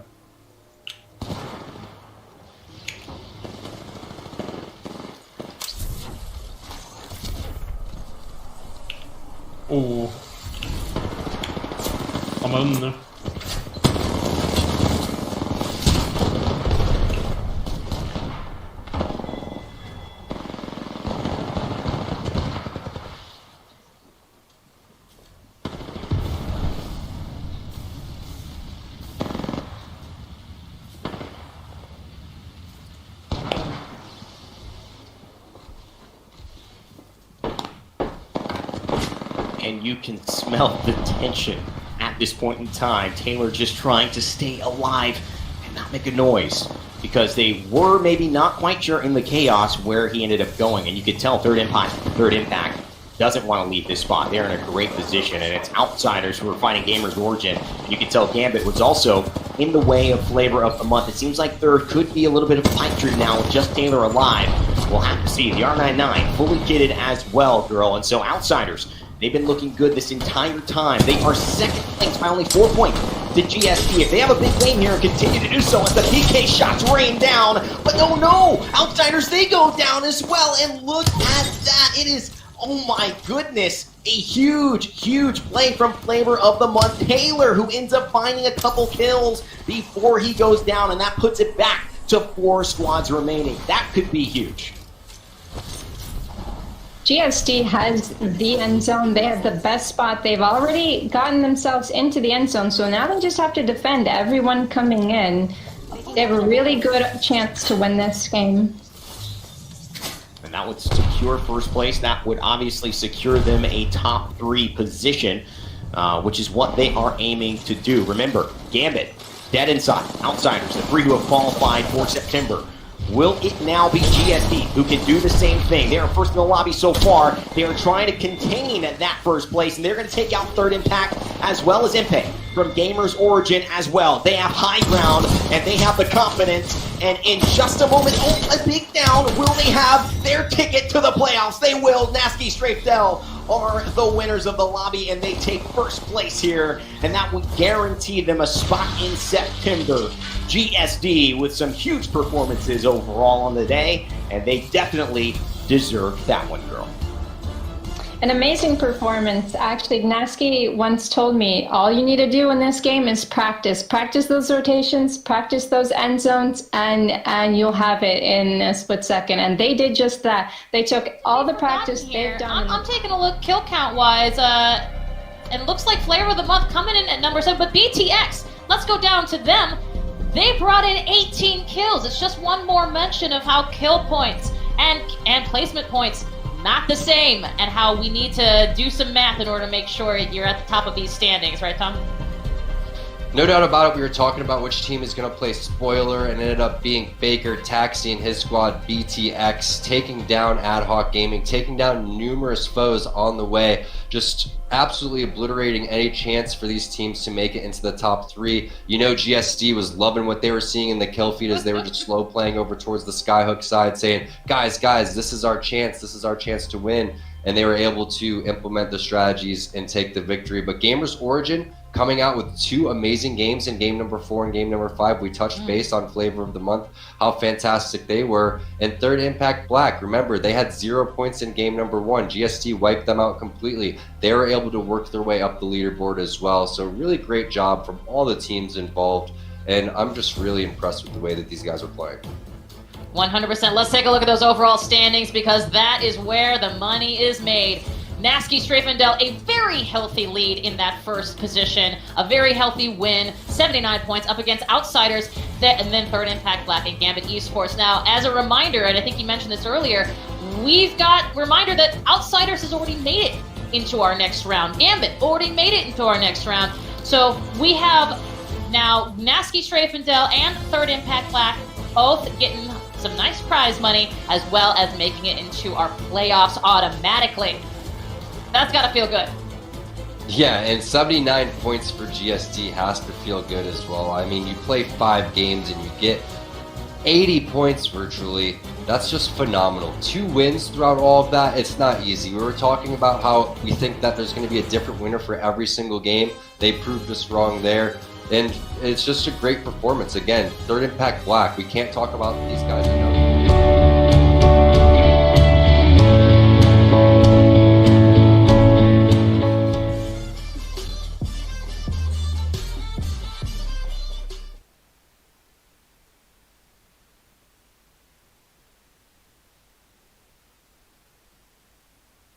Oh. De var under. And you can smell the tension at this point in time. Taylor just trying to stay alive and not make a noise, because they were maybe not quite sure in the chaos where he ended up going. And you could tell Third Impact doesn't want to leave this spot. They're in a great position, and it's Outsiders who are fighting Gamers Origin. And you can tell Gambit was also in the way of Flavor of the Month. It seems like Third could be a little bit of a pipe dream now with just Taylor alive. We'll have to see. The R99 fully kitted as well, girl. And so Outsiders, they've been looking good this entire time. They are second place by only 4 points to GSP. If they have a big game here and continue to do so as the PK shots rain down. But no! Outsiders, they go down as well. And look at that. It is, oh my goodness, a huge play from Flavor of the Month. Taylor, who ends up finding a couple kills before he goes down. And that puts it back to 4 squads remaining. That could be huge. GSD has the end zone. They have the best spot. They've already gotten themselves into the end zone, so now they just have to defend everyone coming in. They have a really good chance to win this game. And that would secure first place. That would obviously secure them a top 3 position, which is what they are aiming to do. Remember, Gambit, Dead Inside, Outsiders, the 3 who have qualified for September. Will it now be GSD who can do the same thing? They are first in the lobby so far. They are trying to contain that first place, and they're going to take out Third Impact as well as Impe from Gamers Origin as well. They have high ground, and they have the confidence, and in just a moment, a big down, will they have their ticket to the playoffs? They will. Nasky Strafedel are the winners of the lobby, and they take first place here, and that would guarantee them a spot in September. GSD with some huge performances overall on the day, and they definitely deserve that one, girl. An amazing performance. Actually, Nasky once told me, all you need to do in this game is practice. Practice those rotations, practice those end zones, and you'll have it in a split second. And they did just that. They took all the practice they've done. I'm taking a look kill count-wise, and it looks like Flavor of the Month coming in at number 7, but BTX, let's go down to them. They brought in 18 kills. It's just one more mention of how kill points and placement points not the same, and how we need to do some math in order to make sure you're at the top of these standings, right, Tom? No doubt about it. We were talking about which team is going to play spoiler, and it ended up being Baker, Taxi, and his squad, BTX, taking down Ad Hoc Gaming, taking down numerous foes on the way, just absolutely obliterating any chance for these teams to make it into the top 3. You know, GSD was loving what they were seeing in the kill feed as they were just slow playing over towards the Skyhook side, saying, guys, this is our chance to win. And they were able to implement the strategies and take the victory. But Gamers Origin coming out with 2 amazing games in game number 4 and game number 5. We touched base on Flavor of the Month, how fantastic they were. And Third Impact Black, remember, they had 0 points in game number 1. GSD wiped them out completely. They were able to work their way up the leaderboard as well. So really great job from all the teams involved. And I'm just really impressed with the way that these guys are playing. 100%. Let's take a look at those overall standings, because that is where the money is made. Nasky Strafendel, a very healthy lead in that first position. A very healthy win, 79 points up against Outsiders, and then Third Impact Black and Gambit Esports. Now, as a reminder, and I think you mentioned this earlier, we've got reminder that Outsiders has already made it into our next round. Gambit already made it into our next round. So we have now Nasky Strafendel and Third Impact Black both getting some nice prize money, as well as making it into our playoffs automatically. That's gotta feel good. Yeah, and 79 points for GSD has to feel good as well. I mean, you play 5 games and you get 80 points virtually. That's just phenomenal. 2 wins throughout all of that, it's not easy. We were talking about how we think that there's going to be a different winner for every single game. They proved us wrong there. And it's just a great performance. Again, Third Impact Black, we can't talk about these guys enough.